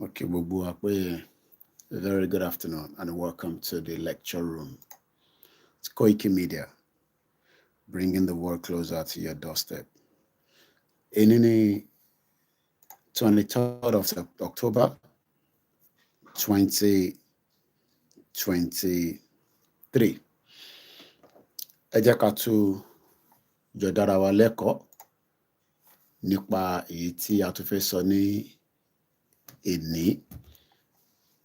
Okay, gbogbo wa pé a very good afternoon and welcome to the lecture room. It's Koiki Media, bringing the world closer to your doorstep. In the 23rd of October, 2023, ẹ jẹ́ ká tún jọ dára wa lẹ́kọ̀ọ́ nípa èyí tí a tún fẹ́ sọ ní èní.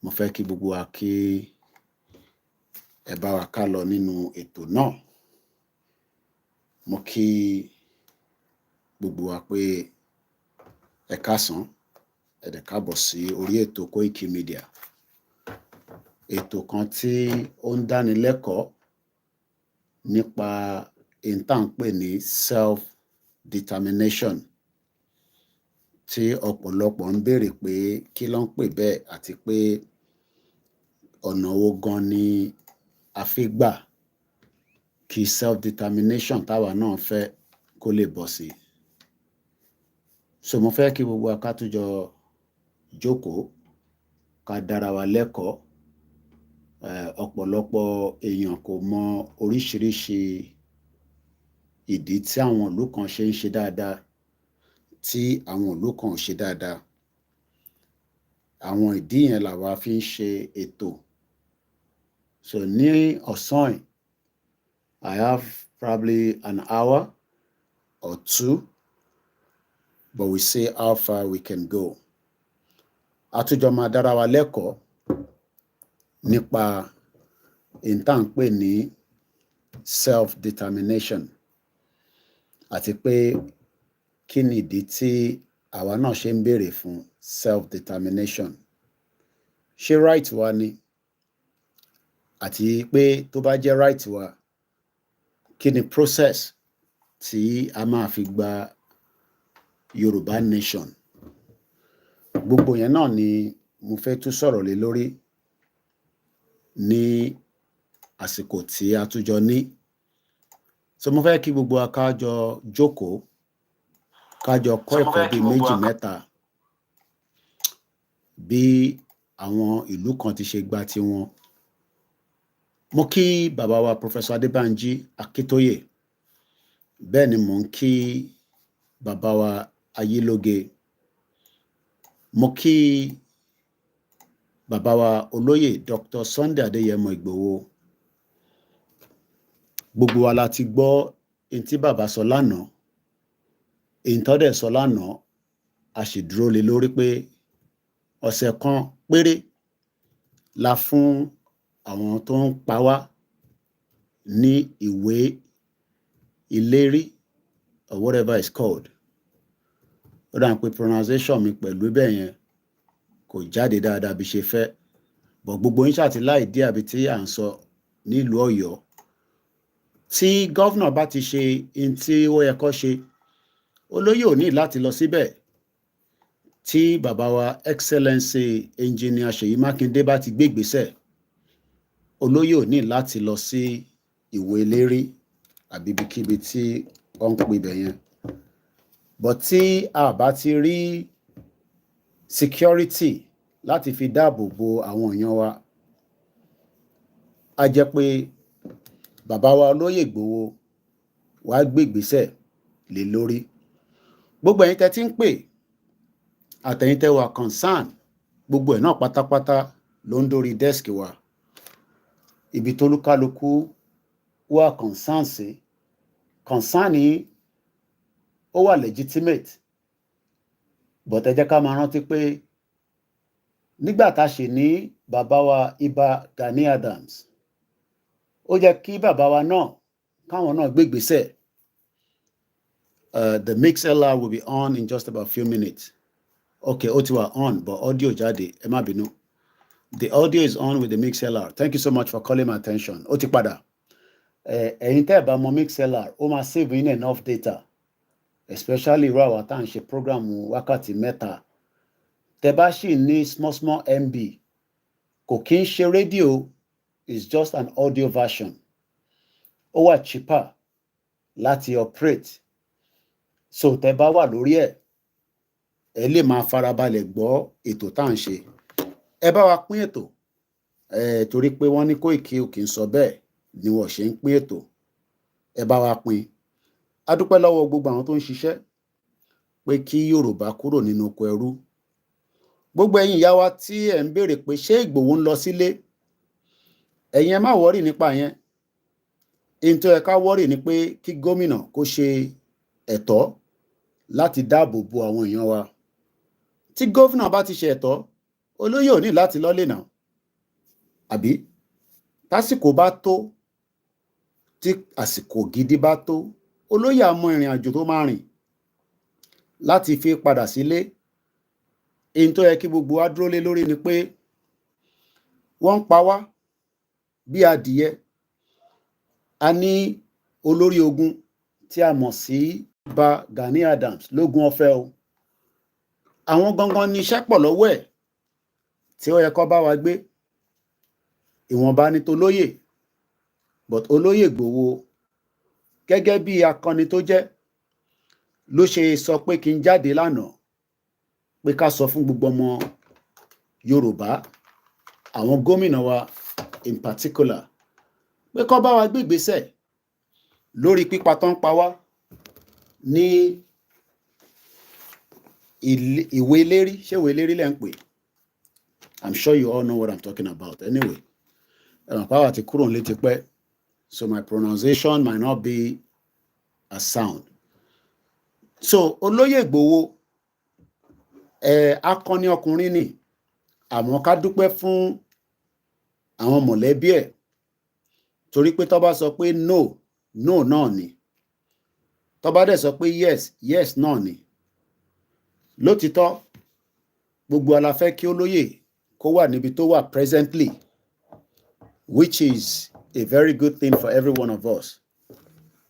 Mo fẹ́ kí gbogbo wa kí ẹ bá wa ká lọ nínú ètò náà. Mo kí gbogbo wa pé ẹ káàsán, ẹ dẹ̀ káàbọ̀ sí orí ètò Koiki Media. Ètò kan tí ó ń dáni lẹ́kọ̀ọ́ nípa ìtànpè ní self-determination, tí ọ̀pọ̀lọpọ̀ ń béèrè pé kí ló ń pè bẹ́ẹ̀ àti pé ọ̀nà wo gan ni a fi gbà kí self-determination táwa náà fẹ́ kó lè bọ́ sí. So mo fẹ́ kí gbogbo wa ká tún jọ jókòó ká dára wa lẹ́kọ̀ọ́. Ọ̀pọ̀lọpọ̀ èèyàn kò mọ oríṣiríṣi ìdí tí àwọn ìlú kan ṣe ń ṣe dáadáa, tí àwọn ìlú kan ò ṣe dáadáa. Àwọn ìdí yẹn làwa fi ń ṣe ètò. So ní ọ̀sán yìí, I have probably an hour or two, but we see how far we can go. A tún jọ máa dára wa lẹ́kọ̀ọ́ nípa ìtànpè ní self-determination àti pé kí ni ìdí tí àwa náà ṣe ń béèrè fún self-determination. Ṣé right wa ni? Àti pé tó bá jẹ́ right wa, kí ni process tí a máa fi gba Yorùbá nation? Gbogbo yẹn náà ni mo fẹ́ tún sọ̀rọ̀ lé lórí ní àsìkò tí a tún jọ ní. So mo fẹ́ kí gbogbo wa ká jọ jókòó, ká jọ kọ́ ẹ̀kọ́ bíi méjì mẹ́ta bí àwọn ìlú kan ti ṣe gba tiwọn. Mo kí bàbá wa Professor Adébánjí Akíntóyè, bẹ́ẹ̀ ni mò ń kí bàbá wa Ayélóge. Mo kí bàbá wa olóyè Dr. Sunday Adéyẹmọ Ìgbòho. Gbogbo wa la ti gbọ́ èyí tí bàbá sọ lánàá, èyí tó dẹ̀ sọ lánàá, a sì dúró lé lórí pé ọ̀sẹ̀ kan péré la fún àwọn tó ń pa wá ní ìwé ìlérí or whatever it's called. Ó dà pé pronunciation mi pẹ̀lú bẹ́ẹ̀ yẹn kò jáde dáadáa bí ṣe fẹ́. But gbogbo yín ṣáà ti láì dí àbí tí à ń sọ nílùú Ọ̀yọ́. Tí gọ́vnà bá ti ṣe in tí ó yẹ kó ṣe, olóyè ò ní láti lọ síbẹ̀. Tí bàbá wa Excellency Engineer Ṣèyí Mákindé bá ti gbé ìgbésẹ̀, olóyè ò ní láti lọ sí ìwé ìlérí àbí ibikíbi tí wọ́n ń pè bẹ̀ yẹn. But tí a bá ti rí security láti fi dáàbò bo àwọn èèyàn wa, a jẹ́ pé bàbá wa olóyè Ìgbòho wá gbé ìgbésẹ̀ lé lórí. Gbogbo ẹ̀yin tẹ́ ti ń pè àtẹ̀yin tẹ́ wà concern, gbogbo ẹ̀ náà pátápátá ló ń dórí desk wa. Ibi tó lúkálukú wà concern sí, concern yìí ó wà legitimate. But ẹ jẹ́ ká máa rántí pé nígbà tá a ṣe ní bàbá wa Ìbà Gani Adams, ó jẹ́ kí bàbá wa náà káwọn náà gbé ìgbésẹ̀. The MixLR will be on in just about a few minutes. Okay, ó ti wà on, but audio jáde, ẹ má bínú. The audio is on with the MixLR. Thank you so much for calling my attention. Ó ti padà. Ẹ̀yin tẹ́ ẹ̀ bá mọ MixLR, ó máa save in enough data, especially irú àwa tá à ń ṣe program wákàtí mẹ́ta. Tẹ́ bá ṣì ní small MB, kò kí ń ṣe rédíò, is just an audio version. Ó wà cheaper láti operate. So tẹ́ bá wà lórí ẹ̀, ẹ lè máa farabalẹ̀ gbọ́ ètò tá à ń ṣe. Ẹ bá wa pín ètò torí pé wọ́n ní Koiki ò kì í sọ bẹ́ẹ̀ ni wọ́n ṣe ń pín ètò. Ẹ bá wa pín. A dúpẹ́ lọ́wọ́ gbogbo àwọn tó ń ṣiṣẹ́ pé kí Yorùbá kúrò nínú oko ẹrú. Gbogbo ẹ̀yin ìyá wa tí ẹ̀ ń béèrè pé ṣé Ìgbòho ń lọ sílé, ẹ̀yin ẹ má wọ́rì nípa yẹn. Ohun tó yẹ ká wọ́rì ni pé kí gómìnà kó ṣe ẹ̀tọ́ láti dáàbò bo àwọn èèyàn wa. Tí gómìnà bá ti ṣe ẹ̀tọ́, olóyè ò ní láti lọ́lé náà. Àbí tásìkò bá tó, tí àsìkò gidi bá tó, olóyè á mọ ìrìn àjò tó máa rìn láti fi padà sílé. Ohun tó yẹ kí gbogbo wa dúró lé lórí ni pé wọ́n ń pa wá bí adìyẹ. A ní olórí ogun tí a mọ̀ sí Bá Gani Adams lógun ọ̀fẹ́ o. Àwọn gangan ní iṣẹ́ pọ̀ lọ́wọ́ ẹ̀ tí ó yẹ kó bá wa gbé. Ìwọ̀nba ni tolóyè, but olóyè Ìgbòho gẹ́gẹ́ bí akọni tó jẹ́ ló ṣe sọ pé kí n jáde lánàá pé ká sọ fún gbogbo ọmọ Yorùbá, àwọn gómìnà wa in particular, pé kó bá wa gbé ìgbésẹ̀ lórí pípa tó ń pa wá ní ìwé ìlérí. Ṣé ìwé ìlérí lẹ́ ń pè? I'm sure you all know what I'm talking about. Anyway, power ti kúrò nílé tipẹ́, so my pronunciation might not be as sound. So olóyè Ìgbòho akọni ọkùnrin ni, àmọ́ ká dúpẹ́ fún àwọn mọ̀lẹ́bí ẹ̀ torí pé tó bá sọ pé no, no náà ni. Tó bá dẹ̀ sọ pé yes, yes náà ni. Lótìtọ́ gbogbo wa la fẹ́ kí olóyè kó wà níbi tó wà presently, which is a very good thing for every one of us.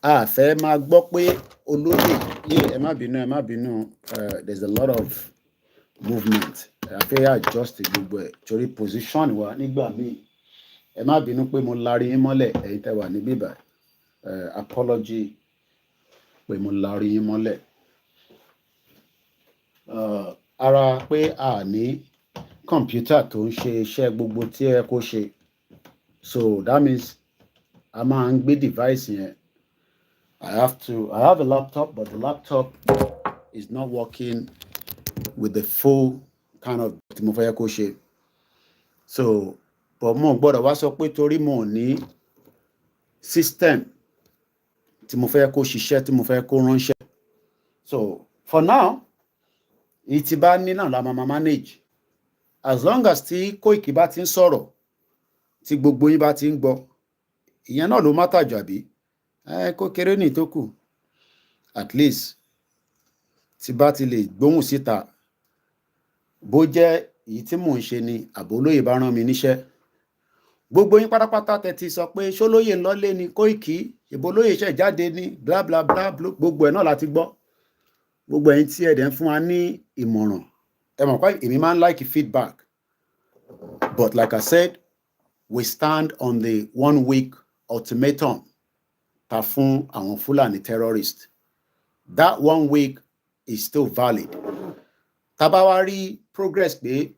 A fẹ́ máa gbọ́ pé olóyè ẹ má bínú, there's a lot of movement. A fẹ́ adjust gbogbo ẹ̀ torí position wa nígbà míì. Ẹ má bínú pé mo lárí yín mọ́lẹ̀ ẹ̀yin tẹ́ wà ní bíbá. Apology pé mo lárí yín mọ́lẹ̀. Ara pé a ní kọ̀mpútà tó ń ṣe iṣẹ́ gbogbo tí ẹ kó ṣe. So that means a máa ń gbé device yẹn. I have a laptop, but the laptop is not working with the full kind of tí mo fẹ́ kó ṣe. So but mo gbọ́dọ̀ wá sọ pé torí mo ní system tí mo fẹ́ kó ṣiṣẹ́, tí mo fẹ́ kó ránṣẹ́. So for now, ìtì bá ní náà la máa manage. As long as tí Koiki bá ti ń sọ̀rọ̀, tí gbogbo yín bá ti ń gbọ́, ìyẹn náà ló matter jù àbí? Kó kéré ní tó kù. At least tí bá ti lè gbóhùn síta, bó jẹ́ èyí tí mò ń ṣe ni àbólóyè bá rán mi níṣẹ́. Gbogbo yín pátápátá tẹ́ ti sọ pé ṣólóyè ń lọlé ni Koiki, ìbólóyè ṣẹ̀ jáde ní bla bla bla, gbogbo ẹ̀ náà láti gbọ́. Gbogbo ẹ̀yin tí ẹ dẹ̀ ń fún wa ní ìmọ̀ràn, ẹ mọ̀ pé èmi máa ń like feedback, but like I said, we stand on the 1 week ultimatum ta fún àwọn Fulani terrorists. That 1 week is still valid. Tá bá wá rí progress pé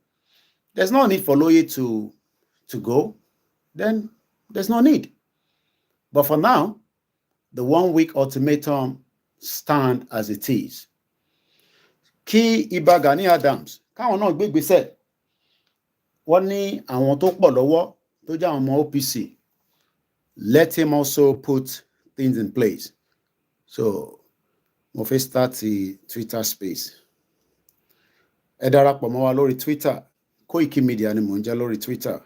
there's no need for Loye to go, then there's no need. But for now, the 1 week ultimatum stand as it is. Kí Ìbà Gani Adams káwọn náà gbé ìgbésẹ̀. Wọ́n ní àwọn tó pọ̀ lọ́wọ́ tó jẹ́ àwọn ọmọ OPC. Let him also put things in place. So mo fẹ́ start the Twitter space. Ẹ darapọ̀ mọ́ wa lórí Twitter. Koiki Media ni mò ń jẹ́ lórí Twitter.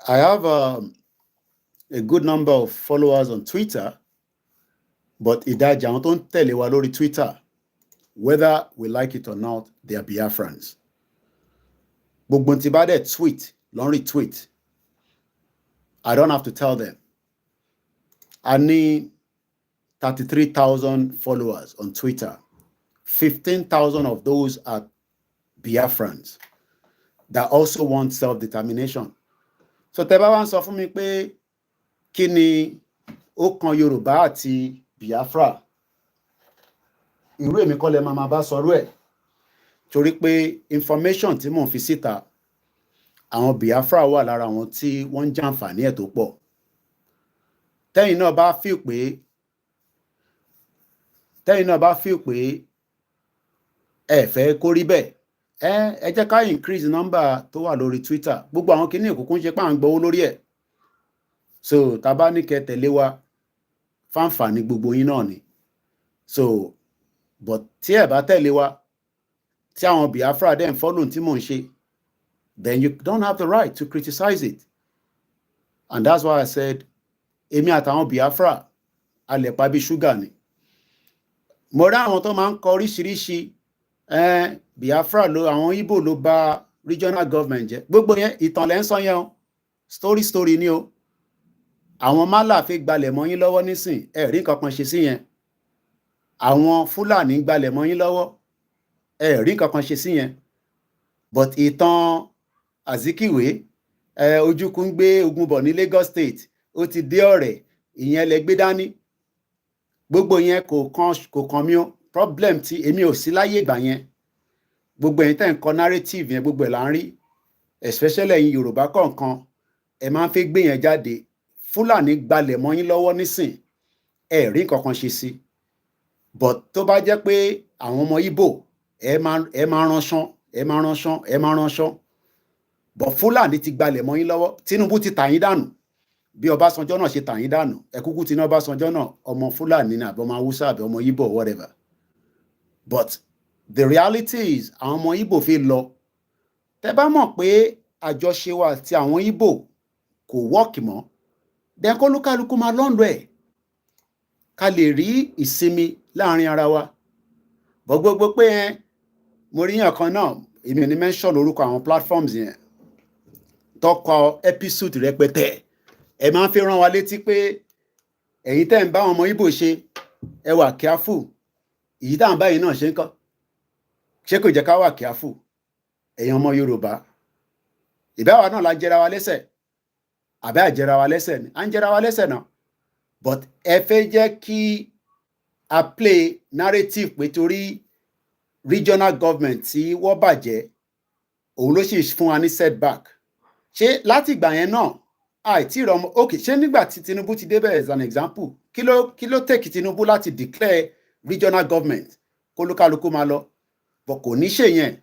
I have a good number of followers on Twitter, but ìdajì àwọn tó ń tẹ̀lé wa lórí Twitter, whether we like it or not, they are Biafrans. Gbogbo tí bá dẹ̀ tweet, lọ́n retweet. I don't have to tell them. I need 33,000 followers on Twitter. 15,000 of those are Biafrans that also want self-determination. So tẹ́ bá wá ń sọ fún mi pé kí ni ó kan Yorùbá àti Biafra, irú èmi kọ́ lẹ máa bá sọrú ẹ̀ torí pé information tí mò ń fi síta àwọn Biafra wà lára àwọn tí wọ́n ń jàǹfààní ẹ̀ tó pọ̀ tẹ́yìn náà bá feel pé ẹ fẹ́ kó rí bẹ́ẹ̀ ẹ jẹ́ ká increase number tó wà lórí Twitter gbogbo àwọn kìíní ìkùnkùn ṣe pà ń gbowó lórí ẹ̀ so tá bá ní kẹ́ tẹ̀lé wa fáǹfààní gbogbo yín náà ni so but tí ẹ bá tẹ̀lé wa tí àwọn Biafra dẹ̀ ń follow tí mò ń ṣe then you don't have the right to criticize it and that's why I said èmi àtàwọn Biafra alẹ̀pá bí ṣúgà ni mo rí àwọn tó máa ń kọ oríṣiríṣi Biafra àwọn Igbo ló bà regional government jẹ́ gbogbo yẹn ìtàn lẹ́ ń sọ yẹn o story ni o àwọn málà fi gbalẹ̀ mọ́ yín lọ́wọ́ nísìn ẹ̀rí nǹkan kan ṣe sí yẹn àwọn Fúlàní gbalẹ̀ mọ́ yín lọ́wọ́ ẹ̀rí nǹkan kan ṣe sí yẹn but ìtàn Azikiwe Ojukwu ń gbé ogun bọ̀ ní Lagos State ó ti dé ọ̀rẹ́ ìyẹn lẹ gbé dání gbogbo yẹn kò kàn mí o problem tí èmi ò sí láyé ìgbà yẹn gbogbo ẹ̀yin tẹ́ ń kọ narrative yẹn gbogbo ẹ̀ là ń rí especially ẹ̀yin Yorùbá kọ̀ọ̀kan ẹ máa ń fẹ́ gbé yẹn jáde Fúlàní gbalẹ̀ mọ́ yín lọ́wọ́ nísìn ẹ rí nǹkan kan ṣe sí but tó bá jẹ́ pé àwọn ọmọ Ìgbò ẹ máa ránṣán but Fúlàní ti gbalẹ̀ mọ́ yín lọ́wọ́ Tinubu ti tà yín dànù bí Ọbásanjọ́ náà ṣe tà yín dànù ẹkúkú tí Ọbásanjọ́ náà ọmọ Fúlàní ní àbí ọmọ Haúsá àbí ọmọ Ìgbò whatever but the reality is àwọn ọmọ Ìgbò fi lọ tẹ́ bá mọ̀ pé àjọṣe wa àti àwọn Ìgbò kò wọ́ọ̀kì mọ́ then kólúkálukú máa lọ́nlọ́ ẹ̀ ká lè rí ìsinmi láàrin ara wa bọ́ gbogbo pé mo rí yàn kan náà èmi ò ní mention orúkọ àwọn platforms yẹn tọkọ episode rẹpẹtẹ ẹ máa ń fi rán wa létí pé ẹ̀yin tẹ́ ń bá ọmọ Ìgbò ṣe ẹ wà careful èyí tá à ń báyìí náà ṣe ń kọ́ ṣé kò jẹ́ ká wà careful ẹ̀yin ọmọ Yorùbá ìbáwa náà la jẹra wa lẹ́sẹ̀ àbẹ́ àjẹra wa lẹ́sẹ̀ ni à ń jẹra wa lẹ́sẹ̀ náà but ẹ fẹ́ jẹ́ kí a play narrative pé torí regional government tí wọ́n bàjẹ́ òun ló sì fún wa ní setback ṣé láti ìgbà yẹn náà àìtí ìrọmọ ok ṣé nígbà tí Tinubu ti débẹ̀ as an example kí ló tẹ̀kì Tinubu láti declare regional government kólúkálukú máa lọ but kò ní ṣe yẹn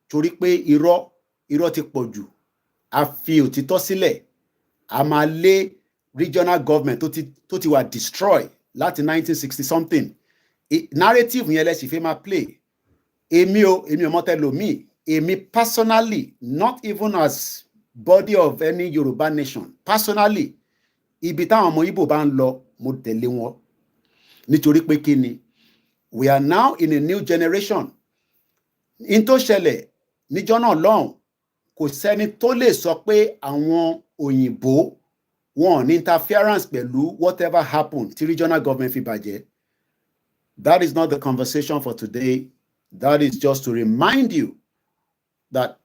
torí pé irọ́ ti pọ̀ jù a fi òtítọ́ sílẹ̀ a máa lé regional government tó ti wà destroy láti 1960 something narrative yẹn lẹ́sìn fi máa play èmi ò mọ́tẹ́lòmíì èmi personally not even as body of any Yoruba nation personally ibi táwọn ọmọ Ìgbò bá ń lọ mo tẹ̀lé wọn nítorí pé kí ni we are now in a new generation in tó ṣẹlẹ̀ níjọ́ náà lọ́hùn kò sẹ́ni tó lè sọ pé àwọn òyìnbó wọn ní interference pẹ̀lú whatever happened tí regional government fi bàjẹ́. That is not the conversation for today. That is just to remind you that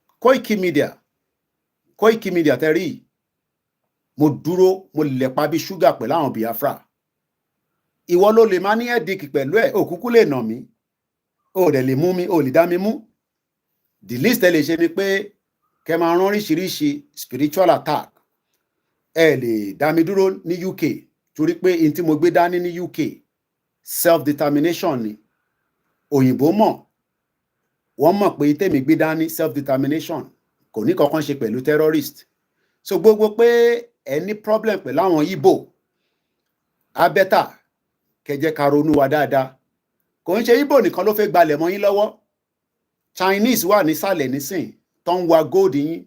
Koiki Media tẹ́rí mo dúró mo lẹ̀pa bí ṣúgà pẹ̀lú àwọn Biafra ìwọ ló lè máa ní ẹ̀dìkì pẹ̀lú ẹ̀ òkúkú lè nà mí ó dẹ̀ lè mú mi ó lè dá mi mú the least ẹ lè ṣe ni pé kẹ máa rán oríṣiríṣi spiritual attack ẹ lè dá mi dúró ní UK torí pé in tí mo gbé dání ní UK self determination ni òyìnbó mọ̀ wọ́n mọ̀ pé tèmi gbé dání self determination kò ní kankan ṣe pẹ̀lú terrorist so gbogbo pé ẹ ní problem pẹ̀lú àwọn Ìgbò abẹ́tà kẹjẹ́ ká ronú wa dáadáa kò ń ṣe Ìgbò nìkan ló fẹ́ gbalẹ̀ mọ́ yín lọ́wọ́ Chinese wà nísàlẹ̀ nísìn tó ń wa gold yín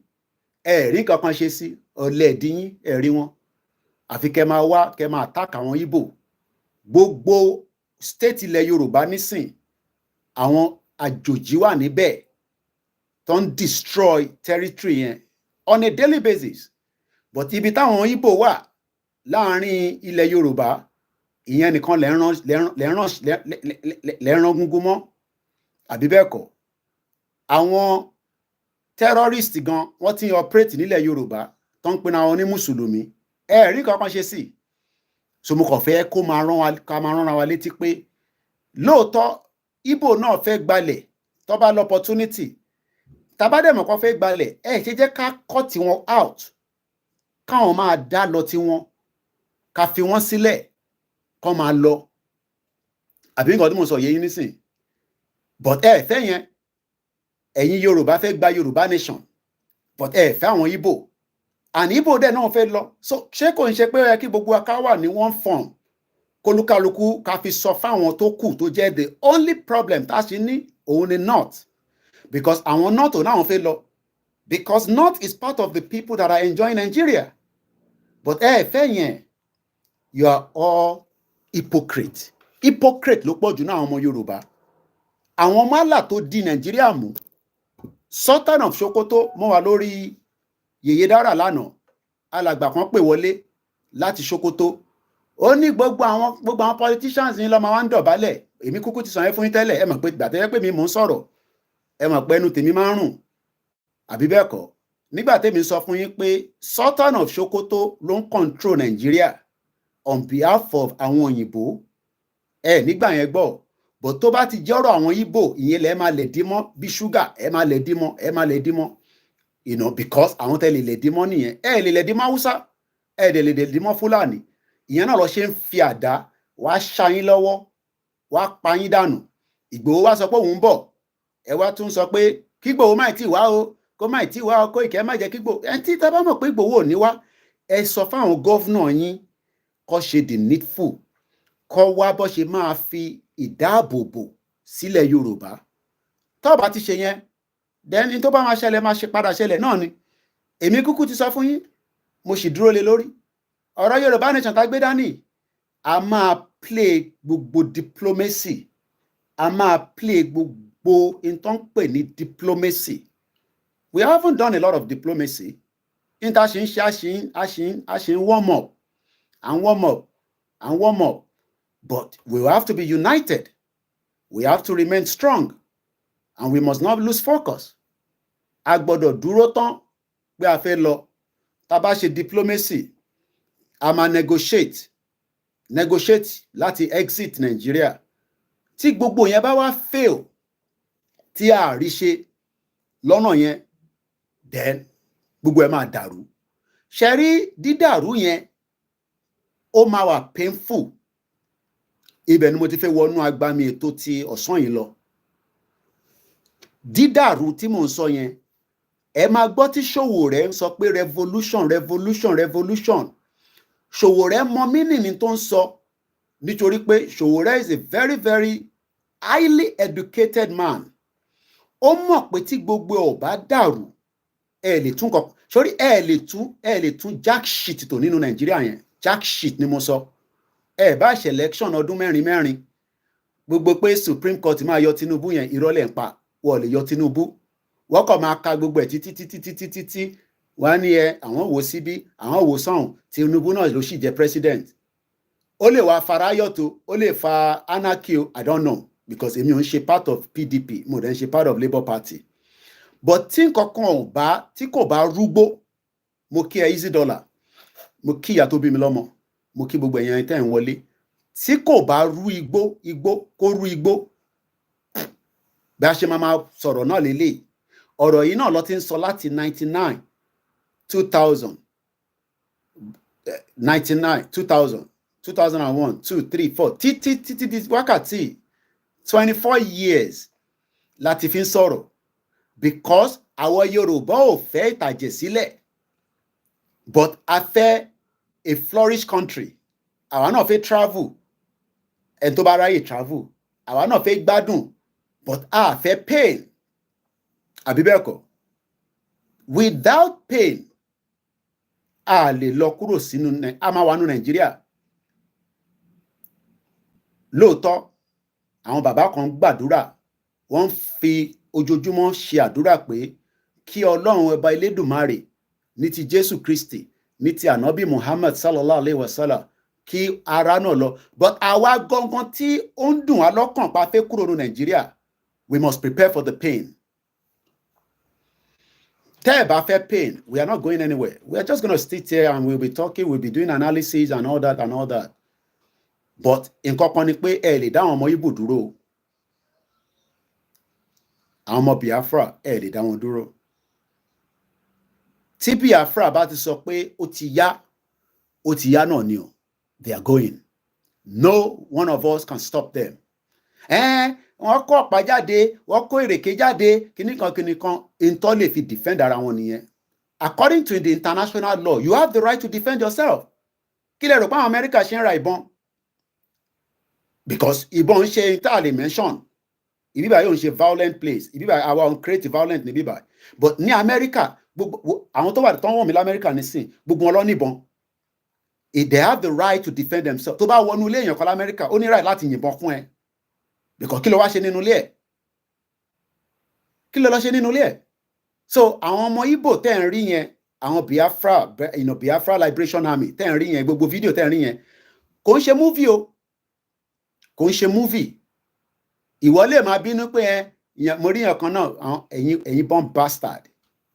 ẹ̀rí kankan ṣe sí ọ̀lẹ́ẹ̀dì yín ẹ̀rí wọn àfi kẹ máa wá kẹ máa attack àwọn Ìgbò gbogbo state ilẹ̀ Yorùbá nísìn àwọn àjòjì wà níbẹ̀ tó ń destroy territory yẹn on a daily basis but ibi táwọn Ìgbò wà láàrin ilẹ̀ Yorùbá ìyẹn nìkan lẹ́rán gúngún mọ́ àbí bẹ́ẹ̀ kọ́ àwọn terrorist gan wọ́n ti operate nílẹ̀ Yorùbá tó ń pinna wọn ní mùsùlùmí ẹ̀rí kankan ṣe sí so mo kàn fẹ́ kó máa rán wa létí pé lóòótọ́ Ìgbò náà fẹ́ gbalẹ̀ tó bá l'opportunity tàbá dẹ̀ mọ̀ kó fẹ́ gbalẹ̀ ṣe jẹ́ ká cut wọn out káwọn máa dá lọ tí wọn ká fi wọ́n sílẹ̀ kó máa lọ àbí nǹkan tí mo sọ yé yín nísìn but fẹ́ yẹn ẹ̀yin Yorùbá fẹ́ gba Yorùbá nation but fẹ́ àwọn Ìgbò and Ìgbò dẹ̀ náà fẹ́ lọ so ṣé kò ń ṣe pé ó yẹ kí gbogbo wa ká wà ní one form kólúkálukú ká fi sọ fáwọn tó kù tó jẹ́ the only problem tá a ṣe ní òun ni north because àwọn north ò náà fẹ́ lọ because north is part of the people that are enjoying Nigeria but fẹ́ yẹn you are all hypocrite ló pọ̀ jù náà àwọn ọmọ Yorùbá àwọn málà tó di Nàìjíríà mú Sultan of Sokoto mọ́ wa lórí Yèyé Dára lánàá alàgbà kan pè wọlé láti Sokoto ó ní gbogbo àwọn politicians ní lọ́mọ wa ń dọ̀bálẹ̀ èmi kúkú ti sọ yẹn fún yín tẹ́lẹ̀ ẹ mọ̀ pé gbàtẹ́yẹ pé mi mò ń sọ̀rọ̀ ẹ mọ̀ pé ẹnu tèmi máa ń rùn àbí bẹ́ẹ̀ kọ́ nígbà tèmi sọ fún yín pé Sultan of Sokoto ló ń control Nigeria on behalf of àwọn òyìnbó nígbà yẹn gbọ́ but tó bá ti jọ́rọ̀ àwọn Ìgbò ìyẹn lẹ́ẹ̀ máa lẹ̀ dímọ́ bí ṣúgà ẹ máa lẹ̀ dímọ́ you know because àwọn tẹ́lẹ̀ lẹ̀ dímọ́ nìyẹn lè lẹ̀ dímọ́ Haúsá lè lẹ̀ dímọ́ Fúlàní ìyẹn náà lọ ṣe ń fi àdá wá ṣayín lọ́wọ́ wá pa yín dànù Ìgbòho wá sọ pé òun ń bọ̀ ẹ wá tún sọ pé kígbòho má tí wá o kó má tí wá o kó Ìkẹ́ má jẹ́ kígbòho tí tá bá mọ̀ pé Ìgbòho ò ní wá ẹ sọ fáwọn gọ́vnà yín kó ṣe the needful kó wá bó ṣe máa fi ìdáàbòbò sílẹ̀ Yorùbá tó bá ti ṣe yẹn then tó bá máa ṣẹlẹ̀ máa ṣe padà ṣẹlẹ̀ náà ni èmi kúkú ti sọ fún yín mo sì dúró lé lórí ọ̀rọ̀ Yorùbá nation tá gbé dání a máa play gbogbo diplomacy a máa play gbogbo nǹkan pè ní diplomacy we haven't done a lot of diplomacy níta ṣe ń ṣe warm up and warm up but we have to be united we have to remain strong and we must not lose focus a gbọ́dọ̀ dúró tán pé a fẹ́ lọ tá bá ṣe diplomacy a máa negotiate láti exit Nigeria tí gbogbo yẹn bá wá fail tí a rí ṣe lọ́nà yẹn then gbogbo ẹ̀ máa dàrú ṣe rí dídàrú yẹn ó máa wà painful ibẹ̀ ni mo ti fẹ́ wọnú agbami ètò ti ọ̀sán yìí lọ dídàrú tí mò ń sọ yẹn ẹ máa gbọ́ tí Sowore ń sọ pé revolution Sowore mọ mínìní tó ń sọ nítorí pé Sowore is a very very highly educated man ó mọ̀ pé tí gbogbo ẹ̀ ò bá dàrú ẹ lè tún kọ sórí ẹ lè tún jack shit tó nínú Nàìjíríà yẹn jack shit ni mo sọ ẹ bá ṣe election ọdún mẹ́rin gbogbo pé Supreme Court máa yọ Tinubu yẹn ìrọ̀lẹ́ ń pa wọ́n lè yọ Tinubu wọ́n kàn máa ka gbogbo ẹ̀ títí wọ́n á ní àwọn wò síbí àwọn wò sọ́hùn Tinubu náà ló sì jẹ́ president ó lè wá farayọ̀tò ó lè fa anarchy I don't know because èmi ò ń ṣe part of PDP mo dẹ̀ ń ṣe part of Labour Party but tí nǹkankan tí kò bá rúgbó mo kí Easy Dollar mo kí ìyá tó bí mi lọ́mọ mo kí gbogbo èèyàn tẹ́ ń wọlé tí kò bá rú igbó kó rú igbó bí a ṣe máa sọ̀rọ̀ náà lélẹ̀ ọ̀rọ̀ yìí náà ló ti ń sọ láti 99 2000 99 2000 2001 2 3 4 títí di wákàtí 24 years láti fi ń sọ̀rọ̀ because àwọn Yorùbá ò fẹ́ ìtàjẹ̀ sílẹ̀ but a fẹ́ a flourish country àwa náà fẹ́ travel ẹni tó bá ráyè travel àwa náà fẹ́ gbádùn but a fẹ́ pain àbí bẹ́ẹ̀ kọ́ without pain a lè lọ kúrò sínú a máa wà nínú Nàìjíríà lóòótọ́ àwọn bàbá kan gbàdúrà wọ́n fi ojoojúmọ́ ṣe àdúrà pé kí Ọlọ́run ọba Elédùmarè ní ti Jésù Kristi ní ti ànábì Muhammad sallallahu alayhi wa sallam kí ara náà lọ but àwa gangan tí ó ń dùn wá lọ́kàn pa fẹ́ kúrò ní Nàìjíríà we must prepare for the pain. Tẹ́ ẹ bá fẹ́ pain we are not going anywhere we are just going to sit here and we'll be talking we'll be doing analysis and all that but nǹkan kan ni pé ẹ lè dá àwọn ọmọ Ìgbò dúró àwọn ọmọ Biafra ẹ lè dá wọn dúró. Tí Biafra bá ti sọ pé ó ti yá náà ni o, they are going. No one of us can stop them. Wọ́n kó ọ̀pá jáde, wọ́n kó ìrèké jáde, kìnnìkan ìntọ́ lè fi defend ara wọn nìyẹn. According to the international law, you have the right to defend yourself. Kí lẹ rò pé àwọn Amẹ́ríkà ṣe ń ra ìbọn? Because ìbọn ń ṣe entirely mention. Ibi báyìí ò ń ṣe violent place. Ibi báyìí àwa ò ń create violent ní ibi báyìí. But ní Amẹ́ríkà, àwọn tó wà tó ń wọ̀n mí l'Amẹ́ríkà nísìn, gbogbo wọn ló níbọn. They have the right to defend themselves. Tó bá wọnú ilé èèyàn kan l'Amẹ́ríkà, ó ní right láti yìnbọn fún ẹ. Because kí ló wá ṣe nínú ilé ẹ̀? Kí ló lọ ṣe nínú ilé ẹ̀? So àwọn ọmọ Igbo tẹ́ ń rí yẹn, àwọn Biafra Liberation Army tẹ́ ń rí yẹn, gbogbo fídíò tẹ́ ń rí yẹn, kò ń ṣe movie o. Kò ń ṣe movie. Ìwọ lè máa bínú pé mo rí yẹn kan náà, ẹ̀yin bomb bastard.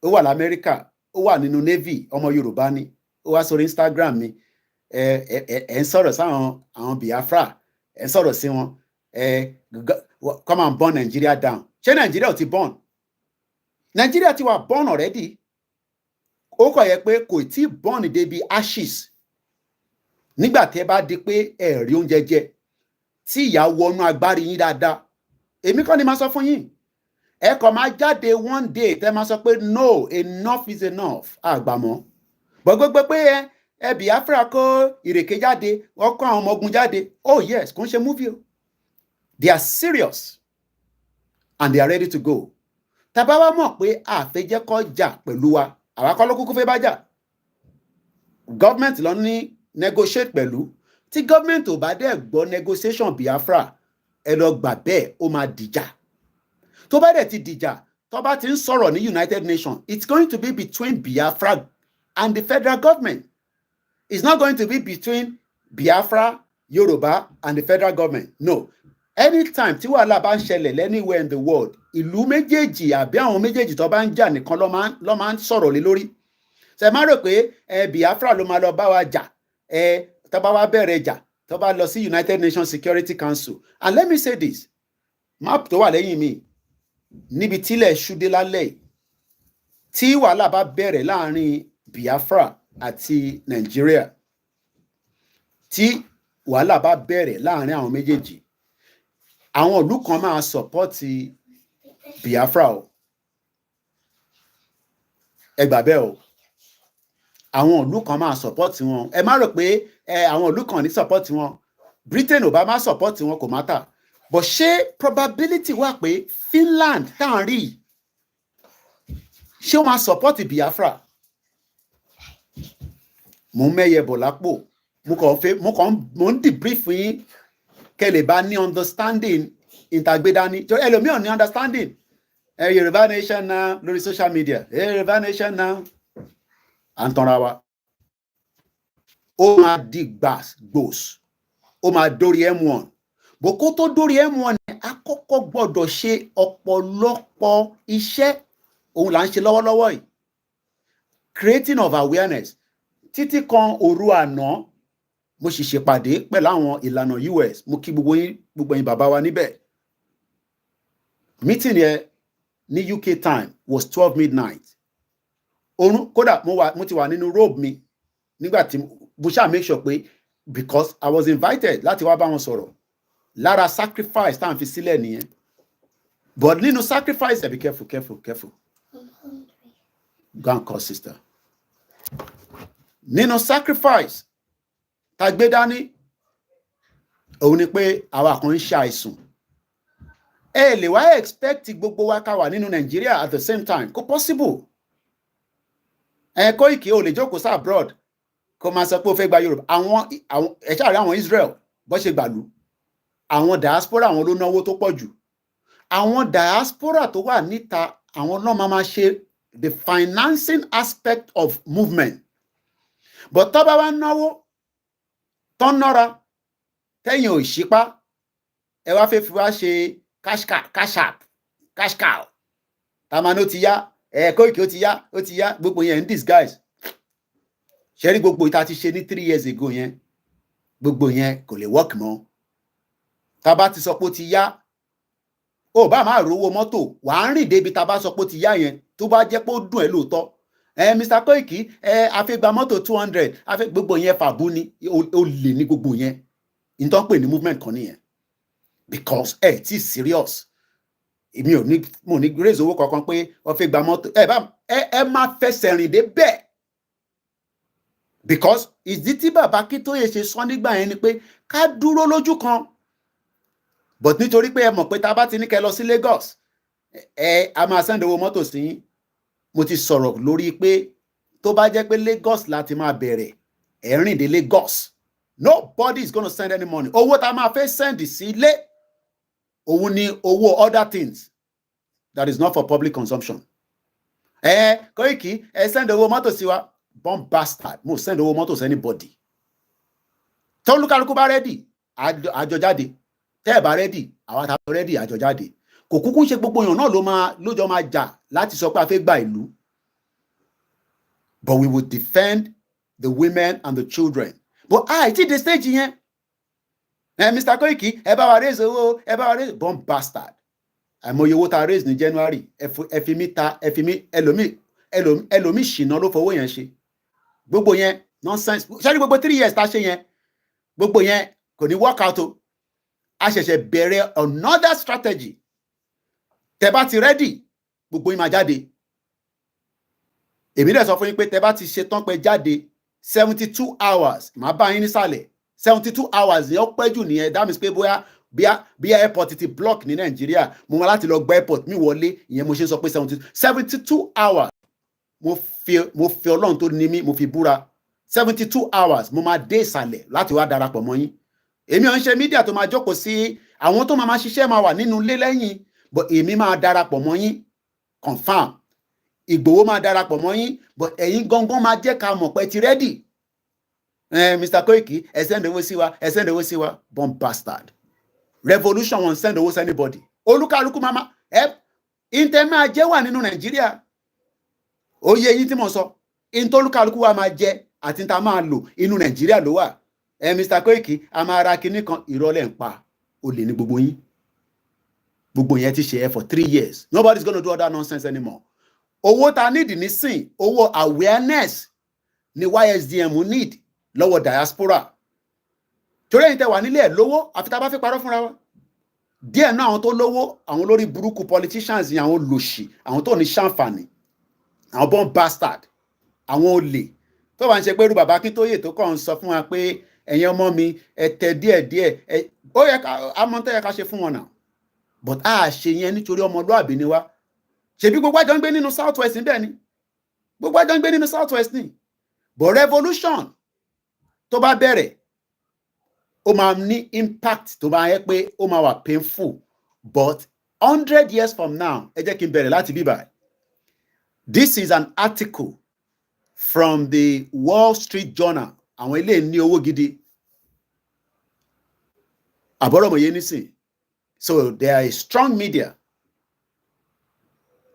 Ó wà l'Amẹ́ríkà, ó wà nínú Navy, ọmọ Yorùbá ni. Ó wá sórí Instagram mi. Ẹ ń sọ̀rọ̀ sáwọn àwọn Biafra, ẹ ń sọ̀rọ̀ sí wọn. Come and burn Nigeria down. Ṣé Nigeria ò ti burn? Nigeria ti wà burn already. Ó kọ̀ yẹ pé kò tí burn débi ashes. Nígbà tẹ́ bá di pé ẹ rí oúnjẹ jẹ, tí ìyà wọnú agbárí yín dáadáa, èmi kọ́ ni máa sọ fún yín. Ẹ kàn máa jáde one day tẹ́ máa sọ pé no, enough is enough. Àgbàmọ́. Gbogbo pé Biafra kó ìrèké jáde, wọ́n kó àwọn ọmọ ogun jáde. Oh yes, kò ń ṣe movie o. They are serious and they are ready to go. Tàbá wá mọ̀ pé àfẹ́jẹ́ kọ́ jà pẹ̀lú wa, àwa kọ́ ló kúkú fẹ́ bá jà. Government ló ní negotiate pẹ̀lú. Tí government ò bá dẹ̀ gbọ́ negotiation Biafra, ẹ lọ gbà bẹ́ẹ̀ ó máa dìjà. Tó bá dẹ̀ ti dìjà, tó bá ti ń sọ̀rọ̀ ní United Nations, it's going to be between Biafra and the federal government. It's not going to be between Biafra, Yoruba, and the federal government. No. Anytime tí wàhálà bá ń ṣẹlẹ̀ anywhere in the world, ìlú méjèèjì àbí àwọn méjèèjì tó bá ń jà nìkan ló máa ń sọ̀rọ̀ lé lórí. Ṣé máa rò pé Biafra ló máa lọ bá wa jà, tó bá wá bẹ̀rẹ̀ jà, tó bá lọ sí United Nations Security Council. And let me say this, map tó wà lẹ́yìn mi, níbi tílẹ̀ ṣúdé lálẹ́, tí wàhálà bá bẹ̀rẹ̀ láàrin Biafra àti Nigeria, tí wàhálà bá bẹ̀rẹ̀ láàrin àwọn méjèèjì, àwọn ìlú kan máa sọ̀pọ́tì Biafra o. Ẹ gbà bẹ́ẹ̀ o. Àwọn ìlú kan máa sọ̀pọ́tì wọn. Ẹ má rò pé àwọn ìlú kan ní sọ̀pọ́tì wọn. Britain ò bá má sọ̀pọ́tì wọn kò matter. But ṣé probability wà pé Finland tá à ń rí, ṣé wọ́n máa sọ̀pọ́tì Biafra? Mo ń mẹ́yẹ bọ̀ lápò. Mo ń debrief yín kẹ́ lè bá ní understanding ìtàgbédání. Ẹlòmíràn ní understanding. Yorùbá Nation náà lórí social media. Yorùbá Nation náà. À ń tanra wa. Ó máa di gbòs. Ó máa dórí M1. Bó kó tó dórí M1 ni àkọ́kọ́ gbọ́dọ̀ ṣe ọ̀pọ̀lọpọ̀ iṣẹ́. Òun là ń ṣe lọ́wọ́lọ́wọ́ yìí. Creating of awareness. Títí kan òru àná, mo sì ṣèpàdé pẹ̀lú àwọn ìlànà US. Mo kí gbogbo yín bàbá wa níbẹ̀. Meeting yẹn ní UK time was 12 midnight. Kódà mo ti wà nínú robe mi nígbà tí mo ṣáà make sure pé because I was invited láti wá bá wọn sọ̀rọ̀. Lára sacrifice tá à ń fi sílẹ̀ nìyẹn. But nínú sacrifice, be careful. Go and call sister. Nínú sacrifice tá gbé dání, òun ni pé àwa kan ń ṣàìsùn. Ẹ lè wá expect gbogbo wa ká wà nínú Nigeria at the same time. Kò possible. Koiki ò lè jókòó sí abroad kó máa sọ pé ó fẹ́ gba Yorùbá. Àwọn ẹ̀ṣà rí àwọn Israel bó ṣe gbàlú. Àwọn diaspora àwọn ló náwó tó pọ̀ jù. Àwọn diaspora tó wà níta, àwọn náà máa ṣe the financing aspect of movement. But tó bá wá náwó tó nọ́ra tẹ́yìn òṣìpá, ẹ wá fẹ́ fi wá ṣe cash cow. Tamano ti yá, Koiki ó ti yá, gbogbo yẹn in disguise. Ṣé rí gbogbo ìta ti ṣe ní 3 years ago yẹn, gbogbo yẹn kò lè work mọ́. Tá bá ti sọ pé ó ti yá, ó bá máa rówó mọ́tò wà á rìn débi tá a bá sọ pé ó ti yá yẹn tó bá jẹ́ pé ó dùn ẹ́ lóòótọ́ Mr. Koiki àfẹ́gbà mọ́tò 200 gbogbo yẹn fàbú ni ó lè ní gbogbo yẹn ìtàn pè ní movement kan nìyẹn because tí serious èmi ò ní mo ní raise owó kankan pé wọ́n fẹ́ gba mọ́tò ẹ máa fẹsẹ̀ rìn dé bẹ́ẹ̀ because ìdí tí bàbá Akíntóyè ṣe sọ nígbà yẹn ni pé ká dúró lójú kan but nítorí pé ẹ mọ̀ pé tá a bá ti ní kẹ́ lọ sí Lagos a máa send owó mọ́tò sí yín mo ti sọ̀rọ̀ lórí pé tó bá jẹ́ pé Lagos láti máa bẹ̀rẹ̀ rìn dé Lagos nobody is gonna send any money owó tá a máa fẹ́ send sí ilé òun ni owó other things that is not for public consumption Koiki send owó mọ́tò sí wa bomb bastard mo send owó mọ́tò sí anybody tó olúkálùkù bá ready àjọ jáde tẹ́ ẹ̀ bá ready àwọn àtàwọn ready àjọ jáde kò kúkú ṣe gbogbo èèyàn náà lójọ máa jà láti sọ pé a fẹ́ gba ìlú but we will defend the women and the children but ti the stage yẹn Mr. Koiki ẹ bá wa raise owó ẹ bá wa raise bomb bastard àìmọye owó tá a raise ní January ẹ fi mí ẹlòmíì ṣìnà ló fowó yẹn ṣe gbogbo yẹn nonsense ṣáà ní gbogbo 3 years tá a ṣe yẹn gbogbo yẹn kò ní work out o a ṣẹ̀ṣẹ̀ bẹ̀rẹ̀ another strategy tẹ́ bá ti ready gbogbo yín máa jáde èmi dẹ̀ sọ fún yín pé tẹ́ bá ti ṣe tán pé jáde 72 hours máa bá yín nísàlẹ̀ 72 hours ni ó pẹ́ jù nìyẹn that means pé bóyá bí airport ti block ní Nàìjíríà mo máa láti lọ gba airport mi wọlé ìyẹn mo ṣe sọ pé 72 hours mo fi Ọlọ́run tó ní mí mo fi búra 72 hours mo máa dé ìsàlẹ̀ láti wá darapọ̀ mọ́ yín èmi ò ń ṣe mídíà tó máa jókòó sí àwọn tó máa ṣiṣẹ́ máa wà nínú ilé lẹ́yìn but èmi máa darapọ̀ mọ́ yín confam Ìgbòho máa darapọ̀ mọ́ yín but ẹ̀yin gangan máa jẹ́ ká mọ̀ pé ti ready Mr. Koiki ẹ send owó sí wa bomb bastard revolution won't send owó sí anybody olúkálùkù mama ìtẹ́ máa jẹ́ wà nínú Nàìjíríà oyè yín tí mo sọ ìtẹ́ olúkálùkù wa máa jẹ àti ìtẹ́ máa lò inú Nàìjíríà ló wà Mr. Koiki a máa ra kinní kan ìrọ̀lẹ́ ń pa olè ní gbogbo yín gbogbo yẹn ti ṣe for 3 years nobody's gonna do all that nonsense anymore owó ta need nísìn owó awareness ni YSDM need lọ́wọ́ diaspora torí ẹ̀yin tẹ́ wà nílé ẹ̀ lówó àfi tá bá fi parọ́ fúnra wa díẹ̀ náà àwọn tó lówó àwọn lórí burúkú politicians yẹn àwọn lòṣì àwọn tó ní ṣàǹfààní àwọn bomb bastard àwọn olè tó bá ń ṣe pé irú bàbá Akíntóyè tó kàn ń sọ fún wa pé ẹ̀yin ọmọ mi ẹ tẹ díẹ̀ ó yẹ ká amọ̀ntẹ́ yẹ ká ṣe fún wọn náà but a ṣe yẹn nítorí ọmọlúàbí ni wá ṣebí gbogbo àjọ ń gbé nínú south west níbẹ̀ ni gbogbo àjọ ń gbé nínú south west ni but revolution tó bá bẹ̀rẹ̀ ó máa ní impact tó bá yẹ pé ó máa wà painful but 100 years from now ẹ jẹ́ kí n bẹ̀rẹ̀ láti bíbá this is an article from the Wall Street Journal àwọn ilé ní owó gidi àbọ̀rọ̀mọ̀yé nísìn so they are a strong media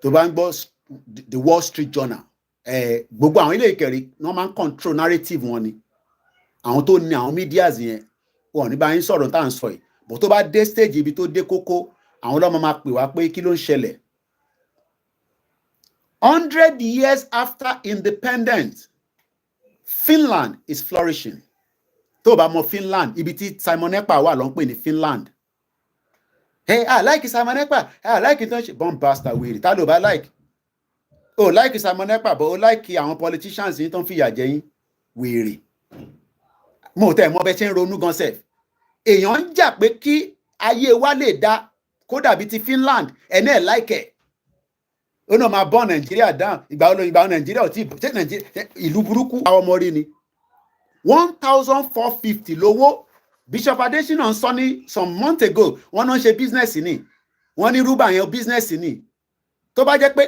tó bá ń gbọ́ the Wall Street Journal gbogbo àwọn ilé ìkẹrì wọ́n máa ń control narrative wọn ni àwọn tó ní àwọn medias yẹn wọn ní bá yín sọ̀rọ̀ tá à ń sọ yìí bó tó bá dé stage ibi tó dé kókó àwọn ọlọ́mọ máa pè wá pé kí ló ń ṣẹlẹ̀ 100 years after independence Finland is flourishing tó bá mọ Finland ibi tí Simon Ekpa wà ló ń pè ní Finland I like Simon Ekpa I like tó ń ṣe bomb bastard wèrè tá ló bá like like Simon Ekpa but ó like àwọn politicians yìí tó ń fìyà jẹ yín wèrè mo tẹ́ mọ́ bẹ́ ṣe ń ronú gan sef èèyàn ń jà pé kí ayé wa lè dá kó dàbí ti Finland ẹni ẹ̀ láìkẹ̀ ó náà máa bọ́ Nàìjíríà dáhùn ìgbà Nàìjíríà ò tí ṣe Nàìjíríà ìlú burúkú àwọn ọmọ rí ni 1,450 lówó Bishop Adesina ń sọ ní some months ago wọ́n náà ṣe business ni wọ́n ní rúbà yẹn business ni tó bá jẹ́ pé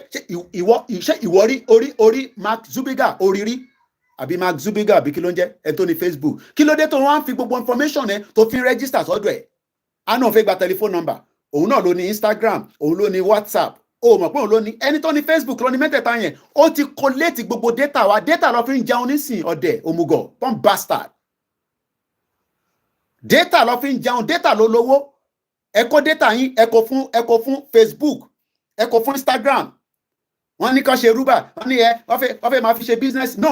ìwọ rí orí Mark Zubiga orírí àbí Mark Zubiga àbí kí ló ń jẹ́ ẹ tó ní Facebook kí ló dé tó wọ́n á fi gbogbo information ẹ tó fi register sọ́dọ̀ ẹ̀ á náà fẹ́ gba telephone number òun náà ló ní Instagram òun ló ní WhatsApp ó mọ̀ pé òun ló ní ẹni tó ní Facebook ló ní mẹ́tẹ̀ẹ̀ta yẹn ó ti collate gbogbo data wa data lọ fi ń jẹun nísìn ọ̀dẹ̀ òmùgọ̀ pọ́n bastard data lọ fi ń jẹun data ló lówó ẹ kó data yín, ẹ kó fún Facebook, ẹ kó fún Instagram. Wọ́n ní kàn ṣe rúbà, wọ́n ní wọ́n fẹ́ máa fi ṣe business. No,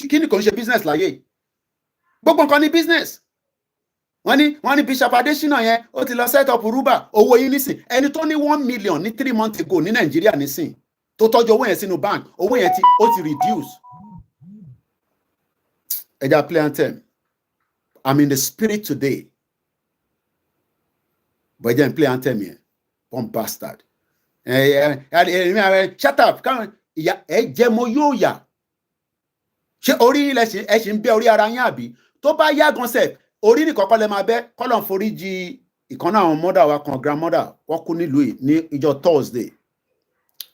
kí ni kò ń ṣe business láyé? Gbogbo nǹkan ní business. Wọ́n ní Bishop Adesina yẹn ó ti lọ set up rúbà, owó yín nísìn. Ẹni tó ní 1 million ní 3 months ago ní Nàìjíríà nísìn, tó tọ́jú owó yẹn sínú bank, owó yẹn ó ti reduce. Ẹja play anthem. I'm in the spirit today. But then play anthem here. One bastard. Shut up. Ẹ jẹ́ mo yóò yà. Ṣé orí ilẹ̀ ẹ ṣì ń bẹ orí ara yín àbí? Tó bá yá gan sef, orí ní kọ́kọ́ lẹ máa bẹ́, kọ́lọ̀ foríjì ìkànnà àwọn mother wa kan, grandmother, wọ́n kú nílùú yìí ní ìjọ Thursday.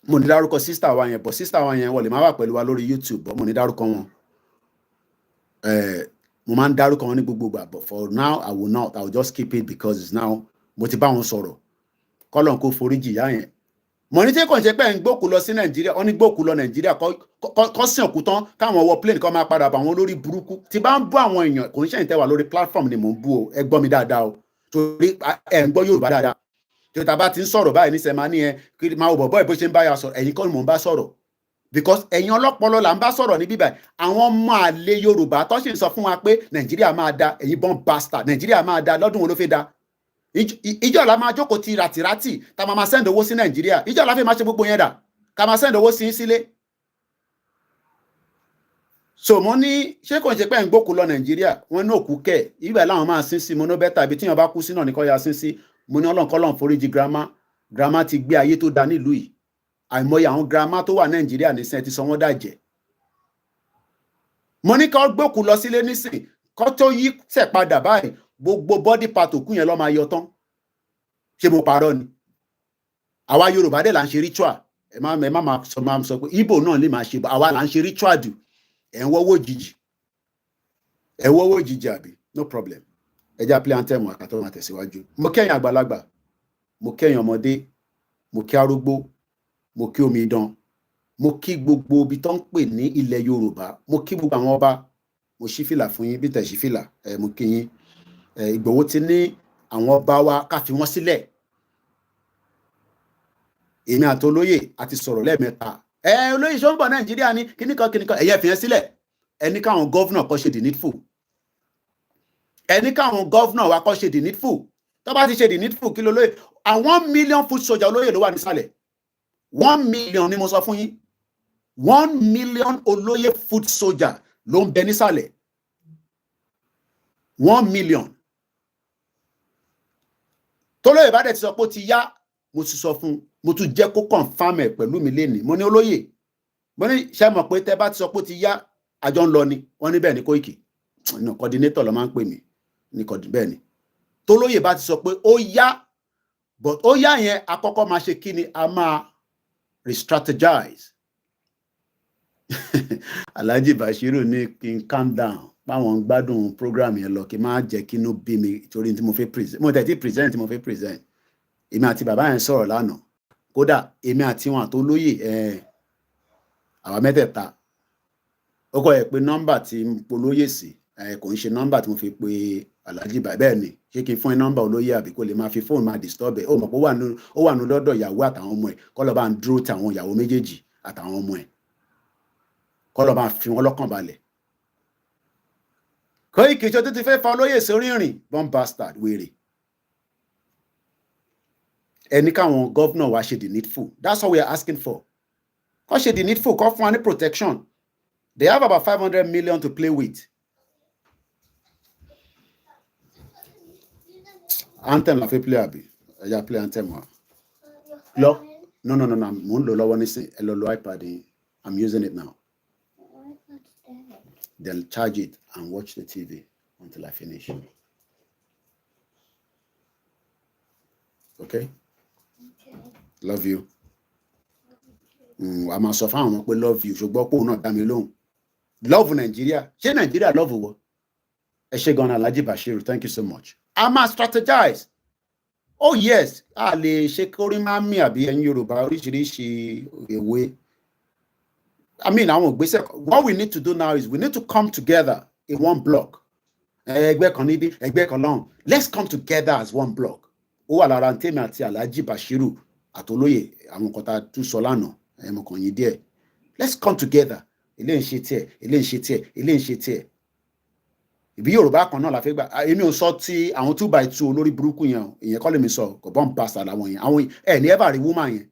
Mo ní dárúkọ sister wa yẹn, but sister wa yẹn wọ́n lè máa wà pẹ̀lú wa lórí YouTube, but mo ní dárúkọ wọn. Mo máa ń dárúkọ wọn ní gbogbo ìgbà, but for now I will not. I will just keep it because it's now mo ti bá wọn sọ̀rọ̀. Kọ́lọ̀ kó foríjì ìyá yẹn. Mo ní tí kò ń ṣe pé ń gbókù lọ sí Nàìjíríà, wọ́n ní gbókù lọ Nàìjíríà kọ́ sí òkú tán káwọn wọ plane kọ́ máa padà bá wọn lórí burúkú. Tí bá ń bú àwọn èèyàn kò ń ṣe ìtẹ́wà lórí platform ni mò ń bú o, ẹ gbọ́ mi dáadáa o, torí ẹ ń gbọ́ Yorùbá dáadáa. Tí ta bá ti ń sọ̀rọ̀ báyìí ní sẹ́mà ní kí máa wò bọ̀bọ́ ìbò ṣe ń bá ya sọ̀rọ̀, ẹ̀yin kọ́ ni mò ń bá sọ̀rọ̀. Because ẹ̀yin ọlọ́pọlọ là ń bá sọ̀rọ̀ ní bíbáyìí. Àwọn ọmọ àlè Yorùbá tó sì ń sọ fún wa pé Nàìjíríà máa da, ẹ̀yin bọ́n bastard, Nàìjíríà máa da, lọ́dún wo ló fẹ́ da? Ìjọ la máa jókòó ti ràtìràtì ta máa send owó sí Nàìjíríà. Ìjọ la fẹ́ máa ṣe gbogbo yẹn dà ká máa send owó sí sílé. So mo ní ṣé kò ń ṣe pé ń gbókù lọ Nàìjíríà, wọ́n ní òkú kẹ̀ ibẹ̀ láwọn máa sin sí, mo ní bẹ́tà ibi tíyàn bá kú sí náà ní kọ́ ya sin sí. Mo ní ọlọ́nkọ́lọ́n foríjì grandma ti gbé ayé tó da nílùú yìí. Àìmọye àwọn grandma tó wà Nàìjíríà nísìn ti sọ wọ́n dàjẹ́. Mo ní kọ́ gbókù lọ sílé nísìn kọ́ tó yí sẹ̀ padà báyìí gbogbo body part òkú yẹn ló máa yọ tán. Ṣé mo parọ́ ni? Àwa Yorùbá dẹ̀ là ń ṣe ritual. Ẹ má máa sọ pé Igbo náà lè máa ṣe, àwa là ń ṣe ritual dù. Ẹ ń wọ́wọ́ jìjì. Ẹ wọ́wọ́ jìjì àbí? No problem. Ẹ já play anthem àkàtọ́ máa tẹ̀síwájú. Mo kẹ́yìn àgbàlagbà, mo kẹ́yìn ọmọdé, mo kí arúgbó, mo kí omidan, mo kí gbogbo ibi tó ń pè ní ilẹ̀ Yorùbá, mo kí gbogbo àwọn ọba, mo ṣí fìlà fún yín bí tẹ̀ ṣí fìlà, mo kí yín. Ìgbòho ti ní àwọn ọba wa ká fi wọ́n sílẹ̀. Èmi àti olóyè àti sọ̀rọ̀ lẹ́ẹ̀mẹ́ta. Olóyè ṣó ń bọ̀ Nàìjíríà ní kíníkan ẹ̀yẹ fi yẹn sílẹ̀. Ẹni káwọn gọ́vnà kọ́ ṣe the needful. Ẹni káwọn gọ́vnà wa kọ́ ṣe the needful. Tó bá ti ṣe the needful kí lólóyè. Àwọn 1 million foot soldier olóyè ló wà nísàlẹ̀. 1 million ni mo sọ fún yín. 1 million olóyè foot soldier ló ń bẹ nísàlẹ̀. 1 million. Tólóyè bá dẹ̀ ti sọ pé ó ti yá, mo ti sọ fún, mo tún jẹ́ kó confirm ẹ̀ pẹ̀lú mi lénìí. Mo ní olóyè, mo ní ṣé mọ̀ pé tẹ́ bá ti sọ pé ó ti yá, àjọ ń lọ ni. Wọ́n ní bẹ́ẹ̀ ni Kóìkì. Coordinator ló máa ń pè mí. Ní bẹ́ẹ̀ ni. Tólóyè bá ti sọ pé ó yá, but ó yá yẹn àkọ́kọ́ máa ṣe kí ni, a máa re-strategize. Alhaji Bashiru ní kí n calm down. Báwọn gbádùn program yẹn lọ kí máa jẹ́ kí inú bí mi torí tí mo fẹ́ present. Mo tẹ̀ tí present tí mo fẹ́ present. Èmi àti bàbá yẹn sọ̀rọ̀ lánàá. Kódà èmi àti wọn àtolóyè àwa mẹ́tẹ̀ẹ̀ta. Ó kọ́ ẹ̀ pé nọ́mbà tí mo polóyè sí kò ń ṣe nọ́mbà tí mo fi pe Alhaji bẹ́ẹ̀ ni. Ṣé kí n fún ẹ nọ́mbà olóyè àbí kó lè máa fi fóònù máa disturb ẹ̀? Ó mọ̀ pé ó wà nù lọ́dọ̀ ìyàwó àtàwọn ọmọ ẹ̀. Kọ́ lọ bá ń dúró ti àwọn ìyàwó méjèèjì àtàwọn ọmọ ẹ̀. Kọ́ lọ bá fi wọ́n lọ́kàn balẹ̀. Kóìkì tó ti fẹ́ fa olóyè sórí ìrìn, bomb bastard wèrè. Ẹni káwọn gọ́vnà wa ṣe the needful. That's all we are asking for. Kọ́ ṣe the needful, kọ́ fún wa ní protection. They have about 500 million to play with. Anthem la fẹ́ play àbí? Ẹja play anthem wa. No. Mo ń lò lọ́wọ́ nísìn. Ẹ lọ lo iPad yìí. I'm using it now. They'll charge it and watch the TV until I finish. Okay? Love you. I'm also found we love you. Ṣùgbọ́n pé òun náà dá mi lóhùn. Love Nigeria. Ṣé Nigeria love wo? Ẹ ṣé gan Alhaji Bashiru. Thank you so much. I must strategize. Oh yes. A lè ṣe kórí máa mi àbí ẹ̀yin Yorùbá oríṣiríṣi èwe. I mean, what we need to do now is we need to come together in one block. Let's come together as one block. ó wà lára tèmi àti Alhaji Bashiru àtolóyè àwọn nǹkan tá a tún sọ lánàá ẹ̀mọ̀kàn yín díẹ̀. Let's come together. Ilé ń ṣe tiẹ̀, ilé ń ṣe tiẹ̀, ilé ń ṣe tiẹ̀. Ìbí Yorùbá kan náà la fẹ́ gbà. Èmi ò sọ ti àwọn 2x2 olórí burúkú yẹn, ìyẹn kọ́ lèmi sọ, kò bọ́n bá sàlà wọn yẹn. Àwọn ẹ̀ ní ever rí woman yẹn.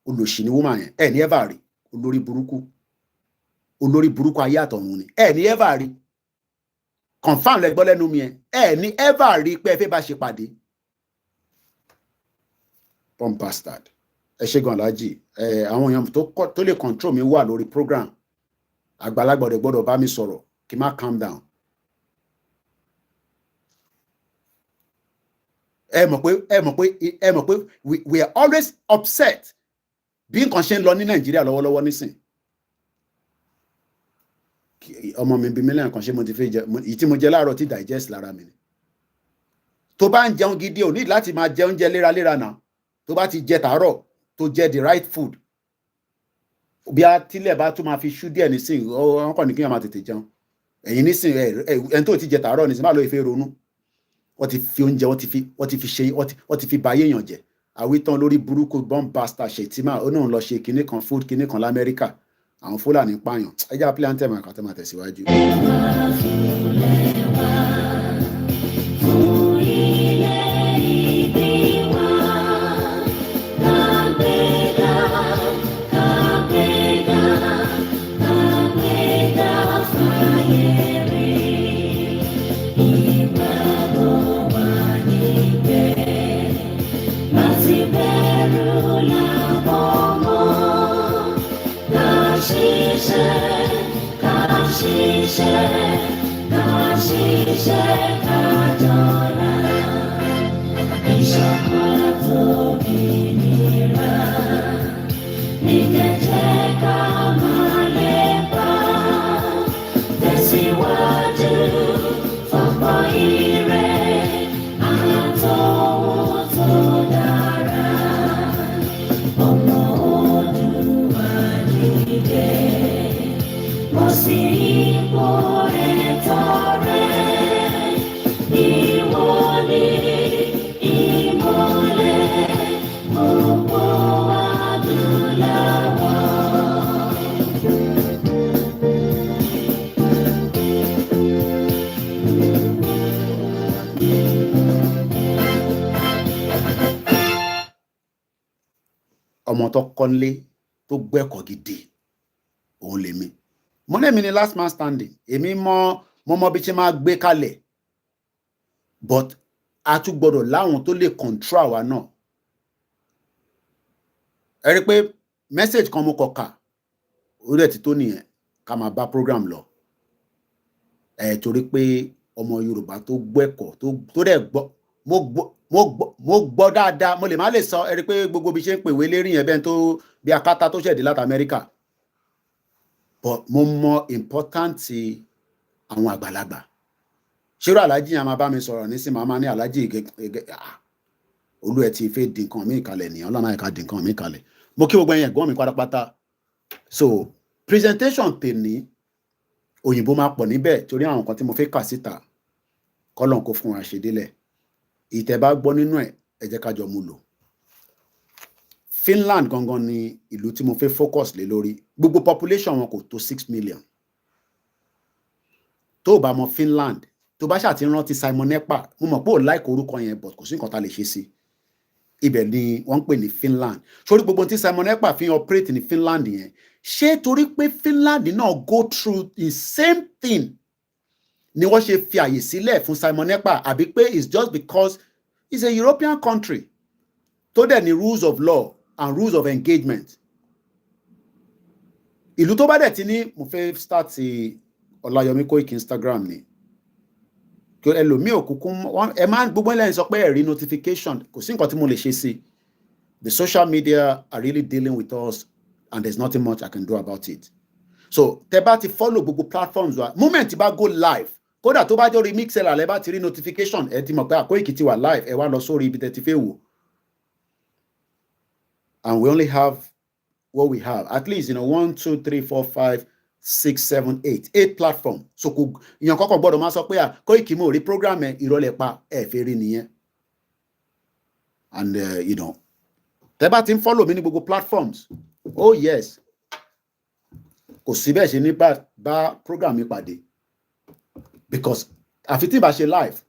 Olòṣì ni woman yẹn. Ẹ̀ ní ever rí olórí burúkú. Olórí burúkú ayé àtọ̀run ni. Ẹ̀ ní ever rí. Confirm lẹ gbọ́ lẹ́nu mi yẹn. Ẹ̀ ní ever rí pé ẹ fẹ́ bá ṣe pàdé. Bomb bastard. Ẹ ṣé gan Alhaji. Àwọn èèyàn tó lè control mi wà lórí program. Àgbàlagbà ọ̀dẹ̀ gbọ́dọ̀ bá mi sọ̀rọ̀ kí n má calm down. Ẹ mọ̀ pé we are always upset bí nǹkan ṣe ń lọ ní Nàìjíríà lọ́wọ́lọ́wọ́ nísìn. Ọmọ mi bí mílíọ̀nù kan ṣe mo ti fẹ́ jẹ èyí tí mo jẹ láàárọ̀ tí digest lára mi ni. Tó bá ń jẹun gidi ò ní láti máa jẹ oúnjẹ léraléra náà. Tó bá ti jẹ tàárọ̀ tó jẹ the right food. Bí a tilẹ̀ bá tún máa fi ṣú díẹ̀ nísìn wọ́n kàn ní kí wọ́n máa tètè jẹun. Ẹ̀yin nísìn ẹni tó ti jẹ tàárọ̀ nísìn má lọ ìfẹ́ ronú. Wọ́n ti fi oúnjẹ wọ́n ti fi báyé èèyàn jẹ. Àwítán lórí burúkú bomb bastard Ṣètìmá ó náà lọ ṣe kinní kan food kinní kan l'Amẹ́ríkà. Àwọn Fúlàní pààyàn. Ẹ jẹ́ àpilẹ̀ àǹtẹ̀ máa kàtẹ́ máa tẹ̀síwájú. Ọmọ tó kọ́nlé tó gbẹ́kọ̀ gidi òun lèmi. Mo lèmi ni last man standing. Èmi mo mọ bí ṣe máa gbé kalẹ̀. But a tún gbọ́dọ̀ láwọn tó lè control àwa náà. Ẹ rí pé message kan mo kọ kà ó dẹ̀ ti tó nìyẹn ká máa bá program lọ. Torí pé ọmọ Yorùbá tó gbẹ́kọ̀ tó dẹ̀ gbọ́ mo gbọ́ dáadáa mo lè má lè sọ ẹ rí pé gbogbo bí ṣe ń pèwé lérí yẹn bẹ́ẹ̀ tó bí akátá tó ṣẹ̀dí láti Amẹ́ríkà. But mo mọ important àwọn àgbàlagbà. Ṣérò Alhaji yẹn máa bá mi sọ̀rọ̀ nísìn máa ní Alhaji olú ẹ ti fẹ́ dín nǹkan mi kalẹ̀ nìyẹn Ọlọ́run àyíká dín nǹkan mi kalẹ̀. Mo kí gbogbo ẹ̀yin ẹ̀gbọ́n mi pátápátá. So presentation tèmi òyìnbó máa pọ̀ níbẹ̀ torí àwọn nǹkan tí mo fẹ́ kà síta kọ́lọ́n kó fún wa ṣe délẹ̀. Ìtẹ́ bá gbọ́ nínú ẹ̀ ẹ jẹ́ ká jọ mú lò. Finland gangan ni ìlú tí mo fẹ́ focus lé lórí. Gbogbo population wọn kò tó 6 million. Tó bá mọ Finland tó bá ṣàti rántí Simon Ekpa mo mọ̀ pé ò like orúkọ yẹn but kò sí nǹkan tá lè ṣe sí. Ibẹ̀ ni wọ́n ń pè ní Finland. Sórí gbogbo tí Simon Ekpa fi operate ní Finland yẹn ṣé torí pé Finland náà go through the same thing ni wọ́n ṣe fi àyè sílẹ̀ fún Simon Ekpa àbí pé it's just because it's a European country tó dẹ̀ ní rules of law and rules of engagement. Ìlú tó bá dẹ̀ ti ní mo fẹ́ start Ọláyọmí Kóìkì Instagram ni kí ẹlòmíì òkùnkùn ẹ máa ń gbogbo ẹlẹ́yìn sọ pé ẹ̀rí notification kò sí nǹkan tí mo lè ṣe sí. The social media are really dealing with us and there's nothing much I can do about it. So tẹ́ bá ti follow gbogbo platforms wa moment bá go live kódà tó bá jọ rí Mixlr lẹ́ bá ti rí notification ẹ ti mọ̀ pé Kóìkì ti wà live ẹ wá lọ sórí ibi tẹ́ ti fẹ́ wò. And we only have what we have. At least, 1, 2, 3, 4, 5, 6, 7, 8 platform. So ìyàn kọ́kọ́ gbọ́dọ̀ máa sọ pé Kóìkì mo rí program ẹ ìrọ̀lẹ́ pa ẹ fẹ́ rí nìyẹn. and you know, tẹ́ bá ti ń follow mi ní gbogbo platforms, oh yes, kò sí bẹ́ẹ̀ ṣe ní bá program mi pàdé, because àfi tí bá ṣe live,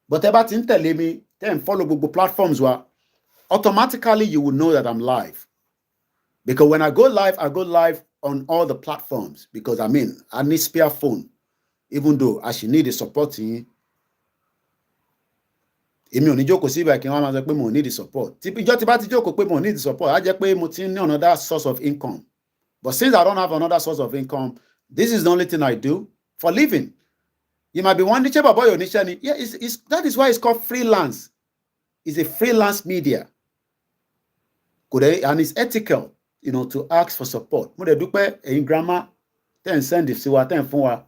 but tẹ́ bá ti ń tẹ̀lé mi, tẹ́ ń follow gbogbo platforms wa, automatically you will know that I'm live. Because when I go live on all the platforms, because I mean, I need spare phone, even though I should need the support in. Èmi ò ní jókòó sí ibà kí wọ́n máa sọ pé mo need the support. Ìjọ́ tí bá ti jókòó pé mo need the support, á jẹ́ pé mo ti ní another source of income. But since I don't have another source of income, this is the only thing I do for living. You might be wondering, yeah, that is why it's called freelance. It's a freelance media. And it's ethical, you know, to ask for support. Mo dẹ̀ dúpẹ́ ẹ̀yin grandma ten send sí wa ten fún wa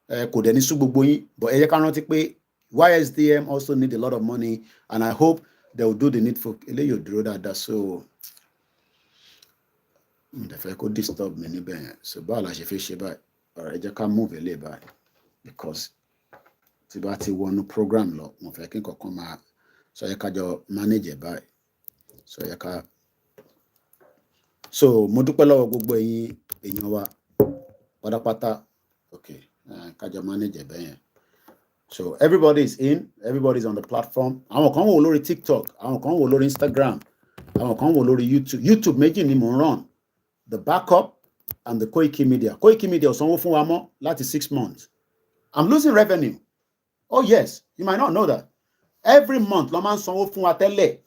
kò dẹ̀ ní sú gbogbo yín, but ẹ jẹ́ ká rántí pé YSDM also need a lot of money, and I hope they will do the needful. Eléyìí ò dúró dáadáa, so mo dẹ̀ fẹ́ kó disturb mi níbẹ̀ yẹn, so báwo la ṣe fi ṣe báyìí? Ọ̀rọ̀ ẹ jẹ́ ká move eléyìí báyìí, because tí bá ti wọnú program lọ, mo fẹ́ kí nǹkan kan máa sọ yẹ ká jọ manage ẹ̀ báyìí. So mo dúpẹ́ lọ́wọ́ gbogbo ẹ̀yin èèyàn wa pátápátá. Okay, kájọ manage bẹ́ẹ̀ yẹn. So everybody is in, everybody is on the platform. Àwọn kan wò lórí TikTok, àwọn kan wò lórí Instagram, àwọn kan wò lórí YouTube. YouTube méjì ni mo ń run, the backup and the Koiki Media. Koiki Media ò sanwó fún wa mọ́ láti 6 months. I'm losing revenue. Oh yes, you might not know that. Every month ló máa ń sanwó fún wa tẹ́lẹ̀.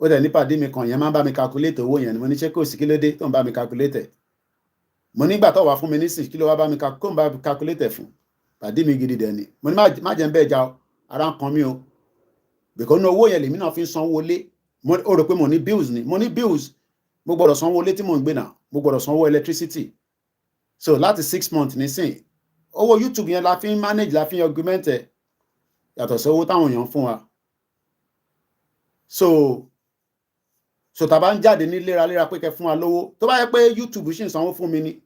Ó dẹ̀ nípa dí mi kan yẹn máa ń bá mi calculate owó yẹn, mo ní ṣé kò sí kí ló dé tó ń bá mi calculate. Mo nígbà tó wà fún mi nísìn kí ló wá bá mi calculate fún. Pàdé mi gidi dẹ̀ ni. Mo ní má jẹ́ ń bẹ́ẹ̀ já ara ń kan mi o. Because ní owó yẹn lèmi náà fi ń sanwó lé. Ó rò pé mo ní bills ni. Mo ní bills. Mo gbọ́dọ̀ sanwó lé tí mò ń gbé náà. Mo gbọ́dọ̀ sanwó electricity. So láti 6 months nísìn. Owó YouTube yẹn la fi ń manage, la fi ń augment ẹ̀. Yàtọ̀ sí owó táwọn èèyàn fún wa. So tá bá ń jáde ní léraléra pé kẹ́ fún wa lówó. Tó bá yẹ pé YouTube ṣì ń sanwó fún mi ni.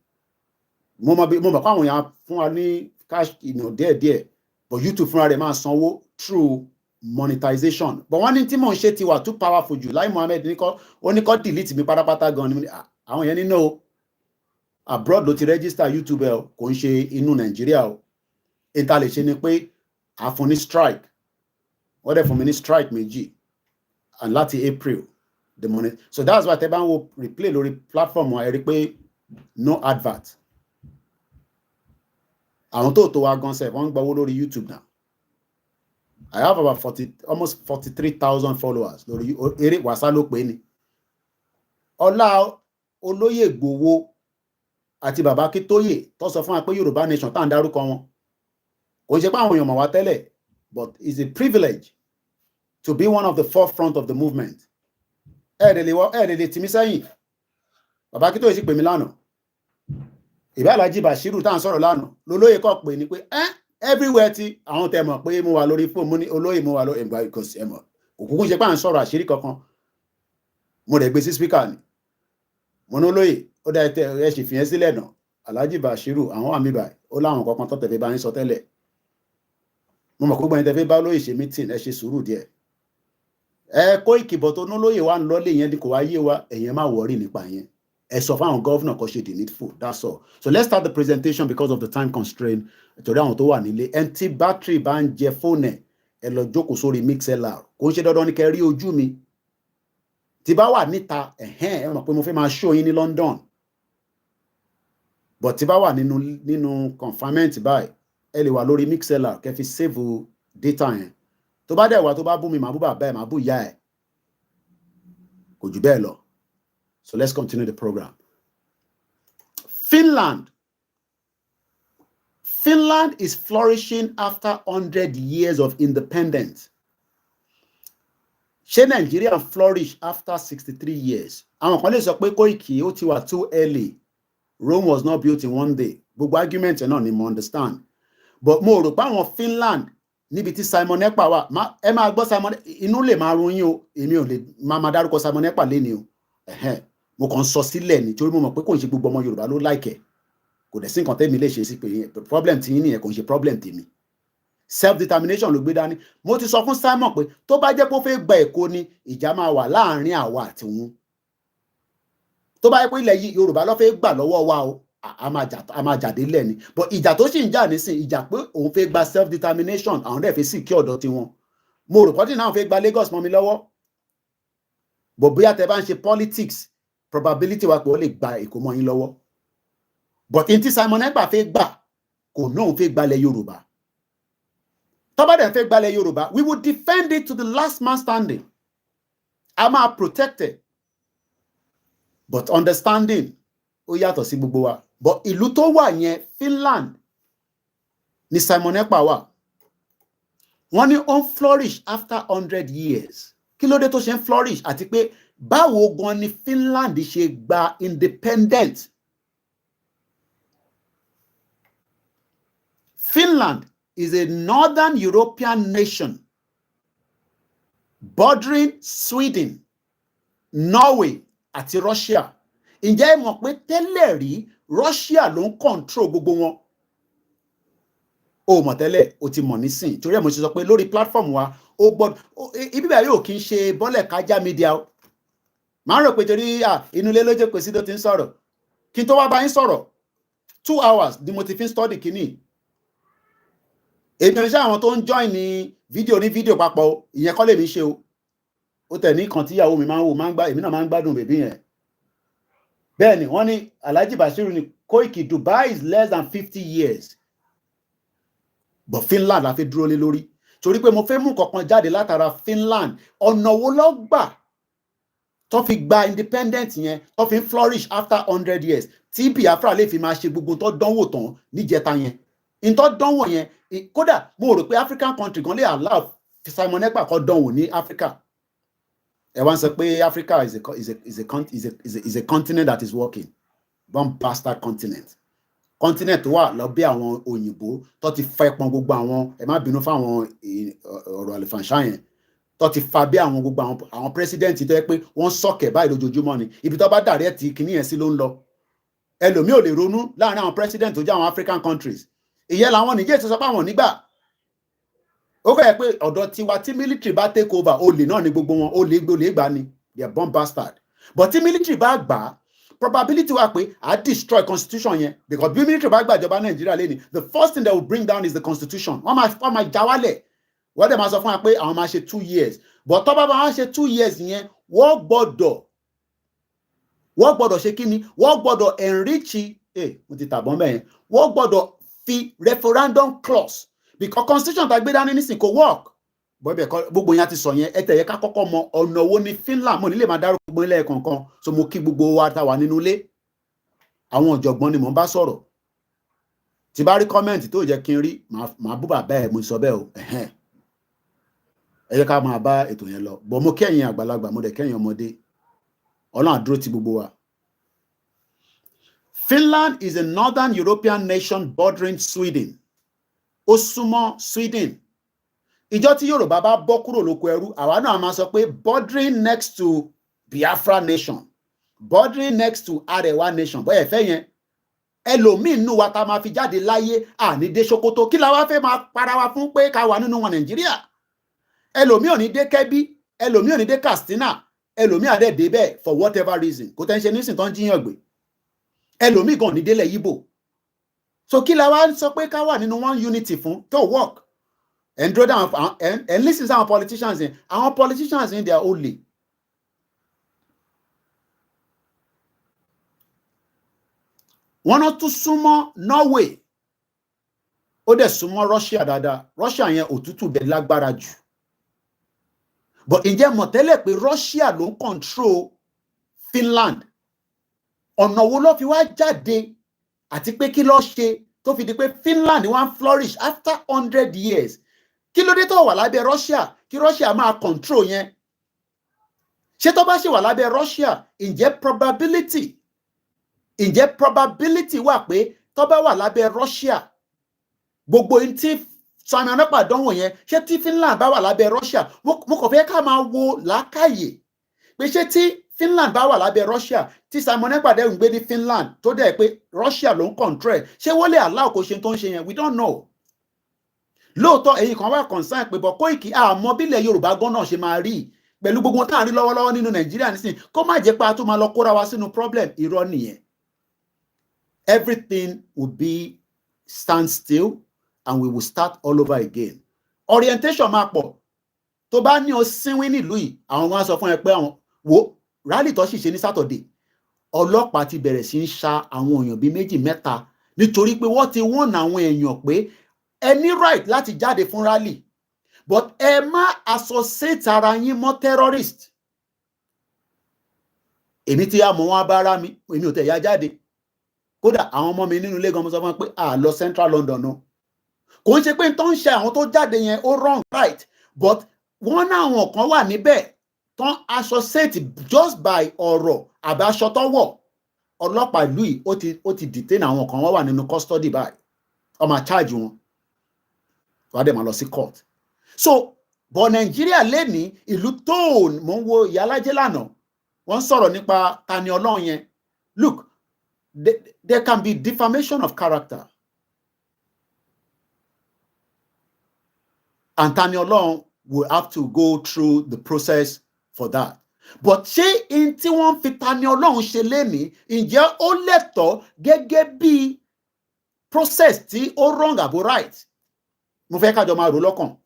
Mo mọ̀ pé àwọn èèyàn fún wa ní cash, you know, díẹ̀. But YouTube fúnra rẹ̀ máa sanwó through monetization. But wọ́n ní tí mò ń ṣe ti wà too powerful jù. Láì Mohammed ní kọ́ delete mi pátápátá gan ni. Àwọn yẹn ní no. Abroad ló ti register YouTube ẹ̀ kò ń ṣe inú Nàìjíríà o. Ìta lè ṣe ni pé a fún ní strike. Wọ́n dẹ̀ fún mi ní strike méjì. And láti April, the money. So that's why tẹ́ bá ń wo replay lórí platform wa ẹ rí pé no advert. Àwọn tó wá gan sef wọ́n ń gbowó lórí YouTube now. I have about almost 43,000 followers lórí eré wàsá ló pé ni. Ọlá Olóyè Ìgbòho àti Bàbá Akíntóyè tó sọ fún wa pé Yorùbá nation tá ń dárúkọ wọn. Kò ń ṣe pé àwọn èèyàn mọ̀ wá tẹ́lẹ̀, but it's a privilege to be one of the forefront of the movement. Ẹ̀ẹ́dẹ̀lẹ̀ tì mí sẹ́yìn. Bàbá Akíntóyè sì pè mí lánàá. Ìbá Alhaji Bashiru tá ń sọ̀rọ̀ lánàá lólóyè kọ́ pé ni pé everywhere tí àwọn tẹ́ mọ̀ pé mo wà lórí fóònù mo ní olóyè mo wà lórí ẹ̀gbà ìkọsí ẹ̀mọ̀ òkùnkùn ṣe pé à ń sọ̀rọ̀ àṣírí kankan mo rẹ̀ gbé sí speaker ni mo ní olóyè ó dá ẹ ṣì fìyẹn sílẹ̀ náà Alhaji Bashiru àwọn àmì báyìí ó láwọn kankan tó tẹ̀fẹ́ bá ń sọ tẹ́lẹ̀ mo mọ̀ pé gbọ́n tẹ̀fẹ́ bá olóyè ṣe meeting ẹ ṣe sùúrù díẹ̀ kó ìkìbọ̀ tó ní olóyè wa ń lọ́lé yẹn kò wá yé wa ẹ̀yẹn má wọ̀rí nípa yẹn. As of our governor, because she did needful. That's all. So let's start the presentation because of the time constraint. Torí àwọn tó wà nílé. Ẹntì battery bá ń jẹ fóònù ẹ lọ jókòó sórí MixLR. Kò ń ṣe dandan ní kẹ́ rí ojú mi. Tí bá wà níta, ẹ mọ̀ pé mo fẹ́ máa show yín ní London. But tí bá wà nínú confinement báyìí, ẹ lè wà lórí MixLR kẹ́ fi save data yẹn. Tó bá dẹ̀ wá tó bá bú mi, màá bú bàbá ẹ̀, màá bú ìyá ẹ̀. Kò jù bẹ́ẹ̀ lọ. So let's continue the program. Finland is flourishing after 100 years of independence. Ṣé Nigeria flourish after 63 years? Àwọn kan lè sọ pé Koiki ó ti wà too early. Rome was not built in one day. Gbogbo argument náà ni mo understand. But mo rò pé àwọn Finland níbi tí Simon Ekpa wà, ẹ máa gbọ́ Simon, inú lè máa run yín o, èmi ò lè máa dárúkọ Simon Ekpa léni o. Mo kàn sọ sílẹ̀ ni torí mo mọ̀ pé kò ń ṣe gbogbo ọmọ Yorùbá ló like kò dẹ̀ sí nǹkan tẹ́mi lè ṣe sí pé problem tí yín nìyẹn kò ń ṣe problem tèmi. self determination ló gbé dání. Mo ti sọ fún Simon pé tó bá jẹ́ pé ó fẹ́ gba Èkó ni ìjà máa wà láàrin àwa àti wọn. Tó bá jẹ́ pé ilẹ̀ Yorùbá ló fẹ́ gbà lọ́wọ́ wa o, a máa jàdé lẹ̀ ni. But ìjà tó sì ń jà nísìn ìjà pé òun fẹ́ gba self determination, àwọn dẹ̀ fẹ́ sì kí ọ̀dọ̀ tiwọn. Mo rò pọ́tì náà fẹ́ gba Lagos mọ́ mi lọ́wọ́. But bóyá tẹ bá ń ṣe politics, probability wa pé ó lè gba Èkó mọ́ yín lọ́wọ́. But in tí Simon Ekpa fẹ́ gbà kò náà fẹ́ gbalẹ̀ Yorùbá. Tó bá dẹ̀ fẹ́ gbalẹ̀ Yorùbá, we will defend it to the last man standing. A máa protect it. But understanding ó yàtọ̀ sí gbogbo wa. But ìlú tó wà yẹn, Finland, ni Simon Ekpa wà. Wọ́n ní ó ń flourish after 100 years. Kí ló dé tó ṣe ń flourish? Àti pé báwo gan ni Finland ṣe gba independent? Finland is a northern European nation bordering Sweden, Norway àti Russia. Ǹjẹ́ ẹ mọ̀ pé tẹ́lẹ̀ rí Russia ló ń control gbogbo wọn? O mọ̀ tẹ́lẹ̀, o ti mọ̀ nísìn. Torí ẹ̀ mo ṣe sọ pé lórí platform wa, o gbọ́dọ̀ ibi báyìí ò kí ń ṣe bọ́lẹ̀ kájá media o. Màá rò pé torí inú ilé ló jẹ́ pé sí tó ti ń sọ̀rọ̀. Kí n tó wá bá yín sọ̀rọ̀, 2 hours ni mo ti fi ń study kíní. Èmi ò ṣe àwọn tó ń join ní fídíò papọ̀ o, ìyẹn kọ́ lè mi ṣe o. Ó tẹ̀ ní kan tí ìyàwó mi máa ń wò, èmi náà máa ń gbádùn bèbí yẹn. Bẹ́ẹ̀ ni wọ́n ní Alhaji Bashiru ní Koiki, Dubai is less than 50 years. But Finland la fi dúró lé lórí. Torí pé mo fẹ́ mú kankan jáde látara Finland. Ọ̀nà wo ló gbà tó fi gba independent yẹn, tó fi flourish after 100 years. Tí Biafra lè fi máa ṣe gbogbo tó dánwò tán níjẹta yẹn. In tó dánwò yẹn, kódà mo rò pé African country gan lè allow Simon Ekpa kó dánwò ní Africa. Ẹ wá ń sọ pé Africa is a continent that is working. One bastard continent. Continent wà lọ bí àwọn òyìnbó tó ti fẹ́ pọn gbogbo àwọn, ẹ má bínú fáwọn ọ̀rọ̀ àlùfànṣá yẹn, tó ti fa bí àwọn gbogbo àwọn president tó yẹ pé wọ́n sọ̀kẹ̀ báyìí lójoojúmọ́ ni. Ibi tó bá direct kíní yẹn sí ló ń lọ. Ẹlòmíì ò lè ronú láàrin àwọn president tó jẹ́ àwọn African countries. Ìyẹn làwọn Niger ti sọ pé àwọn nígbà. Ó kọ́ yẹ pé ọ̀dọ̀ tiwa tí military bá take over, olè náà ni gbogbo wọn, olè gbà ni, they are bomb bastard. But tí military bá gbà, probability wà pé I destroy constitution yẹn, because bí military bá gbàjọba Nàìjíríà lẹ́ni, the first thing they will bring down is the constitution. Wọ́n máa já wálẹ̀. Wọ́n dẹ̀ máa sọ fún wa pé àwọn máa ṣe 2 years. But tó bá máa ṣe 2 years yẹn, wọ́n gbọ́dọ̀ ṣe kí ni? Wọ́n gbọ́dọ̀ enrich, mo ti tàbọ̀ mẹ́yẹn. Wọ́n gbọ́dọ̀ fi referendum clause, because constitution tá gbé dání nísìn kò work. Gbogbo yẹn ti sọ yẹn, ẹ tẹ̀yẹ ká kọ́kọ́ mọ ọ̀nà wo ni Finland, mo nílé máa dárúkọ gbogbo ilé ẹ̀kọ̀ọ̀kan, so mo kí gbogbo wa tá wà nínú ilé. Àwọn ọ̀jọ̀gbọ́n ni mò ń bá sọ̀rọ̀. Tí bá rí kọ́mẹ́ǹtì tó jẹ́ kí n rí, màá bú bàbá ẹ̀, mo sọ bẹ́ẹ̀ o. Ẹ jẹ́ ká máa bá ètò yẹn lọ. Bọ̀ mo kẹ́yìn àgbàlagbà, mo dẹ̀ kẹ́yìn ọmọdé. Ọlọ́run á dúró ti gbogbo wa. Finland is a northern European nation bordering Sweden. Ó súnmọ́ Sweden. Ìjọ tí Yorùbá bá bọ́ kúrò lóko ẹrú, àwa náà máa sọ pé bordering next to Biafra nation, bordering next to Arewa nation. Bóyá ẹ̀fẹ́ yẹn, ẹlòmíì nínú wa tá máa fi jáde láyé àní dé Sokoto. Kí la wá fẹ́ máa para wa fún pé ká wà nínú wọn Nàìjíríà? Ẹlòmíì ò ní dé Kẹ́bí, ẹlòmíì ò ní dé Katsina, ẹlòmíì àdẹ́ dé bẹ́ẹ̀ for whatever reason. Kò tẹ́ ń ṣe nísìn tó ń jíyàn gbé. Ẹlòmíì gan ní délẹ̀ Yíbò. So kí la wá sọ pé ká wà nínú one unity fún tó work? And draw down and listen to our politicians in. Our politicians in their only. One or two súnmọ́ Norway. Ó dẹ̀ súnmọ́ Russia dáadáa. Russia yẹn òtútù bẹ̀ lágbára jù. But ǹjẹ́ mọ̀ tẹ́lẹ̀ pé Russia ló ń control Finland? Ọ̀nà wo ló fi wá jáde àti pé kí ló ṣe tó fi di pé Finland wá ń flourish after 100 years? Kí ló dé tó wà lábẹ́ Russia kí Russia máa control yẹn? Ṣé tó bá ṣe wà lábẹ́ Russia, ǹjẹ́ probability wà pé tó bá wà lábẹ́ Russia, gbogbo in tí Simon Ekpa dánwò yẹn, ṣé tí Finland bá wà lábẹ́ Russia, mo kàn fẹ́ ká máa wo làákàyè pé ṣé tí Finland bá wà lábẹ́ Russia, tí Simon Ekpa dẹ̀ ń gbé ní Finland tó dẹ̀ pé Russia ló ń control, ṣé wọ́n lè allow kó ṣe tó ń ṣe yẹn? We don't know. lóòótọ́ èyí kan wá concern pé bọ̀ Kóìkì àmọ́ bílẹ̀ Yorùbá gan náà ṣe máa rí pẹ̀lú gbogbo tá à ń rí lọ́wọ́lọ́wọ́ nínú Nàìjíríà nísìn kó má jẹ́ pé a tún máa lọ kóra wa sínú problem. Irọ́ nìyẹn. Everything will be stand still and we will start all over again. Orientation máa pọ̀. Tó bá ní o sínwín nílùú yìí, àwọn wọn á sọ fún ẹ pé àwọn wo rally tó sì ṣe ní Saturday, ọlọ́pàá ti bẹ̀rẹ̀ sí ń ṣa àwọn èèyàn bíi méjì mẹ́ta nítorí pé wọ́n ti wọ́n àwọn èèyàn pé ẹ ní right láti jáde fún rally but ẹ má associate ara yín mọ́ terrorist. Èmi tí a mọ̀ wọn abára mi, èmi ò tẹ̀ ya jáde. Kódà àwọn ọmọ mi nínú ilé gan mo sọ fún wọn pé a lọ Central London náà. Kò ń ṣe pé tó ń ṣe àwọn tó jáde yẹn ó wrong right but wọ́n náà àwọn kan wà níbẹ̀ tán associate just by ọ̀rọ̀ àbí aṣọ tó wọ̀. Ọlọ́pàá ìlú yìí ó ti detain àwọn kan wọ́n wà nínú custody báyìí. Ó máa charge wọn. Wọ́n á dẹ̀ máa lọ sí court. So but Nigeria lẹ́ni ìlú tó mò ń wo Ìyálájé lánàá wọ́n sọ̀rọ̀ nípa Tani Olohun yẹn. Look, there can be defamation of character. And Tani Olohun will have to go through the process for that. But ṣé in tí wọ́n fi Tani Olohun ṣe lénìí ǹjẹ́ ó lẹ́tọ̀ọ́ gẹ́gẹ́ bí process tí ó wrong àbò right? Mo fẹ́ kájọ máa rò lọ́kàn.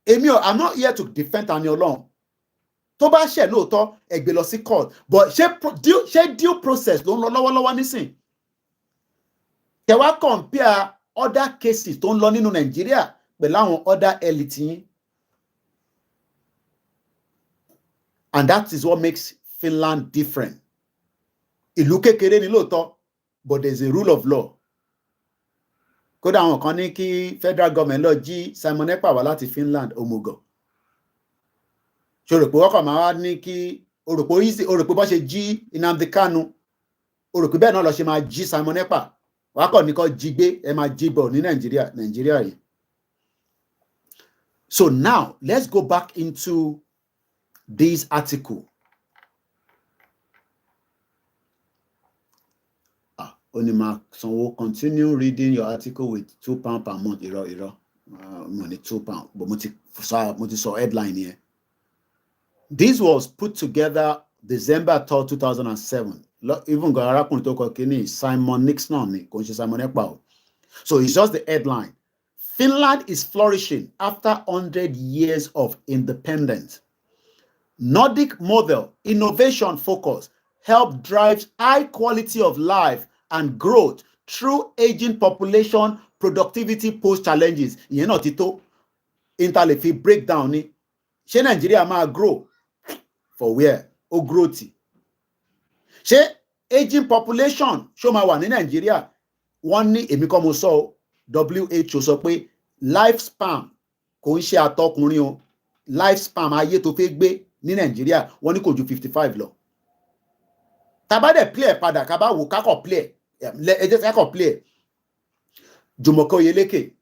I'm not here to defend Tani Olohun. Tó bá ṣẹ̀ lóòótọ́ ẹ gbé lọ sí court but ṣé due process ló ń lọ lọ́wọ́lọ́wọ́ nísìn? Kẹ wá compare other cases tó ń lọ nínú Nàìjíríà pẹ̀lú àwọn other elite yín. And that is what makes Finland different. Ìlú kékeré ni lóòótọ́ but there is a rule of law. Kódà àwọn kan ní kí federal government lọ jí Simon Ekpa wá láti Finland òmùgọ̀. Ṣé o rò pé wọ́kàn máa wá ní kí o rò pé bọ́ ṣe jí Nnamdi Kanu o rò pé bẹ́ẹ̀ náà lọ ṣe máa jí Simon Ekpa wá kàn ní kó jí gbé ẹ máa jí bọ̀ ní Nàìjíríà yìí. So now let's go back into this article. Onima Sanwo, continue reading your article with £2 per month. Money £2. But mo ti sọ headline here. This was put together December 3rd, 2007. Even arákùnrin tó kọ kíní Simon Nixon ni kò ń ṣe Simon Ekpa. So it's just the headline. Finland is flourishing after 100 years of independence. Nordic model, innovation focus, help drive high quality of life and growth through aging population, productivity post challenges. Ìyẹn náà ti tó. Interlay fi breakdown ni. Ṣé Nigeria máa grow? For where? Ó grow ti. Ṣé aging population ṣó máa wà ní Nigeria? Wọ́n ní èmi kọ́ mo sọ WHO sọ pé lifespan kò ń ṣe àtọkùnrin o. Lifespan ayé tó fẹ́ gbé ní Nigeria wọ́n ní kò ju 55 lọ. Tàbá dẹ̀ play padà kábá wò kákọ̀ play kákọ̀ play. Jùmọ̀kẹ́ Oyèlékè,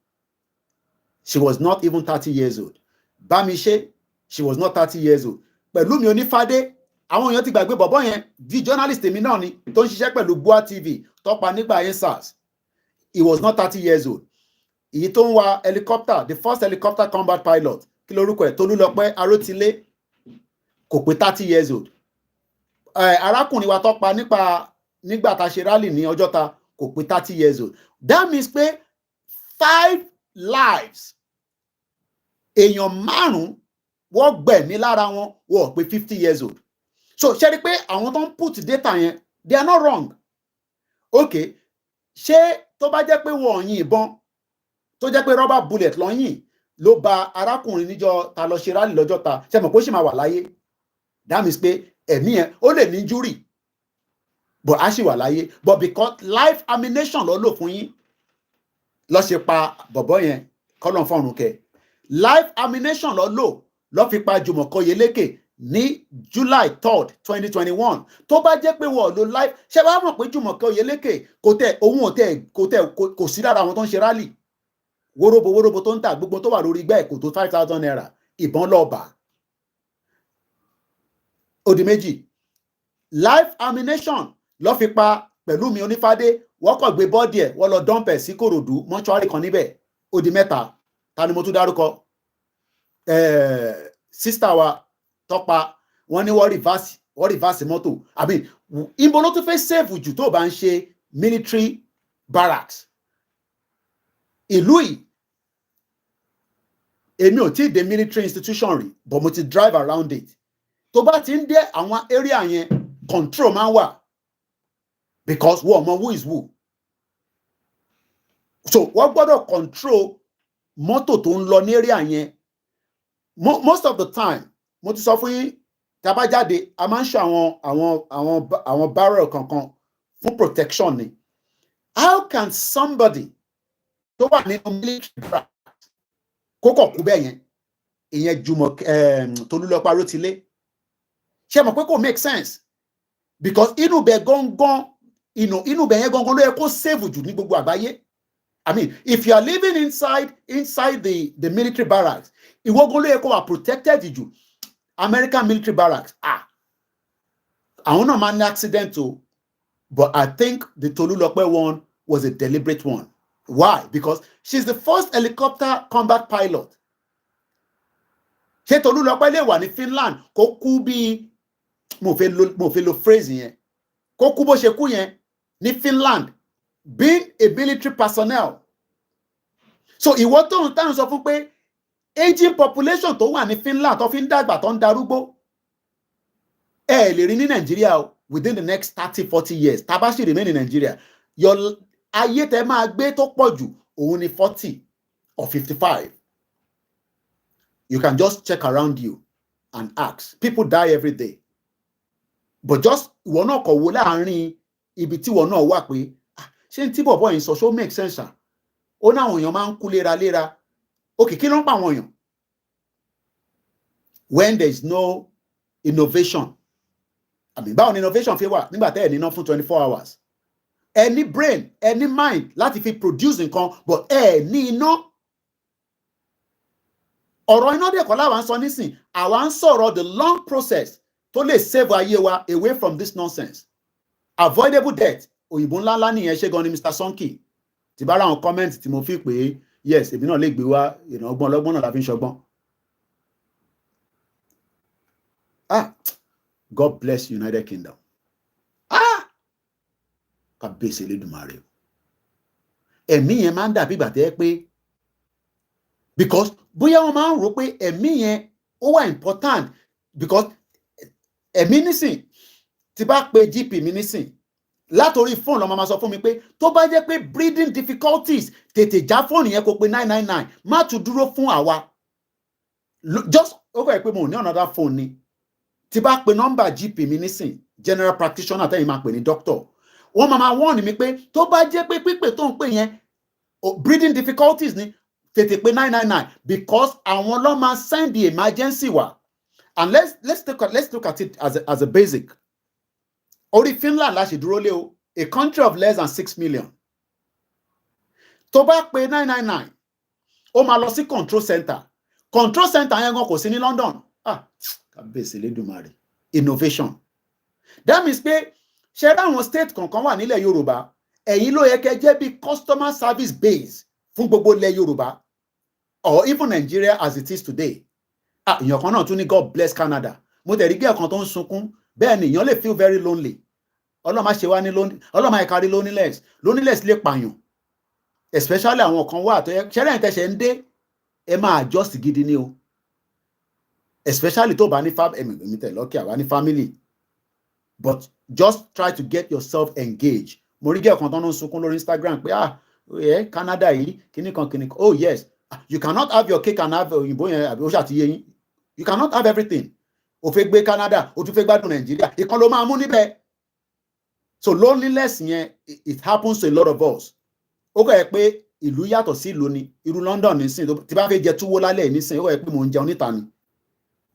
she was not even 30 years old. Bámiṣé, she was not 30 years old. Pẹ̀lúmi Onífádé, àwọn èèyàn ti gbàgbé bọ̀bọ́ yẹn di journalist èmi náà ni tó ń ṣiṣẹ́ pẹ̀lú Bua TV tọ́pa nígbà EndSARS. He was not 30 years old. Èyí tó ń wa helicopter, the first helicopter combat pilot, kí lorúkọ ẹ̀, Tolúlọpẹ́ Arótilé, kò pé 30 years old. Arákùnrin wa tọ́pa nígbà tá a ṣe rally ní Ọjọ́ta kò pé 30 years old. That means pé 5 lives èèyàn 5 wọ́n gbẹ̀mí lára wọn wọ́n pé 50 years old. So ṣe rí pé àwọn tó ń put data yẹn they are not wrong. Okay, ṣé tó bá jẹ́ pé wọ́n yìn ìbọn tó jẹ́ pé rubber bullet ló yìn ló ba arákùnrin níjọ́ ta lọ ṣe rally lọ́jọ́ta ṣe mọ̀ pé ó sì máa wà láyé. That means pé ẹ̀mí yẹn ó lè ní injury but a sì wà láyé but because life ammunition ló lò fún yín ló ṣe pa bọ̀bọ́ yẹn kọ́lọ́n fọ́run kẹ. Life ammunition ló fi pa Jùmọ̀kẹ́ Oyèlékè ní July 3rd, 2021. Tó bá jẹ́ pé wọ́n lo life ṣé wàá mọ̀ pé Jùmọ̀kẹ́ Oyèlékè kò sí lára àwọn tó ń ṣe rally wóróbo tó ń tà gbogbo tó wà lórí igbá ẹ̀ kò tó 5,000 naira ìbọn lọ́ọ̀bà. Odi méjì life ammunition ló fi pa Pẹ̀lúmi Onífádé wọ́n kàn gbé bọ́ọ̀dì ẹ̀ wọ́n lọ dọ́ǹpẹ̀ sí Kòròdú mọ́ṣúárì kan níbẹ̀. Odi mẹ́ta ta ni mo tún dárúkọ sister wa Tọ́pa wọ́n ní wọ́n reverse mọ́tò àbí ibo ló tún fẹ́ save jù tó bá ń ṣe military barracks ìlú yìí èmi ò tí ì dé military institution rí but mo ti drive around it tó bá ti ń dé àwọn area yẹn control máa ń wà because wọ́n mọ who is who so wọ́n gbọ́dọ̀ control mọ́tò tó ń lọ ní area yẹn most of the time mo ti sọ fún yín tá a bá jáde a máa ń ṣe àwọn barrel kankan fún protection ni how can somebody tó wà nínú military barrack kókò kú bẹ́ẹ̀ yẹn ìyẹn Jùmọ̀ Tolúlọpọ̀ Arótilé ṣe mọ̀ pé kò make sense because inú bẹ̀ gangan inú bẹ̀ yẹn gangan ló yẹ kó save jù ní gbogbo àgbáyé I mean if you are living inside the military barracks ìwọ gan ló yẹ kó wà protected jù American military barracks àwọn náà máa ní accident o but I think the Tolúlọpọ̀ one was a deliberate one. Why? Because she's the first helicopter combat pilot. Ṣé Tolúlọpọ̀ lè wà ní Finland kó kú bí mo fẹ́ lo phrase yẹn kó kú bó ṣe kú yẹn ní Finland being a military personnel. So ìwọ tó ń tàn sọ fún pé aging population tó wà ní Finland tó fi ń dàgbà tó ń darúgbó ẹ lè rí ní Nàìjíríà within the next 30-40 years tá bá sì remain in Nigeria your ayé tẹ máa gbé tó pọ̀ jù òun ni 40 or 55. You can just check around you and ask. People die every day. But just ìwọ náà kọ̀ wò láàrin ibi tí ìwọ náà wà pé ṣé n tí bọ̀bọ̀ yìí sọ so make sense ṣá ó ní àwọn èèyàn máa ń kú léraléra okay kí ló ń pa àwọn èèyàn when there is no innovation báwo ni innovation fi wà nígbà tẹ́ ẹ̀ níná fún 24 hours any brain any mind láti fi produce nǹkan but ní iná ọ̀rọ̀ iná dẹ̀ kọ́ láwa ń sọ nísìn àwa ń sọ̀rọ̀ the long process tó lè save ayé wa away from this nonsense avoidable death òyìnbó ńláńlá nìyẹn ṣé gan ni Mr. Sonky ti bá ra àwọn comment tí mo fi pé yes èmi náà lè gbé wá ọgbọ́n ọlọ́gbọ́n náà la fi ń ṣọgbọ́n God bless United Kingdom kábíyèsí Elédùmarè ẹ̀mí yẹn máa ń dàbí ìgbà tẹ́ pé because bóyá wọ́n máa ń rò pé ẹ̀mí yẹn ó wà important because ẹ̀mí nísìn tí bá pe GP mi nísìn látòrí fóònù lọ́mọ máa sọ fún mi pé tó bá jẹ́ pé breathing difficulties tètè já fóònù yẹn kó pe 999 má tún dúró fún àwa just ó kọ́ ẹ̀ pé mo ò ní another phone ni tí bá pe nọ́mbà GP mi nísìn general practitioner tẹ́yìn máa pè ní doctor wọ́n máa warn mi pé tó bá jẹ́ pé pípè tó ń pè yẹn breathing difficulties ni tètè pé 999 because àwọn ló máa send the emergency wa and let's look at it as a basic orí Finland la ṣe dúró lé o a country of less than 6 million tó bá pé 999 ó máa lọ sí control center yẹn gan kò sí ní London kábíyèsí Elédùmarè innovation that means pé ṣe ráwọn state kankan wà nílẹ̀ Yorùbá ẹ̀yin ló yẹ kẹ́ jẹ́ bí customer service base fún gbogbo ilẹ̀ Yorùbá or even Nigeria as it is today èèyàn kan náà tún ní God bless Canada mo tẹ̀rí gẹ́ ẹ̀kan tó ń sunkún bẹ́ẹ̀ ni èèyàn lè feel very lonely ọlọ́mà ṣe wá ní ọlọ́mà ìkárí loneliness lè pààyàn especially àwọn kan wà tó yẹ ṣẹ́rẹ́ ìtẹ̀ṣẹ̀ ń dé ẹ máa adjust gidi ni o especially tó bá ní èmi tẹ̀ lọ́kì àwa ní family but just try to get yourself engaged mo rí gẹ́ ẹ̀kan tó ń sunkún lórí Instagram pé Canada yìí kíníkan oh yes you cannot have your cake and have òyìnbó yẹn àbí ó ṣàtìyẹ yín you cannot have everything o fẹ́ gbé Canada o tún fẹ́ gbádùn Nàìjíríà ìkan ló máa mú níbẹ̀ so loneliness yẹn it happens to a lot of us ó kọ́ ẹ pé ìlú yàtọ̀ sí ìlú ni irú London nísìn tí bá fẹ́ jẹ túwó lálẹ́ nísìn ó kọ́ ẹ pé mò ń jẹun níta ni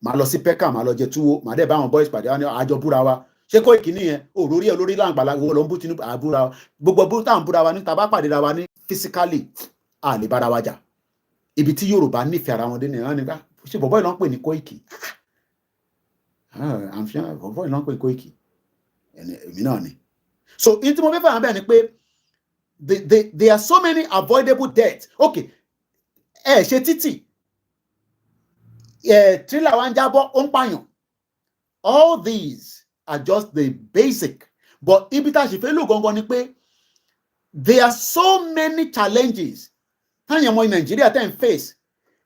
màá lọ sí Peckham màá lọ jẹ túwó màá dẹ̀ bá àwọn boys pàdé wa ní àjọ búra wa ṣé kó ìkíní yẹn òrórí ẹ olórí láǹgbàlá wo ló ń bú Tinubu àbúra wa gbogbo bú táwọn búra wa ní tá bá pàdé ra wa ní physically a lè bára wa jà ibi tí Yorùbá nífẹ̀ẹ́ ara wọn dé nìyẹn nígbà ṣé bọ̀bọ́ ìlànà pè ní Kóìkì bọ̀bọ́ ìlànà pè ní Kóìkì èmi náà ni so in tí mo fẹ́ fà bẹ́ẹ̀ ni pé there are so many avoidable deaths okay ṣe títì tírélà wa ń jábọ́ ó ń pààyàn. All these are just the basic, but ibi tá a ṣe fẹ́ lò gangan ni pé there are so many challenges táyà ọmọ Nàìjíríà tẹ̀ ń face.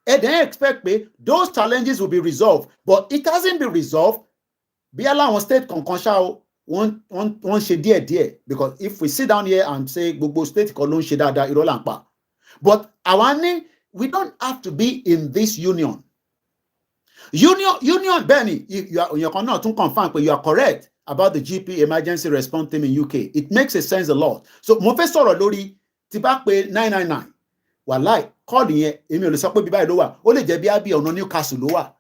And then expect pé those challenges will be resolved, but it hasn't been resolved. Bí aláwọn state kankan ṣá o wọ́n ṣe díẹ̀díẹ̀, because if we sit down here and say gbogbo state kan ló ń ṣe dáadáa, irọ́ là ń pa. But àwa ní we don't have to be in this union. Union bẹ́ẹ̀ ni èèyàn kan náà tún confirm pé you are correct about the GP emergency response team in UK. It makes a sense a lot. So mo fẹ́ sọ̀rọ̀ lórí tí bá pé 999 wàláì kọ́ọ̀dù yẹn èmi ò lè sọ pé bí báyìí ló wà, ó lè jẹ́ bí ábí ọ̀nà Newcastle ló wà.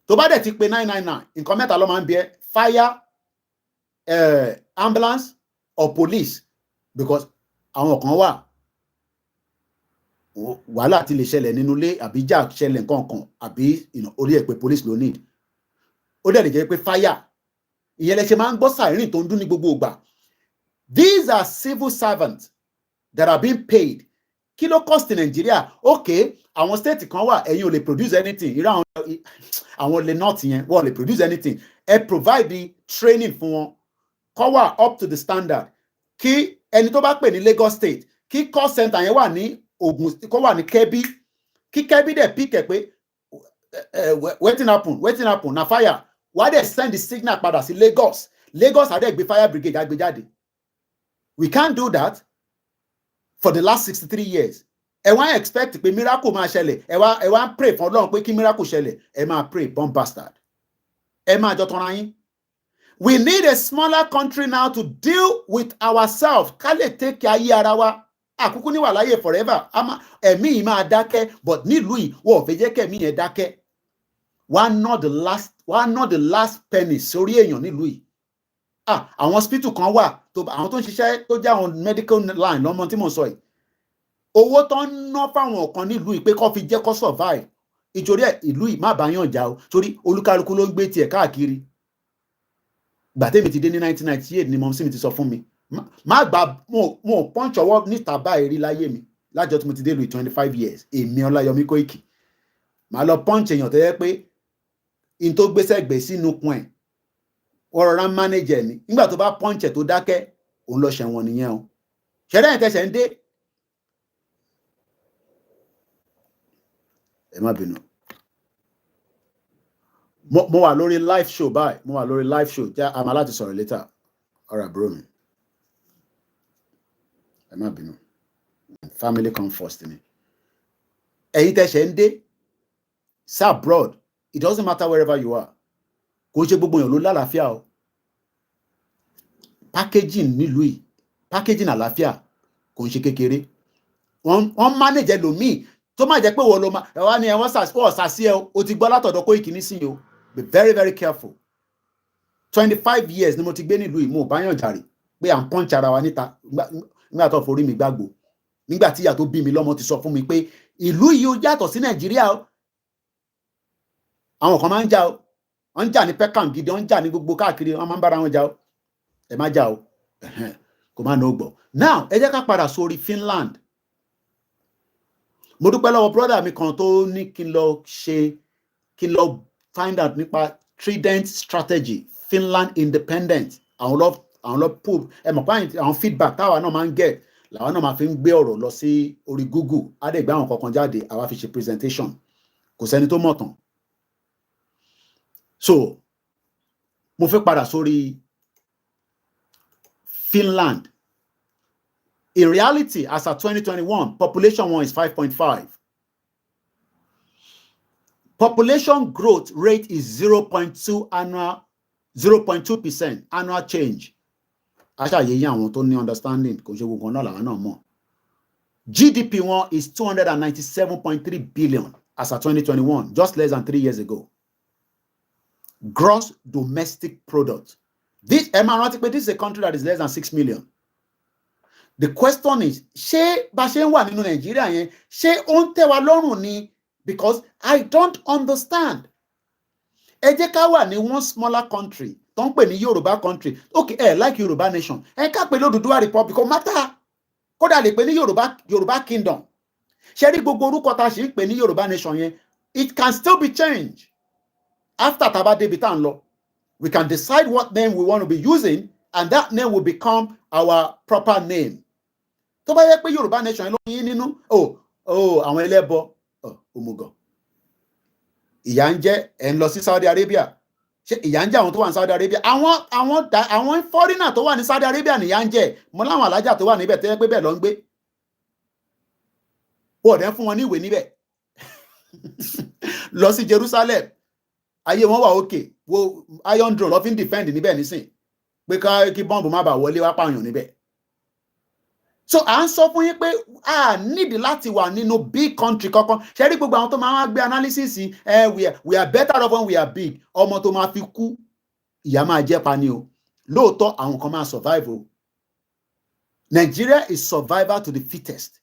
Tó bá dẹ̀ ti pé 999 nǹkan mẹ́ta ló máa ń bí ẹ: fire, ambulance or police, because àwọn kan wà wàhálà ti lè ṣẹlẹ̀ nínú ilé àbí jà ṣẹlẹ̀ nǹkan kan àbí orí ẹ̀ pé police ló need. Ó dẹ̀ lè jẹ́ pé fire, ìyẹn lẹ ṣe máa ń gbọ́ siren tó ń dún ní gbogbo ìgbà. These are civil servants that are being paid. Kí ló cost in Nigeria? Okay, àwọn state kan wà ẹ̀yin ò lè produce anything. Irú àwọn lè not yẹn wọ́n lè produce anything. Ẹ provide the training fún wọn kó wà up to the standard. Kí ẹni tó bá pè ní Lagos State, kí call center yẹn wà ní Ogun, kó wà ní Kebbi, kí Kebbi dẹ̀ pick ẹ̀ pé wetin happen na fire. Why they send the signal padà sí Lagos? Lagos adé gbé fire brigade agbé jáde. We can't do that for the last 63 years. Ẹ wá expect pé miracle máa ṣẹlẹ̀. Ẹ wá pray fún Ọlọ́run pé kí miracle ṣẹlẹ̀. Ẹ máa pray bomb bastard. Ẹ máa jọ tọ́ra yín. We need a smaller country now to deal with ourselves. Ká lè take care ayé ara wa. Àkúkú ní wà láyé forever. Ẹ̀mí yìí máa dákẹ́, but nílùú yìí wọ́n ò fẹ́ jẹ́ kẹ́mí yẹn dákẹ́. Why not the last penny sórí èèyàn nílùú yìí? Àwọn hospital kan wà àwọn tó ń ṣiṣẹ́ tó jẹ́ àwọn medical line lọ́mọ tí mo sọ yìí. Owó tó ń ná fáwọn kan nílùú yìí pé kó fi jẹ́ kó survive. Ìtorí ẹ̀ ìlú yìí má bá yàn jà o. Torí olúkálukú ló ń gbé tiẹ̀ káàkiri. Gbàtẹ́mi ti dé ní 1998 ni mọ̀mísí mi ti sọ fún mi. Má gbà mo punch ọwọ́ níta báyìí rí láyé mi. Lájọ́ tí mo ti dé lu 25 years. Èmi Ọláyọmí Kóìkì. Màá lọ punch èèyàn tó yẹ pé in tó gbéṣẹ́ gbé sínú kun ẹ̀. Wọ́n rọra manager ni. Nígbà tó bá punch ẹ̀ tó dákẹ́, òun lọ ṣẹ̀wọ̀n nìyẹn o. Ṣẹ̀dá yẹn tẹ̀sẹ̀ ń dé. Ẹ má bínú. Mo wà lórí live show báyìí. Mo wà lórí live show. Jẹ́ àmà láti sọ̀rọ̀ later. All right, bro mi. Ẹ má bínú. Family come first ni. Ẹ̀yin tẹ̀sẹ̀ ń dé. Sir abroad. It doesn't matter wherever you are. Kò ṣe gbogbo èèyàn ló lálàáfíà o. Packaging nílùú yìí, packaging àlàáfíà kò ń ṣe kékeré. Wọ́n manage ẹlòmíì tó máa jẹ́ pé wọ́n ló máa ẹ̀wá ni ẹ̀wọ́n sàṣí ẹ o ti gbọ́ látọ̀dọ̀ Kóìkì nísìnyí o. Be very very careful. 25 years ni mo ti gbé nílùú yìí, mo bá yàn jàre pé à ń punch ara wa níta nígbà tó forí mi gbàgbó. Nígbà tí ìyá tó bí mi lọ́mọ ti sọ fún mi pé ìlú yìí ó yàtọ̀ sí Nàìjíríà o. Àwọn kan máa ń jà o. Wọ́n ń jà ní Peckham gidi, wọ́n ń jà ní gbogbo káàkiri, wọ́n máa ń bára wọn jà o. Ẹ má jà o. Kò má no gbọ́. Now, ẹ jẹ́ ká padà sórí Finland. Mo dúpẹ́ lọ́wọ́ brother mi kan tó ní kí n lọ find out nípa Trident strategy, Finland independent. Àwọn lọ pub. Ẹ mọ̀ pé àwọn feedback táwa náà máa ń get. Làwọn náà máa fi ń gbé ọ̀rọ̀ lọ sí orí Google. Á dẹ̀ gbé àwọn kankan jáde, àwa fi ṣe presentation. Kò sẹ́ni tó mọ̀ tán. So, mo fẹ́ padà sórí Finland. In reality, as of 2021, population one is 5.5. Population growth rate is 0.2% annual change. Aṣàyẹ̀yẹ̀ àwọn tó ní understanding kò ṣe gbogbo náà làwọn náà mọ̀. GDP one is 297.3 billion as of 2021, just less than 3 years ago. Gross domestic product. This is a country that is less than 6 million. The question is, ṣé bá ṣe ń wà nínú Nàìjíríà yẹn, ṣé ó ń tẹ́ wa lọ́rùn ni? Because I don't understand. Ẹ jẹ́ ká wà ní one smaller country, tó ń pè ní Yorùbá country. Okay, like Yorùbá nation. Ẹ ká pè ní Odùduwà republic, kò matter. Kódà lè pè ní Yorùbá kingdom. ṣé rí gbogbo orúkọ tá a ṣe ń pè ní Yorùbá nation yẹn, it can still be changed after tá bá débi tá ń lọ. We can decide what name we want to be using, and that name will become our proper name. Tó bá yẹ pé Yorùbá nation ló yín nínú, àwọn ẹlẹ́bọ, òmùgọ̀. Ìyà ń jẹ ẹ̀ ń lọ sí Saudi Arabia. Ṣé ìyà ń jẹ àwọn tó wà ní Saudi Arabia? Àwọn foreigner tó wà ní Saudi Arabia ni ìyà ń jẹ. Mo láwọn alájà tó wà níbẹ̀ tó yẹ pé bẹ́ẹ̀ ló ń gbé. Wọ́n dẹ̀ fún wọn ní ìwé níbẹ̀. Lọ sí Jerusalem. Ayé wọn wà òkè. Wo iron drone lọ fi ń defend níbẹ̀ nísìn. Pé kí bọ́ǹbù má bàa wọlé wá pààyàn níbẹ̀. So à ń sọ fún yín pé a nídìí láti wà nínú big country kankan. Ṣé rí gbogbo àwọn tó máa ń gbé analysis we are better off when we are big. Ọmọ tó máa fi kú ìyà máa jẹ́ pa ni o. Lóòótọ́ àwọn kan máa survive o. Nigeria is survival to the fittest.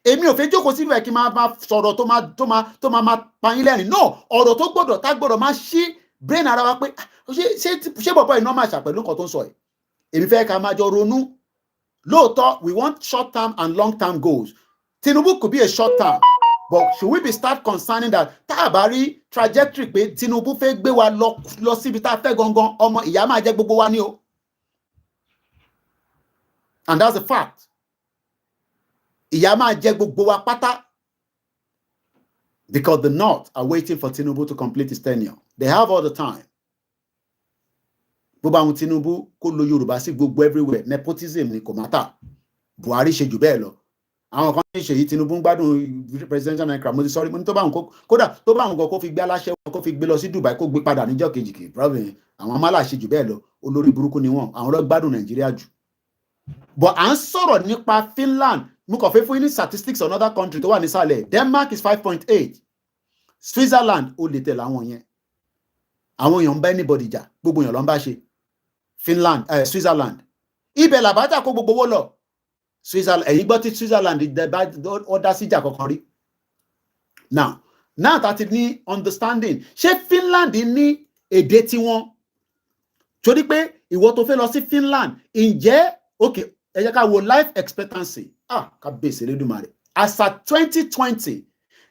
Èmi ò fẹ́ jókòó síbẹ̀ kí n máa sọ̀rọ̀ tó máa pa yín lẹ́rìn. No, ọ̀rọ̀ tó gbọ́dọ̀ máa ṣí brain ara wa pé ṣé bọ̀bọ̀ iná máa ṣàpẹ̀lú nǹkan tó ń sọ ẹ̀. Èmi fẹ́ ká máa jọ ronú. Lóòótọ́, we want short-term and long-term goals. Tinubu could be a short-term, but should we be start concerning that tá a bá rí trajectory pé Tinubu fẹ́ gbé wa lọ síbi tá a fẹ́ gangan, ọmọ ìyà máa jẹ gbogbo wa ní o. And that's the fact. Ìyà máa jẹ gbogbo wa pátá. Because the North are waiting for Tinubu to complete his tenure. They have all the time. Gbogbo àwọn Tinubu kó lo Yorùbá sí gbogbo everywhere. Nepotism ni kò mátà. Buhari ṣe jù bẹ́ẹ̀ lọ. Àwọn kan ní ṣe yìí Tinubu ń gbádùn presidential naira. Mo ti sọ mo ní tó bá àwọn kódà tó bá àwọn kan kó fi gbé aláṣẹ wọn kó fi gbé lọ sí Dubai kó gbé padà níjọ́ kejì kì í problem. Àwọn amálà ṣe jù bẹ́ẹ̀ lọ. Olórí burúkú ni wọ́n. Àwọn ló gbádùn Nàìjíríà jù. But à ń sọ̀rọ̀ nípa Finland. Mo kàn fẹ́ fún yín ní statistics on other country tó wà nísàlẹ̀. Denmark is 5.8. Switzerland ó lè tẹ̀lé àwọn yẹn. Àwọn èèyàn ń bá anybody jà. Gbogbo èèyàn ló ń bá ṣe. Switzerland. Ibẹ̀ làbájá kó gbogbo owó lọ. Switzerland, ẹ̀yin gbọ́ tí Switzerland ó dá síjà kankan rí. Now that ti ní understanding. Ṣé Finland ní èdè tiwọn? Torí pé ìwọ tó fẹ́ lọ sí Finland, ǹjẹ́ okay, ẹ jẹ́ ká wo life expectancy. Kábíyèsí Elédùmarè. As at 2020,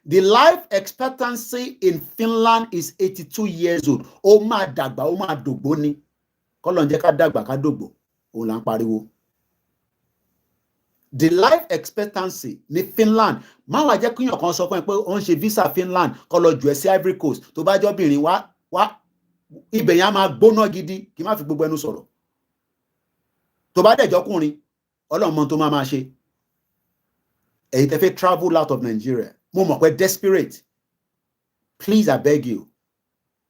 the life expectancy in Finland is 82 years old. Ó máa dàgbà, ó máa dògbó ni. Kọ́lọ̀ ń jẹ́ ká dàgbà ká dògbò. Òun là ń pariwo. The life expectancy ní Finland. Má wá jẹ́ kíyàn kan sọ fún ẹ pé ó ń ṣe visa Finland kó lọ jù ẹ́ sí Ivory Coast. Tó bá jọ́bìnrin wá ibẹ̀ yẹn á máa gbóná gidi kí n má fi gbogbo ẹnu sọ̀rọ̀. Tó bá dẹ̀ jọ́kùnrin, Ọlọ́run mọ tó máa ṣe. Ẹ̀yin tẹ́ fẹ́ travel out of Nigeria. Mo mọ̀ pé desperate. Please, I beg you.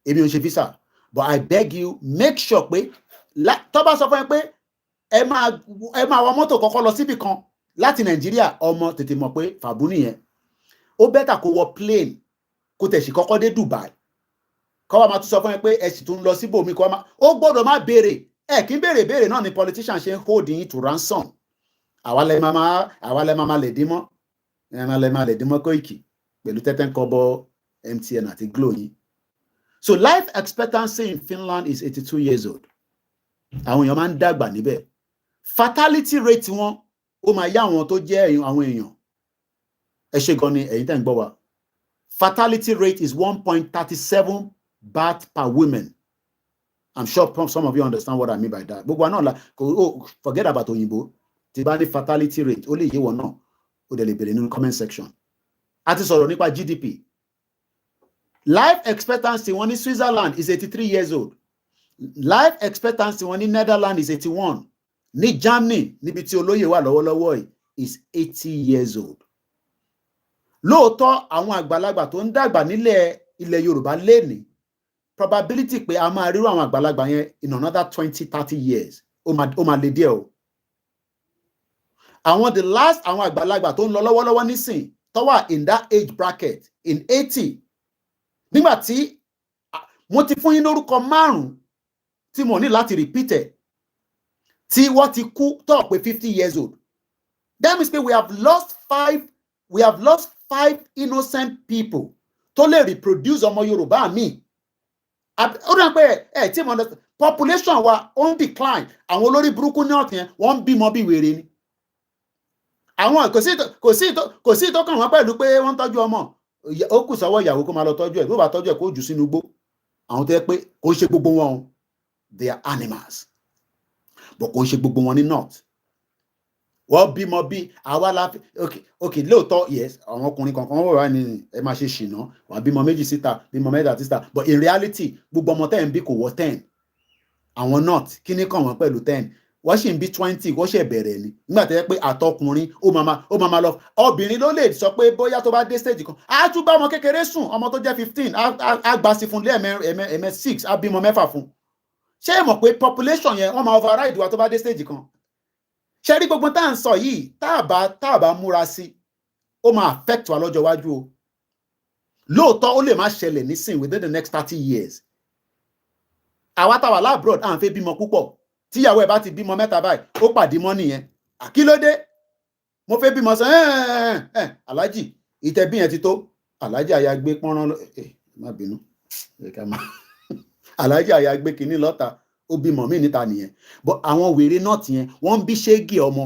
Èmi ò ń ṣe visa. But I beg you, make sure pé tó bá sọ fún ẹ pé ẹ máa wọ mọ́tò kọ́kọ́ lọ síbì kan láti Nàìjíríà, ọmọ tètè mọ̀ pé fàbú nìyẹn. Ó bẹ́tà kó wọ plane kó tẹ̀sí kọ́kọ́ dé Dubai. Kọ́ wa máa tún sọ fún ẹ pé ẹ sì tún lọ síbòmí kọ́ máa. Ó gbọ́dọ̀ má béèrè. Kí n béèrè náà ni politician ṣe ń hold yín to ransom. Àwa lẹ máa lè dín mọ́. Lẹ máa lè dín mọ́ Koiki pẹ̀lú tẹ́tẹ́ ń kọ́bọ̀ MTN àti Glo yín. So life expectancy in Finland is 82 years old. Àwọn èèyàn máa ń dàgbà níbẹ̀. Fatality rate wọn ó máa yá àwọn tó jẹ́ àwọn èèyàn. Ẹ ṣé gan ni ẹ̀yin tẹ́ ń gbọ́ wa. Fatality rate is 1.37 birth per woman. I'm sure some of you understand what I mean by that. Gbogbo àná forget about òyìnbó. Tí bá ní fatality rate ó lè yé wọn náà. Ó dẹ̀ lè bèrè nínú comment section. A ti sọ̀rọ̀ nípa GDP. Life expectancy wọn ní Switzerland is 83 years old. Life expectancy wọn ní Netherlands is 81. Ní Germany, níbi tí olóyè wà lọ́wọ́lọ́wọ́ yìí, is 80 years old. Lóòótọ́ àwọn àgbàlagbà tó ń dàgbà ilẹ̀ Yorùbá lénìí, probability pé a máa rírò àwọn àgbàlagbà yẹn in another 20-30 years ó máa lè díẹ̀ o. The last àwọn àgbàlagbà tó ń lọ lọ́wọ́lọ́wọ́ nísìn tó wà in that age bracket in 80. Nígbà tí mo ti fún yín lórúkọ 5 tí mo ní láti repeat ẹ̀ tí wọ́n ti kú tó pé 50 years old. That means we have lost 5 innocent people tó lè reproduce ọmọ Yorùbá mi. Ó dà pé tí mo population wa on decline. Àwọn olórí burúkú ní ọ̀tí yẹn wọ́n ń bímọ bí wèrè ni. àwọn kò sí ìtọ́kàn wọn pẹ̀lú pé wọ́n tọ́jú ọmọ, ó kù sọ́wọ́ ìyàwó kó máa lọ tọ́jú ẹ̀, tó bá tọ́jú ẹ̀ kó jù sínú igbó. Àwọn tó yẹ pé kò ṣe gbogbo wọn, they are animals, but kò ṣe gbogbo wọn ní north. Wọ́n bímọ bí àwa la okay lóòótọ́ yes àwọn ọkùnrin kankan wọ́n wà ní ẹ máa ṣe ṣìnà wà bímọ méjì síta bímọ mẹ́ta síta, but in reality gbogbo ọmọ 10 bí kò wọ 10. Àwọn north kí ni kàn wọ́n pẹ̀lú 10, wọ́n sì ń bí 20, wọ́n ṣe bẹ̀rẹ̀ ni. Nígbà tó yẹ pé àtọkùnrin ó máa lọ, obìnrin ló lè sọ pé bóyá tó bá dé stage kan á tún bá ọmọ kékeré sùn, ọmọ tó jẹ́ 15 á gbà sí fún lẹ́ẹ̀mẹ́ 6 á bímọ 6 fún. Ṣé ẹ mọ̀ pé population yẹn wọ́n máa override wa tó bá dé stage kan? Ṣé rí gbogbo tá à ń sọ yìí tá a bá múra sí ó máa affect wa lọ́jọ́ iwájú o. Lóòótọ́ ó lè má ṣẹlẹ̀ nísìn within the next 30 years. Àwa táwa lábroad à ń fẹ́ bímọ púpọ̀, tíyàwó ẹ̀ bá ti bímọ 3 báyìí ó pàdé mọ́ nìyẹn. Àkílódé mo fẹ́ bímọ sọ aláàjì ìtẹ̀bí yẹn ti tó. Aláàjì àyàgbé pọ́nrán má bínú aláàjì àyàgbé kìíní lọ́ta ó bímọ mí níta nìyẹn. But àwọn wèrè náà tìyẹn wọ́n bí ṣégi ọmọ,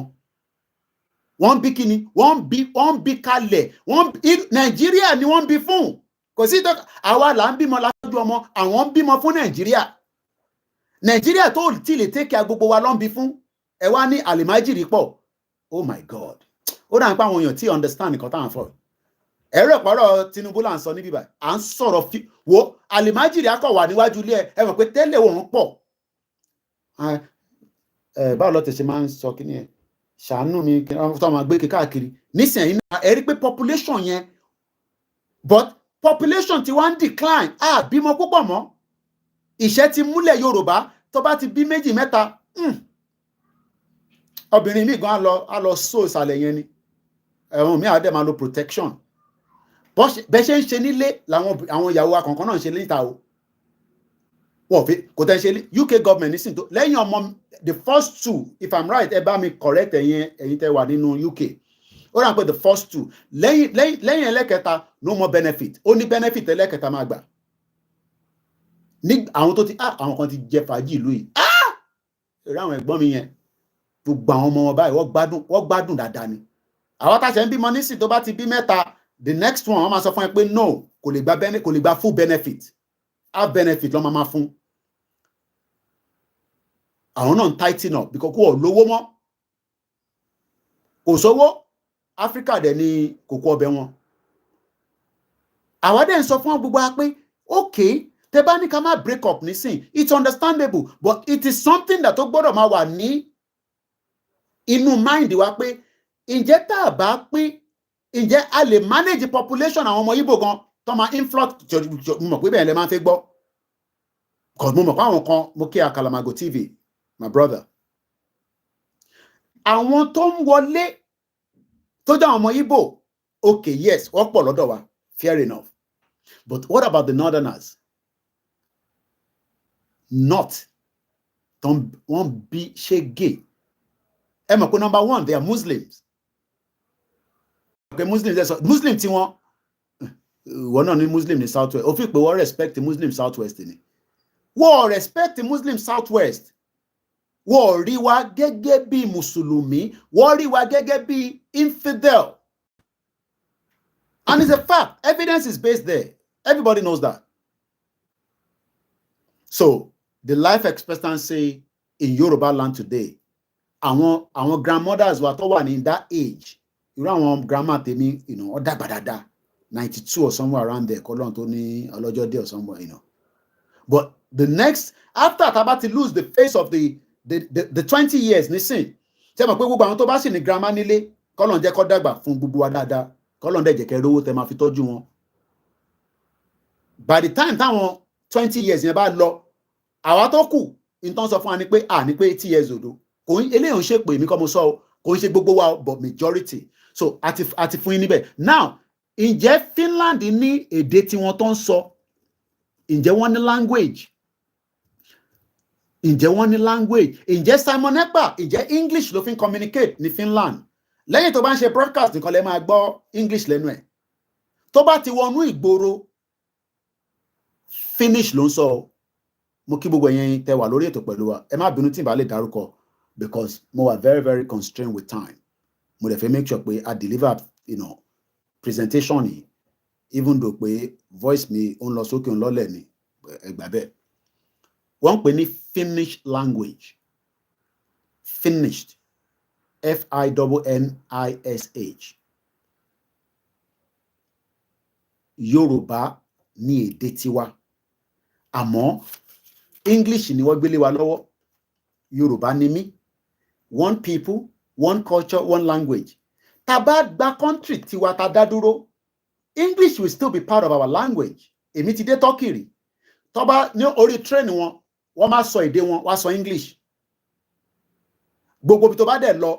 wọ́n bí kíni, wọ́n bí kalẹ̀, Nàìjíríà ni wọ́n bí fún. Kò sí àwa là ń bímọ lájú ọmọ, àwọn ń bímọ fún Nàìjíríà tó ti lè take care gbogbo wa ló ń bí fún. Ẹ wá ní àlìmájìrì pọ̀. Oh my God, ó dà ń pa àwọn èèyàn tí understand nǹkan táwọn fọ. Ẹ̀rọ ìpọ́rọ̀ Tinubu là ń sọ níbí báyìí, à ń sọ̀rọ̀ wo àlìmájìrì akọ̀ wà níwájú ilé ẹ mọ̀ pé tẹ́lẹ̀ òun pọ̀. Báwo lọ tẹ̀sẹ̀ máa ń sọ kí ni ẹ ṣàánú mi kí wọ́n tó máa gbé káàkiri nísìnyí náà ẹ rí pé population yẹn, but population ti wá ń decline, bímọ púpọ̀ mọ́. Ìṣẹ́ ti múlẹ̀ Yorùbá tó bá ti bí 2 mẹ́ta obìnrin mi gan á lọ so ìsàlẹ̀ yẹn ni, ẹ̀wọ̀n mi àdé máa lo protection. Bẹ́ẹ̀ ṣe ń ṣe nílé làwọn àwọn ìyàwó akọ̀ọ̀kan náà ń ṣe níta o. Wọ́n fi kò tẹ́ ṣe UK government nísìn tó lẹ́yìn ọmọ the first 2 if I'm right ẹ bá mi correct ẹ̀yin tẹ́ wà nínú UK. Ó rà pé the first 2 lẹ́yìn ẹlẹ́kẹta no more benefit, ó ní benefit ẹlẹ́kẹta máa gbà. Ní àwọn tó ti àwọn kan ti jẹ fàájì ìlú yìí èrè àwọn ẹ̀gbọ́n mi yẹn gbogbo àwọn ọmọ wọn báyìí wọ́n gbádùn dáadáa ni. Àwọn táṣẹ ń bímọ nísìn tó bá ti bí 3 the next one wọ́n máa sọ fún ẹ pé no kò lè gba full benefit, half benefit ló máa fún. Àwọn náà ń tighten up because kò lówó mọ́, kò sówó. Áfíríkà dẹ̀ ni kòkó ọbẹ̀ wọn. Àwa dẹ̀ ń sọ fún gbogbo wa pé okay tẹ́ bá ní ká má break up nísìn, it's understandable, but it is something that ó gbọ́dọ̀ máa wà ní inú mind wa pé ǹjẹ́ tá a bá pín, ǹjẹ́ a lè manage population àwọn ọmọ Ìgbò gan tó máa influx. Mo mọ̀ pé bẹ́ẹ̀ lẹ máa ń fẹ́ gbọ́, because mo mọ̀ pé àwọn kan mo kí Akalamago TV my brother, àwọn tó ń wọlé tó jẹ́ àwọn ọmọ Ìgbò okay yes wọ́n pọ̀ lọ́dọ̀ wa fair enough, but what about the northerners? Not wọ́n bí ṣe gay. Ẹ mọ̀ pé number 1 they are Muslims. Okay, Muslim tí wọ́n náà ní Muslim ní South West. Ó fi pé wọ́n respect the Muslim South West ni. Wọ́n respect the Muslim South West. Wọ́n rí wa gẹ́gẹ́ bí Mùsùlùmí. Wọ́n rí wa gẹ́gẹ́ bí infidel. And it's a fact. Evidence is based there. Everybody knows that. So the life expectancy in Yoruba land today, àwọn grandmothers wa tó wà ní that age, irú àwọn grandma tèmi, ó dàgbà dáadáa 92 or somewhere around there, kọ́lọ́n tó ní ọlọ́jọ́ dé or somewhere, But the next after tá ti lose the face of the 20 years nísìn, ṣé mọ̀ pé gbogbo àwọn tó bá sì ní grandma nílé, kọ́lọ́n jẹ́ kó dàgbà fún gbogbo wa dáadáa, kọ́lọ́n dẹ̀ jẹ́ kẹ́ rówó tẹ́ máa fi tọ́jú wọn. By the time táwọn 20 years yẹn bá lọ, àwa tó kù nǹkan sọ fún wa ni pé 80 years old. Kò eléyìí ń ṣe pé èmi kọ́ mo sọ kò ń ṣe gbogbo wa but majority. So àti fún yín níbẹ̀. Now ǹjẹ́ Finland ní èdè tí wọ́n tó ń sọ? Ǹjẹ́ wọ́n ní language? Ǹjẹ́ Simon Ekpa ǹjẹ́ English ló fi ń communicate ní Finland? Lẹ́yìn tó bá ń ṣe broadcast nìkan lè máa gbọ́ English lẹ́nu ẹ̀. Tó bá ti wọnú ìgboro Finnish ló ń sọ. Mo kí gbogbo ẹ̀yin tẹ́ wà lórí ètò pẹ̀lú wa. Ẹ má bínú tí n bá lè dárúkọ because mo wà very very constrained with time. mo dẹ̀ fẹ́ make sure pé I deliver presentation yìí even though pé voice mi ó ń lọ sókè ń lọ́lẹ̀ ni ẹgbà bẹ́ẹ̀. Wọ́n pè ní Finnish language. Finished. F-I-N-N-I-S-H. Yorùbá ní èdè tiwa. Àmọ́ English ni wọ́n gbélé wa lọ́wọ́. Yorùbá ni mí. One people, one culture, one language. Tá bá gba country tiwa tá dá dúró, English will still be part of our language. Èmi ti dé Turkey rí. Tó bá ní orí train wọn, wọ́n máa sọ èdè wọn, wọ́n sọ English. Gbogbo bí tó bá dẹ̀ lọ,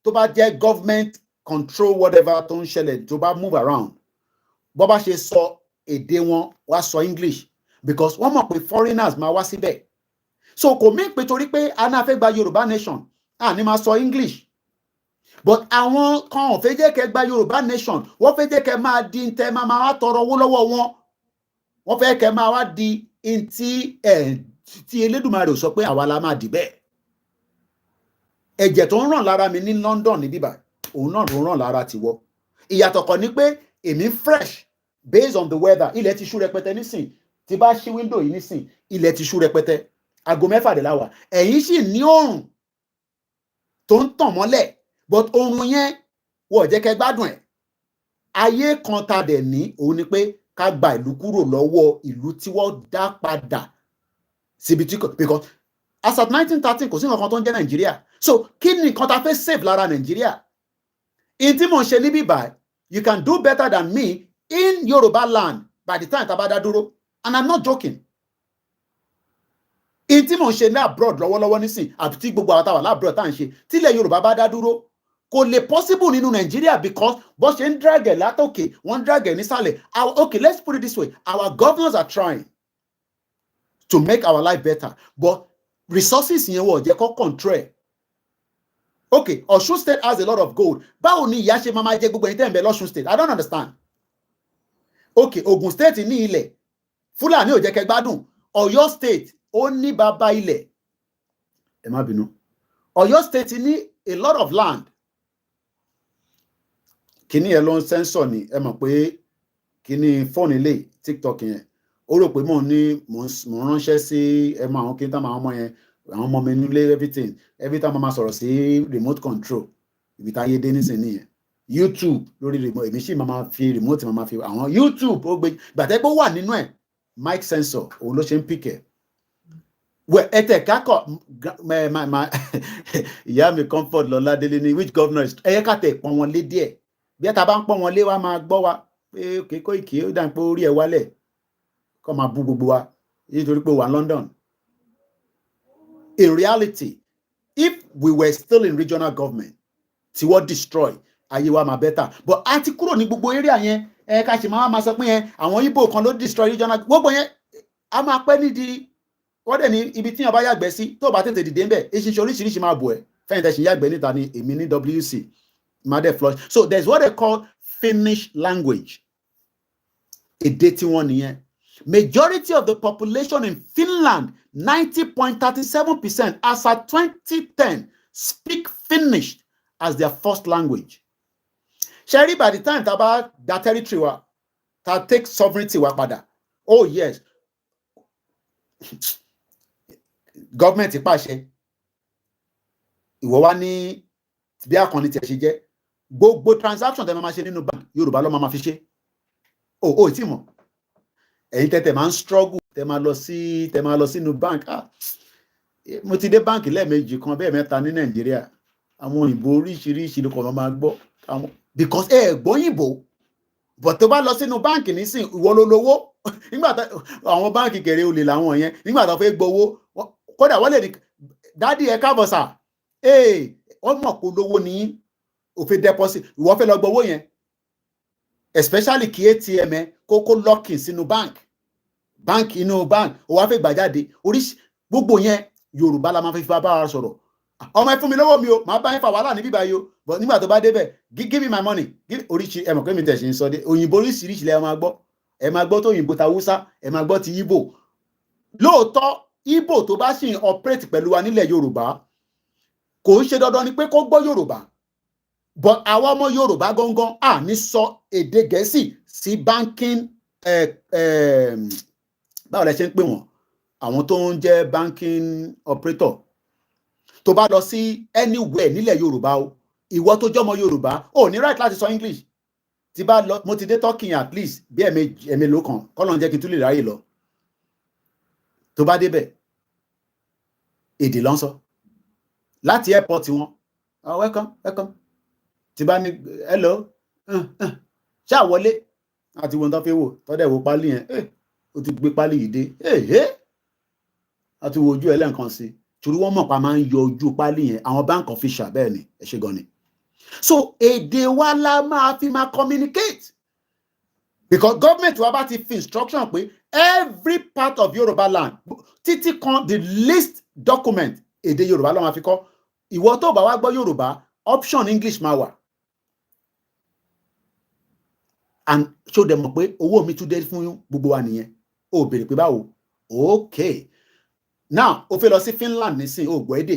tó bá jẹ́ government control whatever tó ń ṣẹlẹ̀, tó bá move around, bó bá ṣe sọ èdè wọn, wọ́n sọ English because wọ́n mọ̀ pé foreigners máa wá síbẹ̀. So kò mí pé torí pé a náà fẹ́ gba Yorùbá nation, a ní máa sọ English. But àwọn kan ò fẹ́ jẹ́ kẹ́ gba Yorùbá nation, wọ́n fẹ́ jẹ́ kẹ́ máa di ntẹ́ máa wá tọrọ owó lọ́wọ́ wọn. Wọ́n fẹ́ kẹ́ máa wá di ntí tí Elédùmarè ò sọ pé àwa la máa dì bẹ́ẹ̀. Ẹ̀jẹ̀ tó ń ràn lára mi ní London ní bíbá, òun náà ló ń ràn lára tiwọ. Ìyàtọ̀ kan ni pé èmi fresh based on the weather. Ilẹ̀ ti ṣú rẹpẹtẹ nísìn. Tí bá ṣí window yìí nísìn, ilẹ̀ ti ṣú rẹpẹtẹ. Aago 6 dé la wà. Ẹ̀yin sì ní oòrùn tó ń tàn mọ́lẹ̀. But oòrùn yẹn wọ́n jẹ́ kẹ́ gbádùn ẹ̀. Ayé kan ta dẹ̀ ní òun ni pé ká gba ìlú kúrò lọ́wọ́ ìlú tí wọ́n dá padà síbi tí kò, because as at 1913 kò sí nǹkan tó ń jẹ́ Nàìjíríà. So kí ni nǹkan ta fẹ́ save lára Nàìjíríà? In tí mo ń ṣe níbí báyìí, you can do better than me in Yoruba land by the time tá bá dá dúró. And I'm not joking. In tí mo ń ṣe ní abroad lọ́wọ́lọ́wọ́ nísìn, àbí tí gbogbo àwọn táwà lábroad tá à ń ṣe, tílẹ̀ Yorùbá bá dá dúró, kò lè possible nínú Nàìjíríà because bó ṣe ń drag ẹ̀ látòkè, wọ́n drag ẹ̀ nísàlẹ̀. Okay, let's put it this way. Our governors are trying to make our life better, but resources yẹn wọ́n jẹ́ kó control ẹ̀. Okay, Ọ̀ṣun state has a lot of gold. Báwo ni ìyá ṣe máa jẹ gbogbo ẹ̀yin tẹ́ ń bẹ l'Ọ̀ṣun state? I don't understand. Okay, Ogun state ní ilẹ̀. Fúlàní ò jẹ́ kẹ́ gbádùn. Ọ̀yọ́ state ó ní bàbá ilẹ̀. Ẹ má bínú. Ọ̀yọ́ state ní a lot of land. Kíní ẹ ló ń sensor ni, ẹ mọ̀ pé kíní fóònù ilé TikTok yẹn. Ó rò pé mò ń ránṣẹ́ sí ẹ mọ àwọn kí n tá máa ọmọ yẹn, àwọn ọmọ mi nílé everything. Every time máa sọ̀rọ̀ sí remote control. Ibi táyé dé nísìn nìyẹn. YouTube lórí remote, èmi sì máa fi remote máa fi àwọn YouTube ó gbé gbàtẹ́ pé ó wà nínú ẹ̀ mic sensor òun ló ṣe ń pick ẹ̀. Well, ẹ̀tẹ̀ kákọ̀ ìyá mi Comfort Lọ́ládélé ní which governor is ẹ̀yẹ́ kàtẹ́ pọ́n wọn lé díẹ̀. Bí ẹ̀ta bá ń pọ́n wọn lé wa máa gbọ́ wa pé kékó ìkí ó dà pé orí ẹ̀ wálẹ̀ kọ́ máa bú gbogbo wa nítorí pé wà London. In reality, if we were still in regional government, tí wọ́n destroy, ayé wa máa better. But a ti kúrò ní gbogbo area yẹn, ká ṣe máa sọ pé yẹn àwọn Igbo kan ló destroy regional, gbogbo yẹn a máa pẹ́ nídìí wọ́n dẹ̀ ní ibi tí yẹn bá yàgbẹ́ sí tó bá tètè dìde ń bẹ̀ eṣinṣin oríṣiríṣi máa bò ẹ́ fẹ́yìntẹ́ ṣe yàgbẹ́ níta ni èmi ní WC máa dẹ̀ flush. So there's what they call Finnish language. Èdè tí wọ́n nìyẹn. Majority of the population in Finland, 90.37% as at 2010, speak Finnish as their first language. Sherry, by the time taba that territory wa, ta take sovereignty wa padà. Oh yes. Government pàṣẹ. Ìwọ wá ní bí àkànní tẹ̀ ṣe jẹ́. Gbogbo transaction tẹ́ máa ṣe nínú bank, Yorùbá ló máa fi ṣe. Oh, ìtì mọ̀. Ẹ̀yin tẹ́tẹ̀ máa ń struggle, tẹ́ máa lọ sínú bank. Mo ti dé bank lẹ́ẹ̀mejì kan bẹ́ẹ̀ mẹ́ta ní Nàìjíríà. Àwọn òyìnbó oríṣiríṣi ló kàn máa gbọ́. Because gbọ́ òyìnbó. But tó bá lọ sínú bank nísìn, ìwọ ló lówó. Nígbà àwọn báǹkì kéré olè làwọn yẹn. Nígbà tó fẹ́ gbowó, kódà wọ́n lè ní dádì ẹ káàbọ̀ sà. Wọ́n mọ̀ pé olówó ní òfin deposit. Ìwọ fẹ́ lọ gbowó yẹn. Especially kí ATM ẹ kókó locking sínú bank inú bank ó wá fẹ́ gbà jáde oríṣi gbogbo yẹn Yorùbá la máa fi bá wa sọ̀rọ̀. Ọmọ ẹ fún mi lówó mi o máa bá yín fa wàhálà níbí báyìí o but nígbà tó bá débẹ̀ give me my money oríṣi ẹ mọ̀ pé mi tẹ̀ ṣe ń sọ dé òyìnbó oríṣiríṣi lẹ máa gbọ́ ẹ máa gbọ́ tó òyìnbó ta Hausa ẹ máa gbọ́ ti Igbo. Lóòótọ́ Igbo tó bá ṣì ń operate pẹ̀lú wa nílẹ̀ Yorùbá kò ń ṣe dandan ni pé kó gbọ́ Yorùbá but àwa ọmọ Yorùbá gangan à ní sọ èdè Gẹ̀ẹ́sì sí banking báwo lẹ ṣe ń pè wọ́n àwọn tó ń jẹ́ banking operator tó bá lọ sí anywhere nílẹ̀ Yorùbá o ìwọ tó jọmọ Yorùbá ò ní right láti sọ English tí bá lọ mo ti dé Turkey at least bí ẹ̀mélòó kan kọ́lọ́n jẹ́ kí n tún lè ráyè lọ tó bá débẹ̀ èdè ló ń sọ láti airport wọn welcome tí bá ní hello ṣáà wọlé àti wọn tó fi wò tọ́dẹ̀ wo pálí yẹn ó ti gbé pálí yìí dé àti wo ojú ẹlẹ́ǹkan sí torí wọ́n mọ̀ pa máa ń yọ ojú pálí yẹn àwọn bank official bẹ́ẹ̀ ni ẹ ṣe gan ni so èdè wa la máa fi máa communicate because government wa bá ti fi instruction pé every part of Yorùbá land títí kan the list document èdè Yorùbá ló máa fi kọ ìwọ tó bá wá gbọ́ Yorùbá option English máa wà and ṣó dẹ̀ mọ̀ pé owó mi tún dé fún gbogbo wa nìyẹn ó béèrè pé báwo okay now o fẹ́ lọ sí Finland nísìn o gbọ́ èdè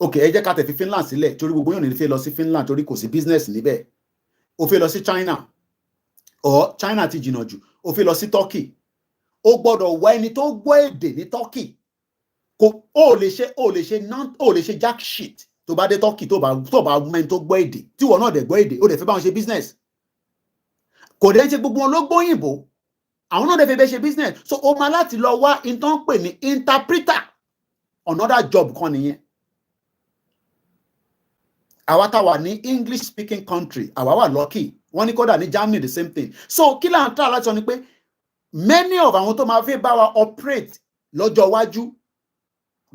okay ẹ jẹ́ ká tẹ̀ fi Finland sílẹ̀ torí gbogbo yóò ní fẹ́ lọ sí Finland torí kò sí business níbẹ̀ o fẹ́ lọ sí China or China ti jìnnà jù o fẹ́ lọ sí Turkey o gbọ́dọ̀ wá ẹni tó gbọ́ èdè ní Turkey kò ó lè ṣe jack shit tó bá dé Turkey tó bá mẹ́ni tó gbọ́ èdè tí wọ́n náà dẹ̀ gbọ́ èdè ó dẹ̀ fẹ́ bá wọn ṣe business kò dẹ̀ ṣe gbogbo wọn ló gbọ́ òyìnbó àwọn náà dẹ̀ fẹ́ bẹ́ ṣe business so o máa láti lọ wá ìtàn pè ní interpreter another job kan nìyẹn àwa tá wà ní English speaking country àwa wà lucky wọ́n ní kódà ní Germany the same thing so kí là ń tà láti sọ ni pé many of àwọn tó máa fẹ́ bá wa operate lọ́jọ́ iwájú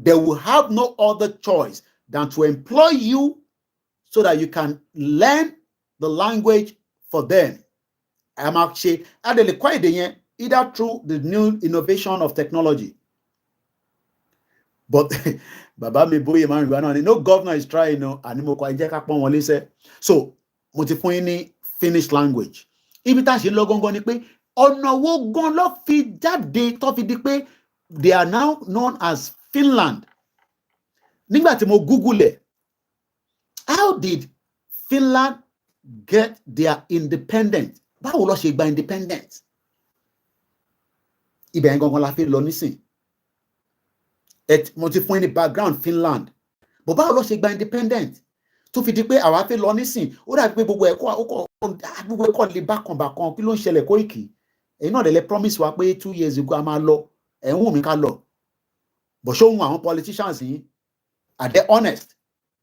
they will have no other choice than to employ you so that you can learn the language for them. a máa ṣe adèlè kọ́ èdè yẹn either through the new innovation of technology but bàbá mi bóyá máa ń rí wa náà ni no governor is trying no àní mo kọ́ ẹ jẹ́ ká pọ́n wọn léṣẹ́ so mo ti fún yín ní Finnish language ibi tá a ṣe lọ gangan ni pé ọ̀nà wo gan ló fi jáde tó fi di pé they are now known as Finland nígbà tí mo google ẹ̀ how did Finland get their independence báwo ló ṣe gba independence ibẹ̀ yẹn gangan la fi lọ nísìn mo ti fún yín ní background Finland but báwo ló ṣe gba independence tó fi di pé àwa fi lọ nísìn ó dàbí pé gbogbo ẹ̀kọ́ lè bákan kí ló ń ṣẹlẹ̀ Kóìkì èyí náà dẹ̀ lè promise wa pé 2 years ago a máa lọ ẹ̀ ń wù mí ká lọ but ṣóhun àwọn politicians yìí are they honest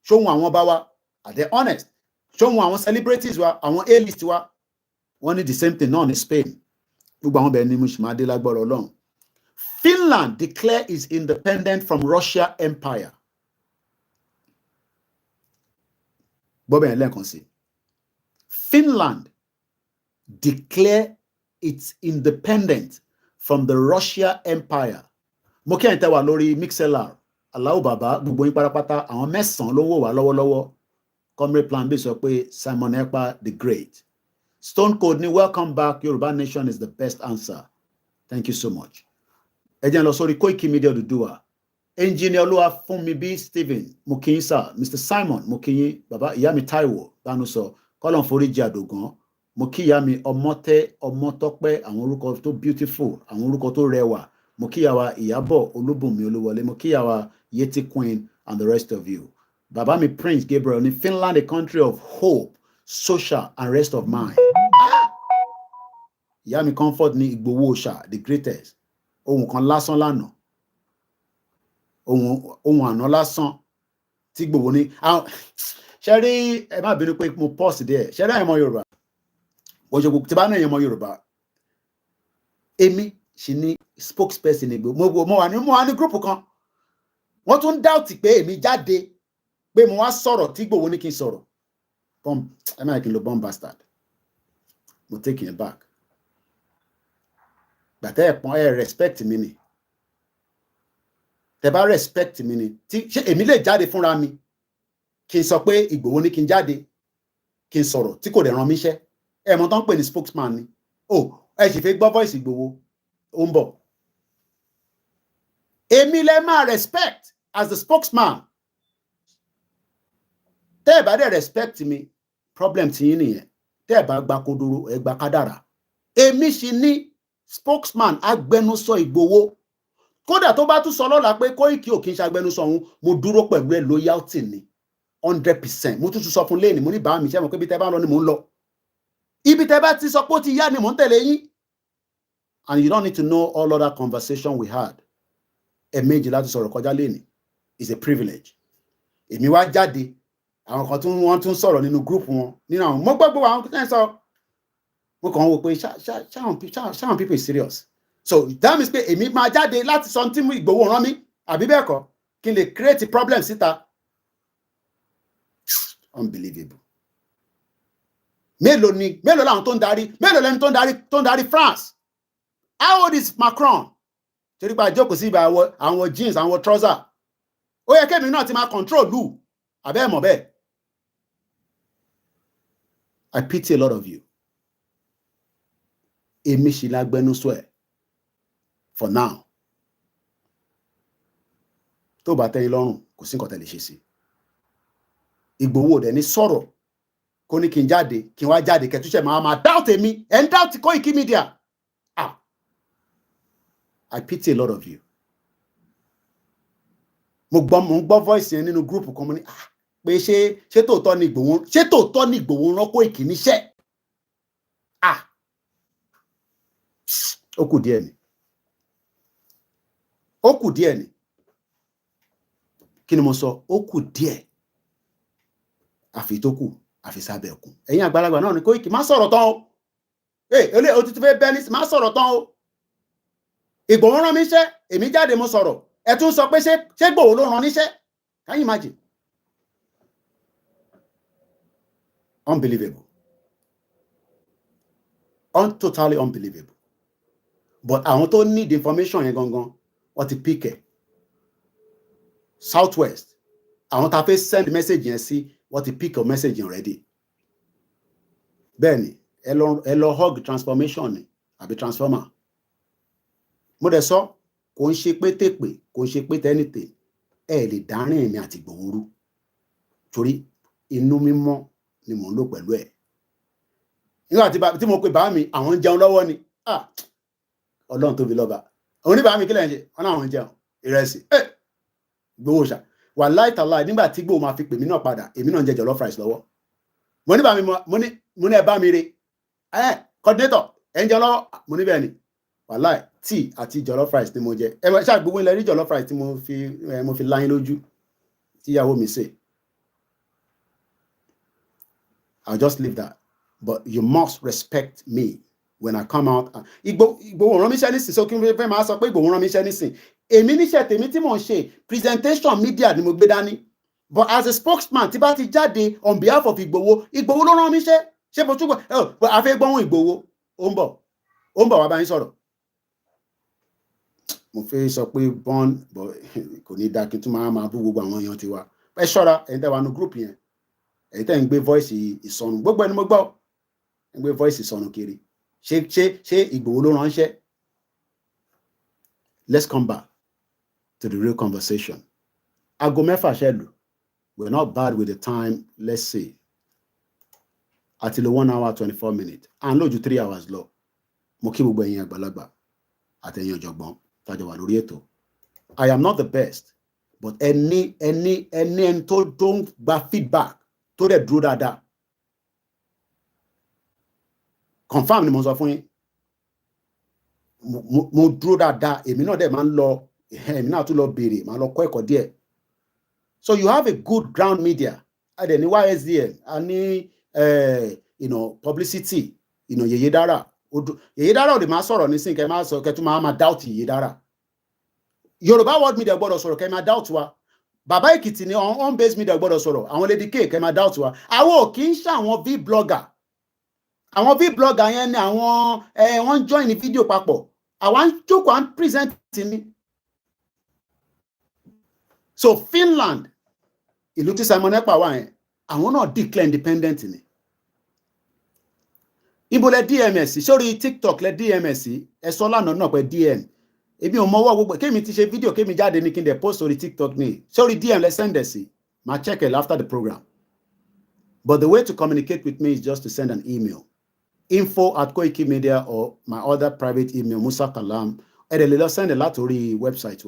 ṣóhun àwọn bá wa are they honest ṣóhun àwọn celebrities wa àwọn A-list wa wọ́n ní the same thing náà ní Spain gbogbo àwọn bẹ̀rẹ̀ ni mo ṣì máa dé lágbára Ọlọ́run Finland declare its independence from Russia Empire gbọ́ bẹ̀rẹ̀ lẹ́ẹ̀kan sí Finland declare its independence from the Russia Empire mo kí ẹ̀yin tẹ́ wà lórí mixlr aláwọ̀ bàbá gbogbo yín pátápátá àwọn 9 ló ń wò wá lọ́wọ́lọ́wọ́ comrade plan B sọ pé Simon Ekpa the Great Stone Cold ni welcome back Yoruba Nation is the best answer thank you so much ẹ jẹ́ n lọ sórí Koiki Media Odùduwà engineer Olúwafúnmi B Stephen mo kí yín sir Mr Simon mo kí yín bàbá ìyá mi Táíwò Bánúsọ kọ́lọ̀ foríjì àdògán mo kí ìyá mi Ọmọ́tọ́pẹ́ àwọn orúkọ tó beautiful àwọn orúkọ tó rẹwà mo kí ìyá wa Ìyábọ̀ Olúbùnmi Olúwọlé mo kí ìyá wa Yeti Queen and the rest of you bàbá mi Prince Gabriel ní Finland a country of hope social and rest of mind ìyá mi Comfort ní Ìgbòho Òòṣà the greatest ohun kan lásán lánàá ohun àná lásán tí Ìgbòho ní ṣe rí ẹ má bínú pé mo pause díẹ̀ ṣe rí ẹ̀mọ Yorùbá òṣèlú tí bá náà ẹ̀mọ Yorùbá èmi sì ní spokesperson Ìgbòho mo wà ní group kan wọ́n tún doubt pé èmi jáde pé mo wá sọ̀rọ̀ tí Ìgbòho ní kí n sọ̀rọ̀ ẹ má kí n lo bomb bastard mo take it back gbàtẹ́ ẹ̀pọ̀n respect mi ni tẹ́ bá respect mi ni ṣé èmi lè jáde fúnra mi kí n sọ pé Ìgbòho ní kí n jáde kí n sọ̀rọ̀ tí kò dẹ̀ ràn mí iṣẹ́ ẹ mọ̀ tán pè ní spokesman ni ẹ sì fẹ́ gbọ́ voice Ìgbòho ó ń bọ̀ èmi lẹ máa respect as the spokesman tẹ́ ẹ bá dẹ̀ respect mi problem ti yín nìyẹn tẹ́ ẹ bá gba kodoro ẹ gba kádàrá èmi sì ní spokesman agbẹnusọ Ìgbòho kódà tó bá tún sọ lọ́la pé Kóìkì ò kí n ṣe agbẹnusọ òun mo dúró pẹ̀lú ẹ loyalty ni 100%. mo tún sọ fún lẹ́ni mo ní bá mi ṣe mọ̀ pé ibi tẹ́ bá lọ ni mò ń lọ ibi tẹ́ bá ti sọ pé ó ti yá ni mò ń tẹ̀lé yín. And you don't need to know all other conversation we had. Ẹ̀ẹ̀mejì láti sọ̀rọ̀ kọjá lẹ́ni is a privilege. Èmi wá jáde àwọn kan tún wọ́n tún sọ̀rọ̀ nínú group wọn nínú àwọn mo gbọ́ àwọn kan sọ mo kàn wò pé ṣáwọn people is serious. So that means pé èmi máa jáde láti sọ tí mú Ìgbòho rán mi àbí bẹ́ẹ̀ kọ́ kí n lè create problem síta. Unbelievable. Mélòó làwọn tó ń darí mélòó lẹni tó ń darí France. How old is Macron? Torí pa jókòó sí ibà àwọn jeans àwọn trouser. Ó yẹ kémi náà ti máa control lù àbẹ́ mọ̀ bẹ́ẹ̀. I pity a lot of you. Èmi sì lágbẹnusọ ẹ̀ for now. Tó bá tẹ́yìn lọ́rùn kò sí nǹkan tẹ́ lè ṣe sí. Ìgbòho dẹ̀ ní sọ̀rọ̀ kó ní kí n jáde kí n wá jáde kẹtúṣẹ̀ máa doubt èmi ẹ̀ ń doubt Koiki Media. I pity a lot of you. Mo gbọ́ voice yẹn nínú group kan mo ní pé ṣé tòótọ́ ni Ìgbòho rán Koiki níṣẹ́. Ó kù díẹ̀ ni. Kí ni mo sọ? Ó kù díẹ̀. Àfi tó kù àfi sábẹ́ ẹ̀kún. Ẹ̀yin àgbàlagbà náà ni Koiki má sọ̀rọ̀ tán o. Olè o ti fẹ́ bẹ́ẹ̀ ní má sọ̀rọ̀ tán o. Ìgbòho rán mi iṣẹ́ èmi jáde mo sọ̀rọ̀ ẹ tún sọ pé ṣé Ìgbòho ló rán níṣẹ́. Can you imagine? Unbelievable. Totally unbelievable. But àwọn tó need information yẹn gangan wọ́n ti pick ẹ̀. Southwest àwọn tá fẹ́ send message yẹn sí wọ́n ti pick your message already. Bẹ́ẹ̀ni ẹ lọ hug transformation ni àbí transformer. Mo dẹ̀ sọ kò ń ṣe pé tèpè kò ń ṣe pé tẹ́nìtè ẹ lè dárin èmi àti Ìgbòho rú torí inú mímọ́ ni mò ń lò pẹ̀lú ẹ̀. Nígbà tí mo pe bá mi àwọn ń jẹun lọ́wọ́ ni Ọlọ́run tóbi lọ́ba oníbàá mi kílẹ̀ ń ṣe wọn náà ń jẹun ìrẹsì Ìgbòho ṣá wà láìtàláì nígbà tí Ìgbòho máa fi pè mí náà padà èmi náà ń jẹ jollof rice lọ́wọ́ mo ní bá mi mo ní ẹ bá mi re coordinator ẹ ń jẹ lọ́wọ́ mo ní bẹ́ẹ̀ ni wàláì tíì àti jollof rice tí mo jẹ ẹ ṣáà gbogbo ilẹ̀ rí jollof rice tí mo fi láyín lójú tíyàwó mi ṣe. I'll just leave that, but you must respect me when I come out. Ìgbòho rán mi iṣẹ́ nísìn so kí n fẹ́ máa sọ pé Ìgbòho rán mi iṣẹ́ nísìn èmi níṣẹ́ tèmi tí mò ń ṣe presentation media ni mo gbé dání but as a spokesman tí bá ti jáde on behalf of Ìgbòho ló rán mi iṣẹ́ ṣé mo túbọ̀ àfẹ́ gbọ́hùn Ìgbòho ó ń bọ̀ wá bá yín sọ̀rọ̀. Mo fẹ́ sọ pé kò ní dá kí n tún máa bú gbogbo àwọn èèyàn tiwa ẹ ṣọ́ra ẹ̀yin tẹ́ wà nínú group yẹn ẹ̀yin tẹ́ ń gbé voice ìsọnù gbogbo ẹni mo gbọ́ ń gbé voice ìsọnù kiri ṣé Ìgbòho ló ránṣẹ́. Let's come back to the real conversation. Aago mẹ́fà ṣẹ́lù we're not bad with the time. Let's see àti lo 1 hour 24 minutes and lójú 3 hours lọ. Mo kí gbogbo ẹ̀yin àgbàlagbà àtẹ̀yin ọ̀jọ̀gbọ́n tájọ wà lórí ètò. I am not the best but ẹni tó ń gba feedback tó dẹ̀ dúró dáadáa confirm ni mo sọ fún yín mo dúró dáadáa èmi náà dẹ̀ máa ń lọ èmi náà tún lọ béèrè máa lọ kọ́ ẹ̀kọ́ díẹ̀. So you have a good ground media adẹ̀ ní YSDM a ní publicity Yèyé Dára ò lè máa sọ̀rọ̀ nísìnyí kẹ́ máa sọ kẹ́tù máa doubt Yèyé Dára. Yorùbá world media gbọ́dọ̀ sọ̀rọ̀ kẹ́ máa doubt wa. Bàbá Èkìtì ni on base media gbọ́dọ̀ sọ̀rọ̀ àwọn Lady K kẹ́ máa doubt wa. Àwọn ò kì í ṣe àwọn V-blogger. Àwọn V-blogger yẹn ni àwọn wọ́n join ní fídíò papọ̀. Àwọn ń jókòó and present ni. So Finland ìlú tí Simon Ekpa wà yẹn àwọn náà declare independent ni. Ibo lẹ DMS sórí TikTok lẹ DMS ẹ sọ lánàá náà pé DM ebi ò mọwọ́ gbogbo kémi ti ṣe fídíò kémi jáde ní kí n dẹ̀ post sórí TikTok ní sórí DM lẹ send ẹ̀ sí máa check it after the program But the way to communicate with me is just to send an email. info@Koiki Media or my other private email, Musa Kalam. And then send a lot to the website.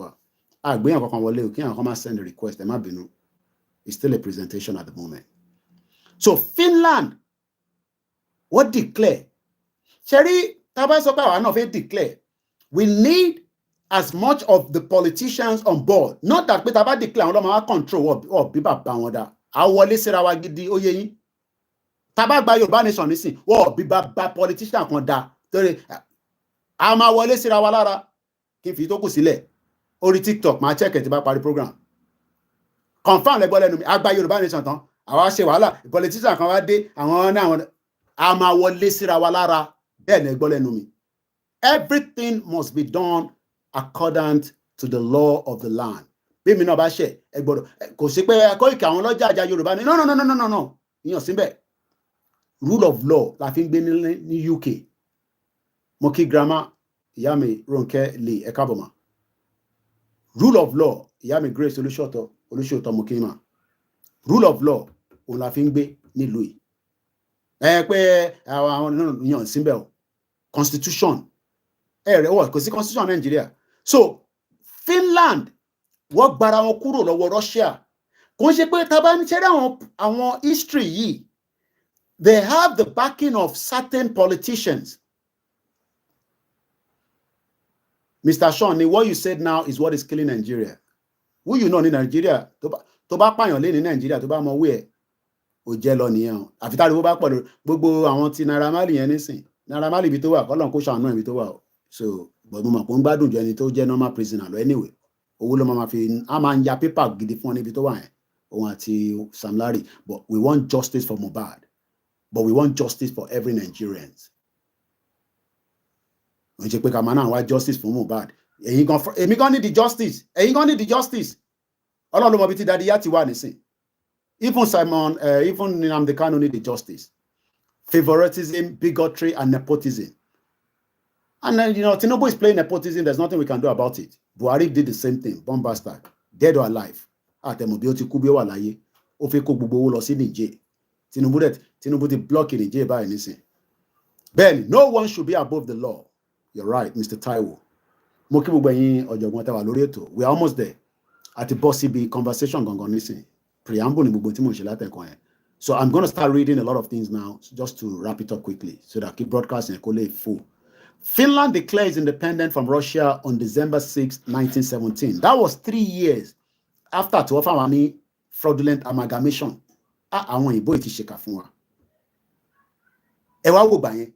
Send a request. It's still a presentation at the moment. So Finland, what declare? Sherry, declare. We need as much of the politicians on board. Not that we have declare control or people bound. I will listen our gidi oyeyin. Tabagba Yorùbá nation nisin. Wo bi ba politician kan da. Torí a máa wọlé síra wa lára. Kí n fi tó kù sílẹ̀. Orí TikTok máa check it bá parí program. Confirm le gbọ́ lẹ́nu mi. Agba Yorùbá nation tán. Àwa ṣe wàhálà. Politician kan wá dé. Àwọn náà a máa wọlé síra wa lára. Bẹ́ẹ̀ ni gbọ́ lẹ́nu mi. Everything must be done accordant to the law of the land. Bí mi náà bá ṣe ẹ gbọ́dọ̀ kò sí pé Koiki àwọn lọ́jà àjà Yorùbá ni. No. Ìyàn síbẹ̀. Rule of law la fi ń gbé ní UK. Mo kí grandma ìyá mi Ronke Lee ẹ káàbọ̀ mà. Rule of law ìyá mi Grace Olúṣòótọ́ mo kí mà. Rule of law òun la fi ń gbé nílùú yìí. Pé àwọn ìyàn síbẹ̀ o. Constitution kò sí constitution Nigeria. So Finland wọ́n gbara wọn kúrò lọ́wọ́ Russia. Kò ń ṣe pé tá bá ń ṣe àwọn history yìí. They have the backing of certain politicians. Mr. Sean, what you said now is what is killing Nigeria. Who you know in Nigeria? Tó bá pààyàn lé ní Nigeria, tó bá mọ wí ẹ̀, ó jẹ́ lọ nìyẹn. Àfi tá ló bá pọ̀ gbogbo àwọn tí Naira Marley yẹn nísìn. Naira Marley ibi tó wà, kọ́lọ́n kó ṣàánú ibi tó wà. So, but mo mọ̀ pé ń gbádùn jù ẹni tó jẹ́ normal prisoner lọ anyway. Owó ló máa fi a máa ń ya paper gidi fún ọ níbi tó wà yẹn. Òun àti Sam Larry. But we want justice for Mohbad. But we want justice for every Nigerian. When you pick a man and want justice for Mohbad, èmi gan need the justice. Èmi gan need the justice. Ọlọ́run mọ̀ bí ti dadi yati wà nísìn. Even Simon, even Nnamdi Kanu need the justice. Favoritism, bigotry, and nepotism. And then, Tinubu is playing nepotism. There's nothing we can do about it. Buhari did the same thing. Bomb bastard. Dead or alive. Àtẹ̀mọ̀bí ó ti kú bí ó wà láyé. Ó fẹ́ kó gbogbo owó lọ sí Niger. Tinubu dey block Niger by anything. Ben, no one should be above the law. You're right, Mr. Taiwo. Mo kí gbogbo ẹ̀yin ọ̀jọ̀gbọ́n tẹ́ wà lórí ètò. We are almost there. At the boss CB conversation gangan nísìn. Preamble ni gbogbo tí mo ṣe látẹ̀kọ́ yẹn. So I'm going to start reading a lot of things now, just to wrap it up quickly, so that I keep broadcasting full. Finland declares independence from Russia on December 6, 1917. That was 3 years after to offer any fraudulent amalgamation. Àwọn ìbò ti ṣèkà fún wa. Ẹ wá wò gbà yẹn.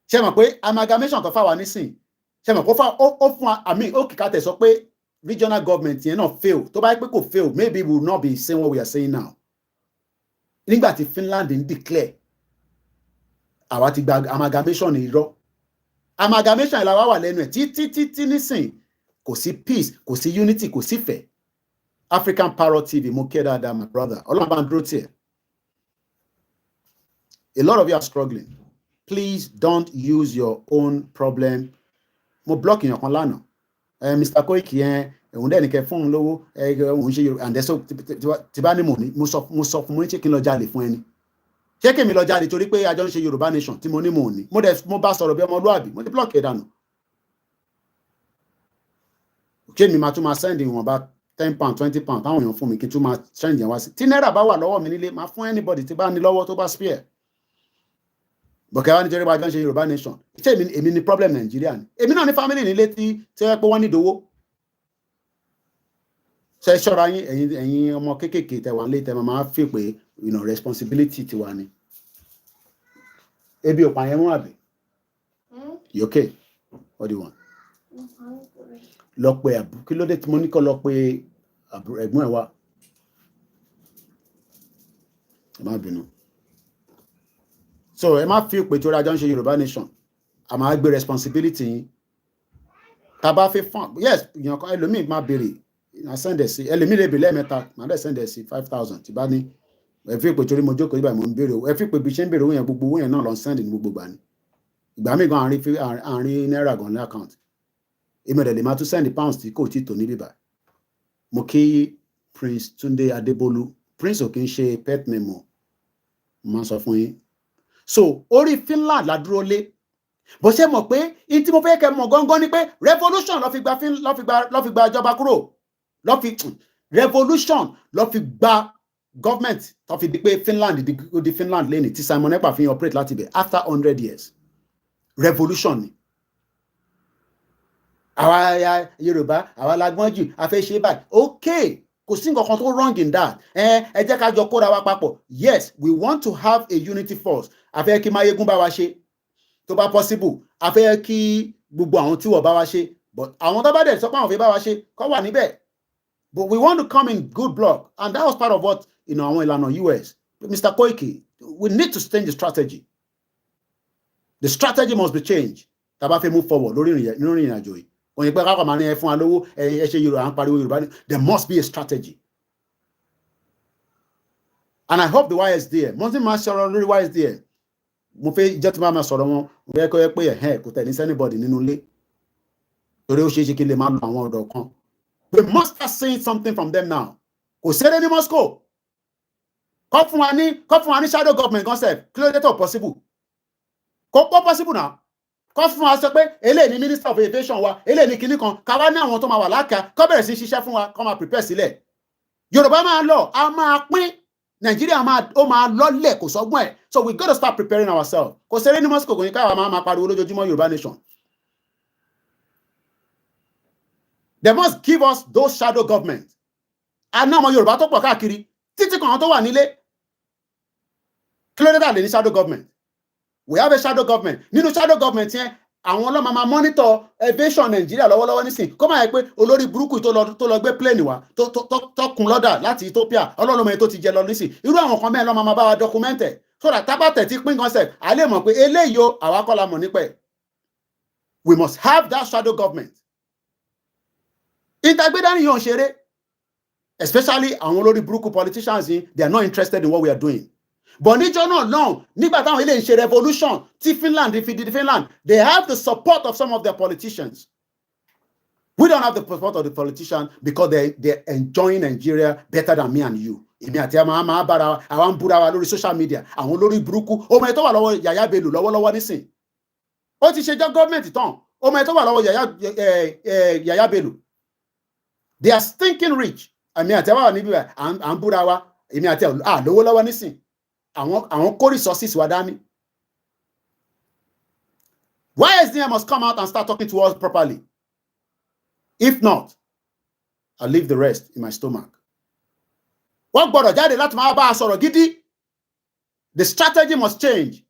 Ṣé mọ̀ pé amalgamation tó fà wá nísìn. Ṣé mọ̀ kó ó fún wa ó kìkà tẹ̀ sọ pé regional government yẹn náà fail. Tó bá yẹ pé kò fail, maybe we will not be saying what we are saying now. Nígbà tí Finland ń declare àwa ti gba amalgamation irọ́. Amalgamation ìlà wà lẹ́nu ẹ̀ títí nísìn. Kò sí peace, kò sí unity, kò sí ìfẹ́. African Parrot TV, Mokedada, my brother. A lot of you are struggling. Please don't use your own problem. Mo blocking your konlano. Mr. Koiki, phone low, and so Tibani money, most of money checking lojali for any. Checking me lojali to repay I don't say Yoruba nation, Timoni money. Mo bas or be Moluabi, mo block it down. Okay, me matuma sending about £10, £20, táwọn èèyàn fún mi kí n tún máa change yẹn wá sí. Tí náírà bá wà lọ́wọ́ mi nílé, máa fún anybody tí bá ní lọ́wọ́ tó bá spare. Bọ̀kẹ́ wá nítorí bá jọ ń ṣe Yorùbá nation. Ṣé èmi ni problem Nàìjíríà ni? Èmi náà ní family nílé tí wọ́n pé wọ́n ní ìdówó. Ṣé ṣọ́ra yín ẹ̀yin ọmọ kéékèèké tẹ wà nílé tẹ máa fi pé responsibility ti wà ní. Ebi ò pa yẹn mú àbí? You okay? What do you want? Lọ pé àbú kí ló dé tí mo ní kó lọ pé ẹ̀gbọ́n ẹ̀ wá. Ẹ má bínú. So ẹ má fi pé tó rájọ́ ń ṣe Yorùbá nation. A máa gbé responsibility yín. Tá bá fẹ́ fún yes èèyàn kan ẹlòmíì máa béèrè na send ẹ̀ sí ẹlòmíì lè béèrè lẹ́ẹ̀mẹ́ta máa dẹ̀ send ẹ̀ sí 5,000 tí bá ní ẹ fi pé torí mo jókòó nígbà mo ń béèrè ẹ fi pé bí ṣe ń béèrè owó yẹn gbogbo owó yẹn náà lọ send ní gbogbo gbà ní. Ìgbà míì gan àárín náírà gan ní account. Èmi rẹ̀ lè máa tún send pounds tí kò tí tò ní bíbá. Mo kí Prince Túndé Adébólú. Prince ò kí ń ṣe pet name o. máa sọ fún yín. So orí Finland la dúró lé bó ṣe mọ̀ pé in tí mo fẹ́ kẹ́ mọ̀ gangan ni pé revolution ló fi gba ìjọba kúrò revolution ló fi gba government tó fi di pé Finland di Finland lẹ́ni tí Simon Ekpa fi operate láti bẹ̀ after 100 years revolution ni. àwa Yorùbá àwa lagbọ́n jù a fẹ́ ṣe báyìí okay kò sí nǹkan kan tó wrong in that ẹ jẹ́ ká jọ kóra wa papọ̀ yes we want to have a unity force a fẹ́ kí Máyégún bá wa ṣe tó bá possible a fẹ́ kí gbogbo àwọn tí wọ́n bá wa ṣe but àwọn tó bá dẹ̀ sọ pé àwọn fẹ́ bá wa ṣe kó wà níbẹ̀ but we want to come in good block and that was part of what àwọn ìlànà US Mr. Koiki we need to change the strategy must be changed tá bá fẹ́ move forward lórí ìrìn àjò yìí òyìn pé káàkiri máa ní ẹ fún wa lówó ẹ ṣe Yorùbá à ń pariwo Yorùbá there must be a strategy and I hope the YSDM mo ti máa sọ̀rọ̀ lórí YSDM mo fẹ́ ìjọ tí máa sọ̀rọ̀ wọn mo fẹ́ kọ́ ẹ pé ẹ̀hẹ́ kò tẹ̀ ní anybody nínú ilé torí ó ṣeé ṣe kí lè máa lo àwọn ọ̀dọ́ kan we must start seeing something from them now kò ṣeré ní Moscow kọ́ fún wa ní shadow government concept kí ló dé tó possible kò pọ̀ possible now kọ́ fún wa sọ pé eléyìí ni minister of aviation wa eléyìí ni kinní kan ká wá ní àwọn tó máa wà láàkà kọ́ bẹ̀rẹ̀ sí ṣiṣẹ́ fún wa kọ́ máa prepare sílẹ̀ Yorùbá máa lọ a máa pín Nàìjíríà ó máa lọ́lẹ̀ kò sọ́gbọ́n ẹ̀ so we got to start preparing ourselves kò ṣeré ní Moscow kò ní káwa máa pariwo lójoojúmọ́ Yorùbá nation they must give us those shadow governments àná ọmọ Yorùbá tó pọ̀ káàkiri títí kan tó wà nílé kí ló dé tà lè ní shadow government we have a shadow government nínú shadow government yẹn àwọn ọlọ́mọ máa monitor aviation Nàìjíríà lọ́wọ́lọ́wọ́ nísìn kó máa yẹ pé olórí burúkú tó lọ gbé plane wá tó kún lọ́dà láti Ethiopia ọlọ́lọ́mọ tó ti jẹ lọ nísìn irú àwọn kan mẹ́rin lọ́mọ máa bá wa document ẹ̀ so that tábàtẹ̀ ti pín concept a lè mọ̀ pé eléyìí o àwa kọ́ la mọ̀ nípa ẹ̀ we must have that shadow government ìtàgbédání yóò ṣeré especially àwọn olórí burúkú politicians yìí they are not interested in what we are doing. But níjọ́ náà náà nígbà táwọn ilé ìṣe revolution tí Finland fi di Finland they have the support of some of their politicians. We don't have the support of the politicians because they're enjoying Nigeria better than me and you. Èmi àti àmà máa bára àwọn búra wa lórí social media àwọn olórí burúkú ọmọ ẹ̀ tó wà lọ́wọ́ Yaya Bello lọ́wọ́lọ́wọ́ nísìn ó ti ṣe jọ́ gọ́ọ̀mẹ̀ntì tán ọmọ ẹ̀ tó wà lọ́wọ́ Yaya Bello they are stinking rich èmi àti àwọn níbi à ń búra wa èmi àti lọ́wọ́lọ́wọ́ nísìn àwọn kó resources wa dání. YSDM must come out and start talking to us properly. If not, I'll leave the rest in my stomach. Wọ́n gbọ́dọ̀ jáde láti máa bá a sọ̀rọ̀ gidi. The strategy must change.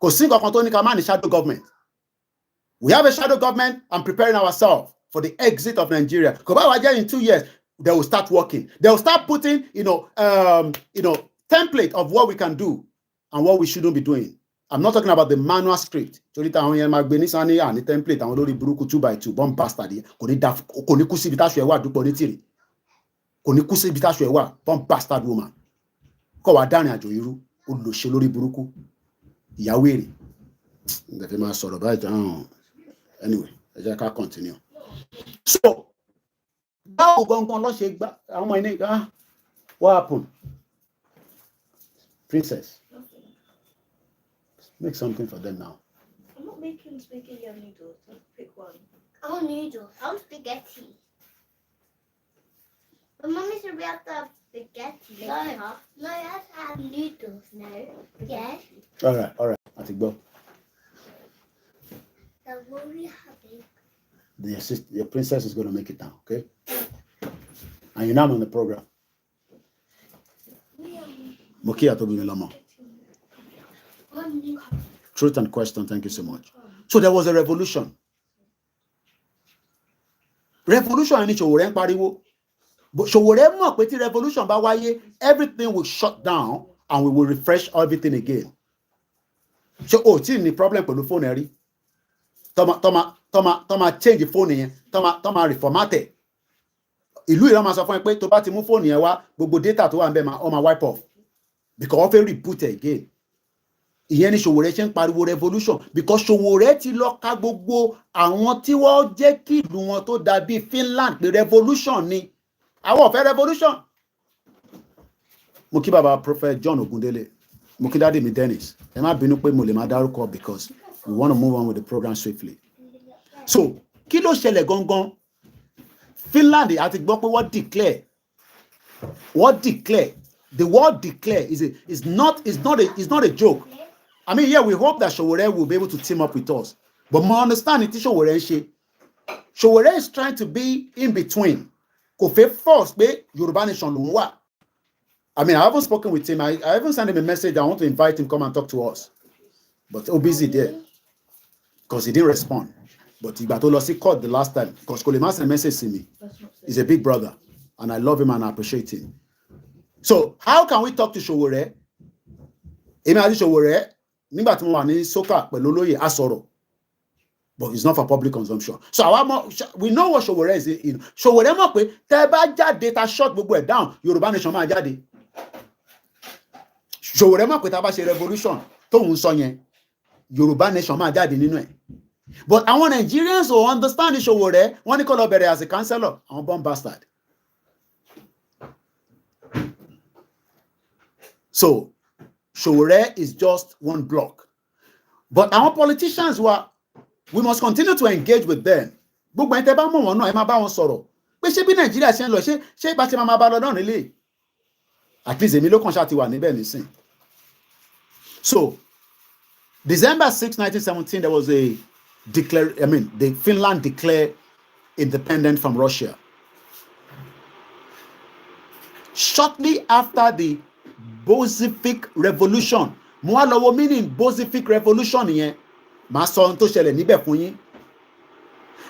Kò sí nǹkan kan tó ní ká má ní shadow government. We have a shadow government and preparing ourselves for the exit of Nigeria. Kò bá wa jẹ́ in 2 years, they will start working. They will start putting, template of what we can do and what we shouldn't be doing. I'm not talking about the manual script. Torí táwọn yẹn máa gbé ní sani àní template àwọn lórí burúkú 2x2 bomb bastard yẹn kò ní kú síbi táṣù ẹ̀ wà dúpọ̀ ní tìrì kò ní kú síbi táṣù ẹ̀ wà bomb bastard woman kọ́ wa dárin àjò irú olùṣe lórí burúkú ìyàwó èrè ǹdẹ̀ fi máa sọ̀rọ̀ báyìí jọ anyway ẹ jẹ́ ká continue. So báwo gangan ló ṣe gbá àwọn ọmọ ẹni what happened? Princess, make something for them now. I'm not making spaghetti or noodles. I'll pick one. I want noodles. I want spaghetti. But Mummy said we have to have spaghetti. No, you have to have noodles. No. Yeah. All right. I think go. So what are we having? Your princess is going to make it now, okay? And you're not on the program. Truth and question, thank you so much. So there was a revolution. Revolution ní Sowore ń pariwo. But Sowore mọ̀ pé tí revolution bá wáyé, everything will shut down and we will refresh everything again. So tí ní problem pẹ̀lú phone ẹ rí. Tọ́ma change phone yẹn, tọ́ma reformat ẹ̀. Ìlú ìran máa sọ fún ẹ pé tó bá ti mú phone yẹn wá, gbogbo data tó wà ń bẹ máa wipe off. Because wọ́n fẹ́ reboot again. Ìyẹn ni Sowore ṣe ń pariwo revolution because Sowore ti lọ ka gbogbo àwọn tí wọ́n jẹ́ kí ìlú wọn tó dàbí Finland pé revolution ni. Àwọn ò fẹ́ revolution. Mo kí bàbá Prophet John Ogundele. mo kí dáàdì mi Dennis ẹ má bínú pé mo lè máa dárúkọ because we want to move on with the program swiftly. So kí ló ṣẹlẹ̀ gangan? Finland àti gbọ́ pé wọ́n declare the word declare is not a joke. I mean, yeah, we hope that Sowore will be able to team up with us, but my understanding is Sowore is trying to be in between. Kò fẹ́ force pé Yorùbá nation ló ń wà. I mean, I haven't spoken with him. I haven't sent him a message. I want to invite him to come and talk to us, but he's busy there because he didn't respond. But he got to lose court the last time because Kolema sent a message to me. He's a big brother, and I love him and I appreciate him. So how can we talk to Sowore? Èmi àti Sowore nígbà tí mo wà ní Soka pẹ̀lú olóyè asọ̀rọ̀, but it's not for public consumption. So we know what Sowore is. Sowore mọ̀ pé tẹ́ bá jáde ta shut gbogbo ẹ̀ down, Yorùbá nation máa jáde. Sowore mọ̀ pé tá bá ṣe revolution tóun sọ yẹn, Yorùbá nation máa jáde nínú ẹ̀. But àwọn Nigerians who understand Sowore wọ́n ní kó lọ bẹ̀rẹ̀ as a councillor, àwọn bomb bastard. So Sowore is just one block. But our politicians we must continue to engage with them. Gbogbo ẹni tẹ́ bá mọ̀ wọ́n náà ẹ máa bá wọn sọ̀rọ̀. Pé ṣé bí Nàìjíríà ṣe ń lọ ṣé bá ṣe máa bá lọ náà nílé. At least èmi ló kàn ṣáà ti wà níbẹ̀ nísìn. So December 6, 1917, there was the Finland declared independent from Russia. Shortly after the Bolshevik Revolution, mo wá lọ wo meaning Bolshevik Revolution yẹn, màá sọ ohun tó ṣẹlẹ̀ níbẹ̀ fún yín.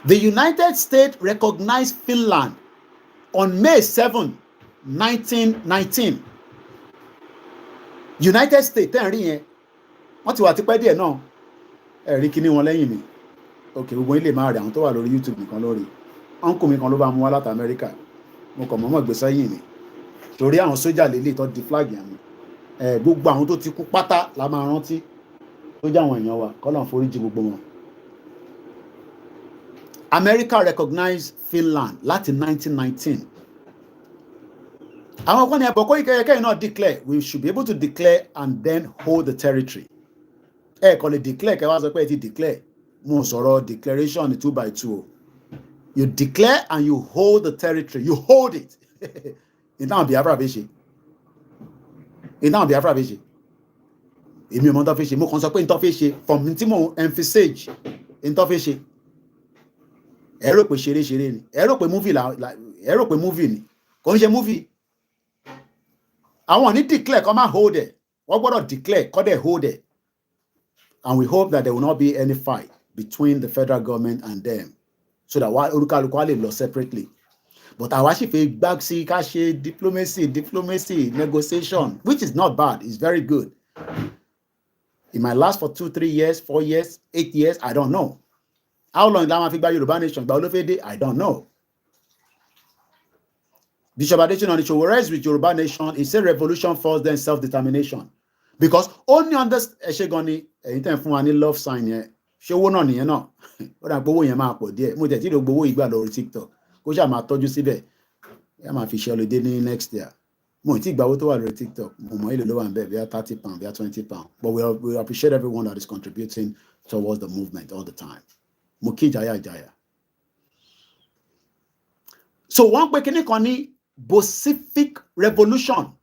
The United States recognized Finland on May 7, 1919. United States tẹ́ ń rí yẹn, wọ́n ti wà tipẹ́ díẹ̀ náà, ẹ̀rí kíní wọn lẹ́yìn mi. Ok, gbogbo ilé máa rí àwọn tó wà lórí YouTube nìkan lórí. Uncle mi kan ló bá mú wá láti Amẹ́ríkà. Mo kàn mọ́mọ́ gbé sẹ́yìn ni. Torí àwọn sójà lélẹ̀ tó di flag yẹn mi. Gbogbo àwọn tó ti kú pátá la máa rántí. Tó jẹ́ àwọn èèyàn wa, k'Ọlọ́run foríjì gbogbo wọn. America recognized Finland láti 1919. Àwọn kan ní ẹ̀bọ̀ kó ìkẹyẹkẹyìn náà declare, we should be able to declare and then hold the territory. Kò lè declare kẹwàá sọ pé ẹ ti declare. Mo sọ̀rọ̀ declaration 2x2. You declare and you hold the territory. You hold it. Ìtàn Biafra fi ṣe. Ìtàn Biafra fi ṣe. Èmi ò mọ̀ tó fi ṣe. Mo kàn sọ pé ìtàn fi ṣe. From tí mo emphasize ìtàn fi ṣe. Ẹ rò pé ṣeré ni. Ẹ rò pé movie ni. Kò ń ṣe movie. Àwọn ní declare kó máa hold it. Wọ́n gbọ́dọ̀ declare kó dẹ̀ hold it. And we hope that there will not be any fight between the federal government and them, so that olúkálùkù á lè lọ separately. But àwa sì fẹ́ gbá sí ká ṣe diplomacy, negotiation, which is not bad, it's very good. It might last for 2, 3 years, 4 years, 8 years, I don't know. How long la máa fi gba Yorùbá nation gba olófèdè, I don't know. Bishop Adesina Sowore with Yorùbá nation, he said revolution first, then self-determination. Because only understand ẹṣẹ gan ni ẹ̀yin tẹ́ ń fún wa ní love sign yẹn ṣé owó náà nìyẹn náà ó dà pé owó yẹn máa pọ̀ díẹ̀ mo tẹ̀ tí ìdògbò owó ìgbà lórí TikTok kó ṣáà máa tọ́jú síbẹ̀ ẹ máa fi ṣe ọlọ́dẹ ní next year mo ì tí ìgbà owó tó wà lórí TikTok mo mọ̀ èlò ló wà ń bẹ̀ bíi £30 bíi £20 but we appreciate everyone that is contributing towards the movement all the time. Mo kí ìjàyà. So wọ́n pè kíní kan ní Bolshevik Revolution.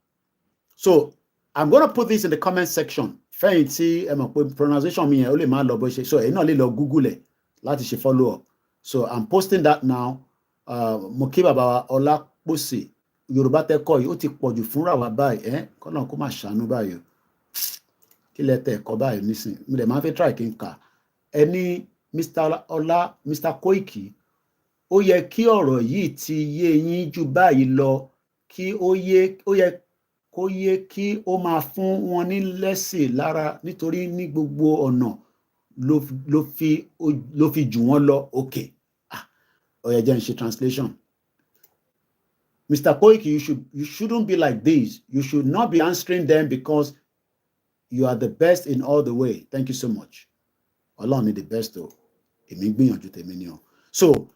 So I'm going to put this in the comment section. Fẹ́yìn tí ẹ mọ̀ pé pronunciation mi yẹn ó lè máa lọ bó ṣe. So ẹ̀yin náà lè lọ Google ẹ̀ láti ṣe follow up. So I'm posting that now. Mo kí bàbá wa Ọlápọ̀sì Yorùbá tẹ́kọ̀ yìí ó ti pọ̀jù fúnra wa báyìí. Kọ́nà kó má ṣàánú báyìí. Kí lẹ tẹ̀ ẹ̀kọ́ báyìí nísìn. Mo dẹ̀ máa fẹ́ try kí n kà. Ẹni Mr. Koiki, ó yẹ kí ọ̀rọ̀ yìí ti yé yín jù báyìí lọ kí ó yẹ kó yé kí ó máa fún wọn ní lẹ́sìn lára nítorí ní gbogbo ọ̀nà ló fi jù wọ́n lọ. Okay. Ó yẹ jẹ́ n ṣe translation. Mr. Koiki, you shouldn't be like this. You should not be answering them because you are the best in all the way. Thank you so much. Ọlọ́run ni the best o. Èmi gbìyànjú tèmi ni o. So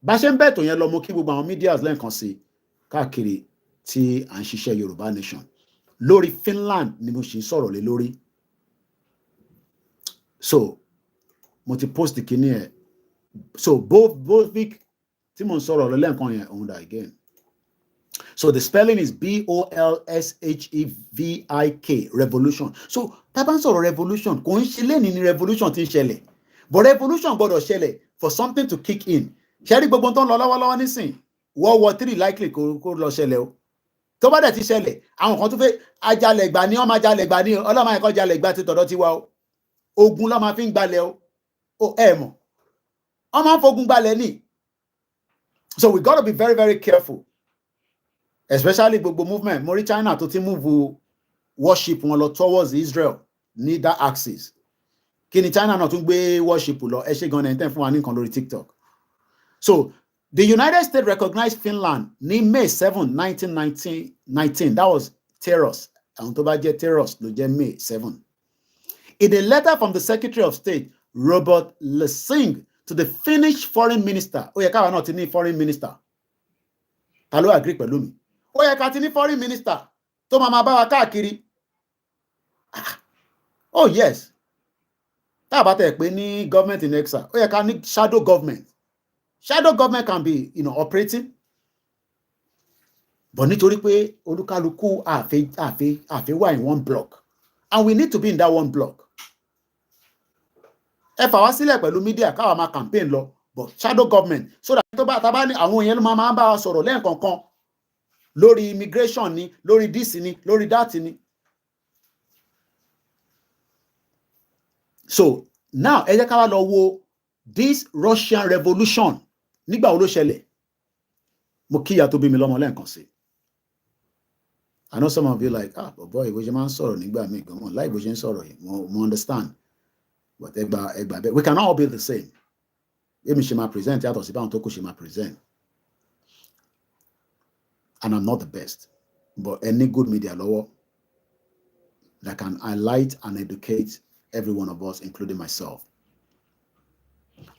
bá ṣe ń bẹ̀ tó yẹn lọ mo kí gbogbo àwọn medias lẹ́ẹ̀kan sí káàkiri tí à ń ṣiṣẹ́ Yorùbá nation. lórí Finland ni mo ṣì ń sọ̀rọ̀ lé lórí. So mo ti post kíní ẹ̀. So both week tí mo ń sọ̀rọ̀ lẹ́ẹ̀kan yẹn òun dà again. So the spelling is BOLSHEVIK, revolution. So tá bá ń sọ̀rọ̀ revolution, kò ń ṣe lẹ́ni ni revolution ti ń ṣẹlẹ̀. But revolution gbọ́dọ̀ ṣẹlẹ̀ for something to kick in. Ṣé rí gbogbo tó ń lọ lọ́wọ́lọ́wọ́ nísìn? World War III likely kó lọ ṣẹlẹ̀ o. Tó bá dẹ̀ ti ṣẹlẹ̀, àwọn kan tún fẹ́ ajalẹ̀ gbà ní ọmọ ajalẹ̀ gbà ní ọlọ́mọ ẹ̀kọ́ jalẹ̀ gbà ti tọ̀dọ̀ tiwa o. Ogun ló máa fi ń gbalẹ̀ o. O ẹ̀ mọ̀. Wọ́n máa ń fogun gbalẹ̀ ní. So we got to be very, very careful. Especially gbogbo movement. Mo rí China tó ti move worship wọn lọ towards Israel ní that axis. Kí ni China náà tún gbé worship lọ? Ẹ ṣe gan-an ẹ̀ńtẹ́ fún wa ní nǹkan lórí TikTok. So the United States recognized Finland ní May 7, 1919. That was terrorist. Àwọn tó bá jẹ́ terrorist ló jẹ́ May 7. In a letter from the Secretary of State, Robert Lessing, to the Finnish foreign minister. Ó yẹ káwa náà ti ní foreign minister. Ta ló agree pẹ̀lú mi? Ó yẹ ká ti ní foreign minister tó máa bá wa káàkiri. Oh yes. Tá bá tẹ̀ pé ní government in exile, ó yẹ ká ní shadow government. Shadow government can be, operating. But nítorí pé olúkálùkù àfẹ́ wà in one block. And we need to be in that one block. Ẹ fà wá sílẹ̀ pẹ̀lú media káwa máa campaign lọ, but shadow government, so that tó bá ní àwọn èèyàn ló máa bá wa sọ̀rọ̀ lẹ́ẹ̀kọ̀ọ̀kan lórí immigration ni, lórí this ni, lórí that ni. So now ẹ jẹ́ ká wá lọ wo this Russian revolution nígbà wo ló ṣẹlẹ̀. Mo kíyà tó bí mi lọ́mọ lẹ́ẹ̀kan sí. I know some of you like, boy, ìbò ṣe máa ń sọ̀rọ̀ nígbà míì gan-an, láì bó ṣe ń sọ̀rọ̀ yìí, mo understand. But we cannot all be the same. Èmi ṣe máa present yàtọ̀ sí báwọn tó kù ṣe máa present. And I'm not the best. But any good media lọ́wọ́ that can highlight and educate every one of us, including myself.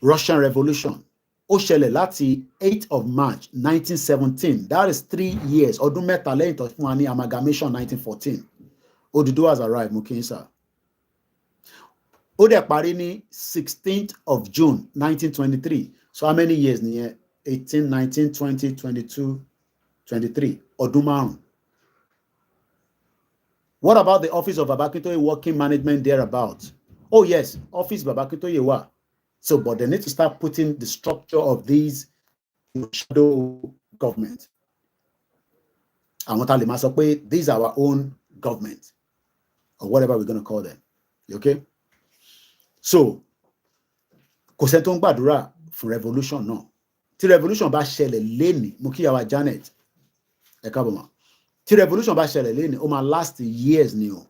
Russian Revolution. Ó ṣẹlẹ̀ láti 8th of March 1917. That is 3 years. Ọdún mẹ́ta lẹ́yìn tó fún wa ní amalgamation 1914. Odùduwà has arrived, mo kí yín sir. Ó dẹ̀ parí ní 16th of June 1923. So how many years nìyẹn? 18, 19, 20, 22, 23. Ọdún márùn-ún. What about the office of Baba Akintoye working management thereabout? Oh yes, office Baba Akintoye wà. So, but they need to start putting the structure of these shadow government. Àwọn tá lè máa sọ pé these are our own government, or whatever we're going to call them. You okay? So, kò sẹ́ni tó ń gbàdúrà fún revolution náà. Tí revolution bá ṣẹlẹ̀ lénìí, mo kí yàwá Janet, ẹ káàbọ̀ mà. Tí revolution bá ṣẹlẹ̀ lénìí, ó máa last years ni o.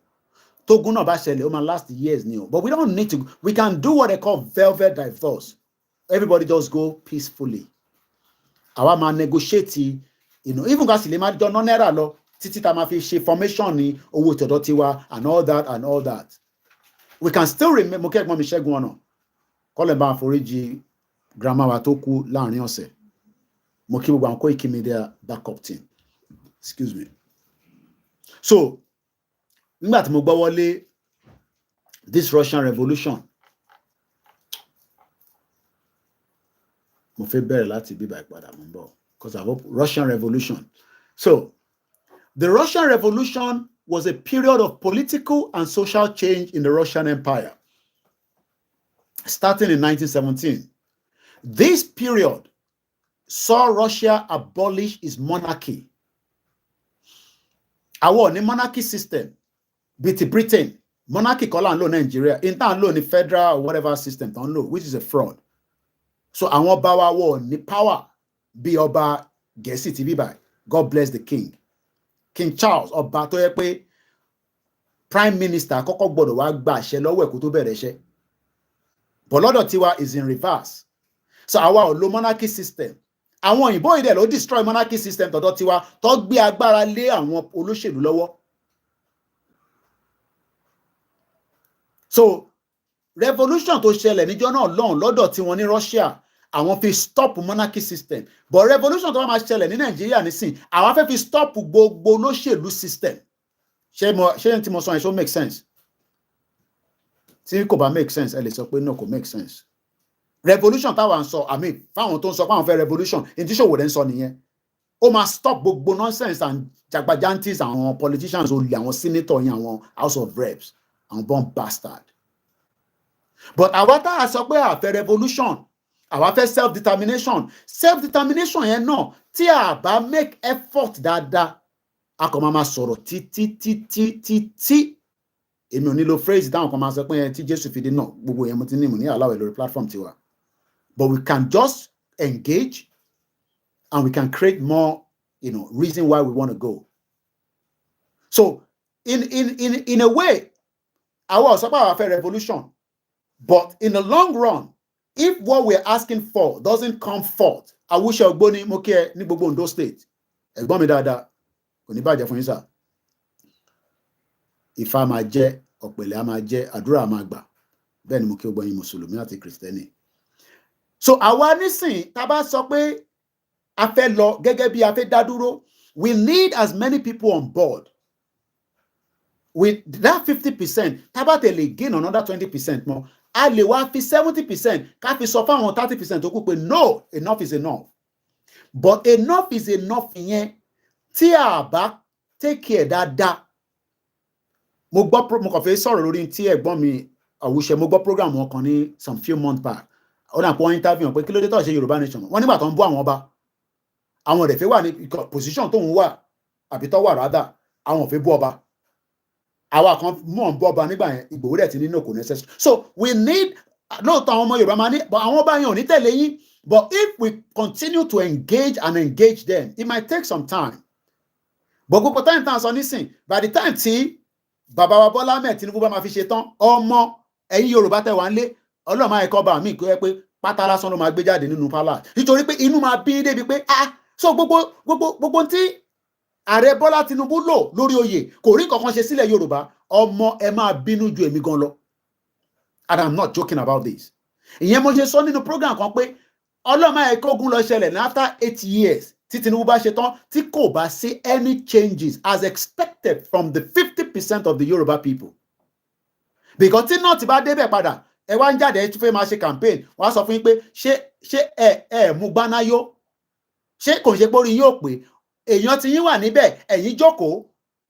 Tógun náà bá ṣẹlẹ̀, ó máa last years ni o. But we don't need to, we can do what they call velvet divorce. Everybody just go peacefully. Àwa máa negotiate, even ká sì lè máa jọ ná náírà lọ, títí tá máa fi ṣe formation ní owó tọ̀dọ̀ tiwa and all that. We can still remember, mo kí ẹ̀gbọ́n mi Ṣẹ́gun ọ̀nà, kọ́lẹ̀ bá àforíjì grandma wa tó kú láàrin ọ̀sẹ̀. Mo kí gbogbo àwọn Koiki Media backup team. Excuse me. So, nígbà tí mo gbọ́ wọlé this Russian revolution, mo fẹ́ bẹ̀rẹ̀ láti bíbá ìpadà mo ń bọ̀, because I hope Russian revolution. So, the Russian revolution was a period of political and social change in the Russian Empire, starting in 1917. This period saw Russia abolish its monarchy. Àwọn ní monarchy system bíi ti Britain, monarchy kọ́ là ń lò Nigeria, in tá à ń lò ní federal or whatever system tá ń lò, which is a fraud. So àwọn ọba wa wọ̀ ní power bí ọba Gẹ̀ẹ́sì ti bíbá, God bless the king. King Charles, ọba tó yẹ pé prime minister àkọ́kọ́ gbọ́dọ̀ wá gba àṣẹ lọ́wọ́ ẹ̀ kó tó bẹ̀rẹ̀ iṣẹ́. But lọ́dọ̀ tiwa is in reverse. So àwa ò lo monarchy system. Àwọn òyìnbó ìdẹ̀ ló destroy monarchy system tọ̀dọ̀ tiwa tó gbé agbára lé àwọn olóṣèlú lọ́wọ́. So revolution tó ṣẹlẹ̀ níjọ́ náà lọ́dọ̀ tí wọ́n ní Russia, àwọn fi stop monarchy system. But revolution tó wá máa ṣẹlẹ̀ ní Nàìjíríà nísìn, àwọn fẹ́ fi stop gbogbo olóṣèlú system. ṣé tí mo sọ yẹn ṣó make sense? Tí kò bá make sense ẹ lè sọ pé no kò make sense. Revolution táwa ń sọ àmì fáwọn tó ń sọ fáwọn fẹ́ revolution ní tí Sowore ń sọ nìyẹn. Ó máa stop gbogbo nonsense and jagbajantis àwọn politicians olè àwọn senator yẹn àwọn house of reps àwọn born bastard. But àwa tá a sọ pé a fẹ́ revolution àwa fẹ́ self-determination yẹn náà tí a bá make effort dáadáa a kò máa sọ̀rọ̀ títí èmi ò nílò phrase dáhùn kan máa sọ pé tí Jésù fi dé náà gbogbo yẹn mo ti ní ìmọ̀ ní aláwẹ̀ lórí platform tiwa. But we can just engage and we can create more, reason why we want to go. So in a way, I was about a revolution, but in the long run, if what we're asking for doesn't come forth, I wish Ogboni Moke ní gbogbo Ondo State. Ẹ̀gbọ́n mi dáadáa, kò ní bàjẹ́ fún yín sà. Ifá máa jẹ́, ọ̀pẹ̀lẹ̀ á máa jẹ́, àdúrà máa gbà. Bẹ́ẹ̀ ni mo kí gbogbo yín Mùsùlùmí àti Kristẹni. So àwa nísìn tá bá sọ pé a fẹ́ lọ gẹ́gẹ́ bí a fẹ́ dá dúró, we need as many people on board. With that 50%, tá bá tẹ̀lé gain another 20% more, a lè wá fi 70% ká fi sọ fáwọn 30% tó kù pé no, enough is enough. But enough is enough yẹn tí a bá take care dáadáa. Mo kàn fẹ́ sọ̀rọ̀ lórí tí ẹ̀gbọ́n mi Àwùṣe mo gbọ́ program wọn kan ní some few months back. Ó dà pé wọ́n interview wọn pé kí ló dé tó ṣe Yorùbá nation. Wọ́n nígbà tó ń bú àwọn ọba. Àwọn ọ̀dẹ̀ fẹ́ wà ní position tó ń wà àbí tó wà rádà. Àwọn ò fẹ́ bú ọba. Àwa kan mọ̀ ń bú ọba nígbà yẹn Ìgbòho dẹ̀ ti ní no kò necessary. So we need lóòótọ́ àwọn ọmọ Yorùbá máa ní but àwọn ọba yẹn ò ní tẹ̀lé yín. But if we continue to engage them, it might take some time. But gbogbo time tá a sọ nísìn, by the time tí bàbá wa Bọ́lá Ahmed Tinubu bá máa fi ṣe tán, ọmọ ẹ̀yin Yorùbá tẹ̀ wá ń lé, Ọlọ́run máa ẹ̀kọ́ bá mi kó yẹ pé pátá lásán ló máa gbé jáde nínú palace. Nítorí pé inú máa bí débi pé so gbogbo tí ààrẹ Bọ́lá Tinubu lò lórí oyè kò rí kankan ṣe sílẹ̀ Yorùbá, ọmọ ẹ máa bínú ju èmi gan lọ. And I'm not joking about this. Ìyẹn mo ṣe sọ nínú program kan pé Ọlọ́run máa ẹ̀kọ́ ogun lọ ṣẹlẹ̀ ní after 8 years tí Tinubu bá ṣe tán tí kò bá sí any changes as expected from the 50% of the Yoruba people. Because tí náà ti bá débẹ̀ padà ẹ wá ń jáde ẹ tún fẹ́ máa ṣe campaign wọ́n á sọ fún yín pé ṣé ẹ mú gbanáyó ṣé kò ń ṣe pé orí yóò pé èèyàn tí yín wà níbẹ̀ ẹ̀yin jókòó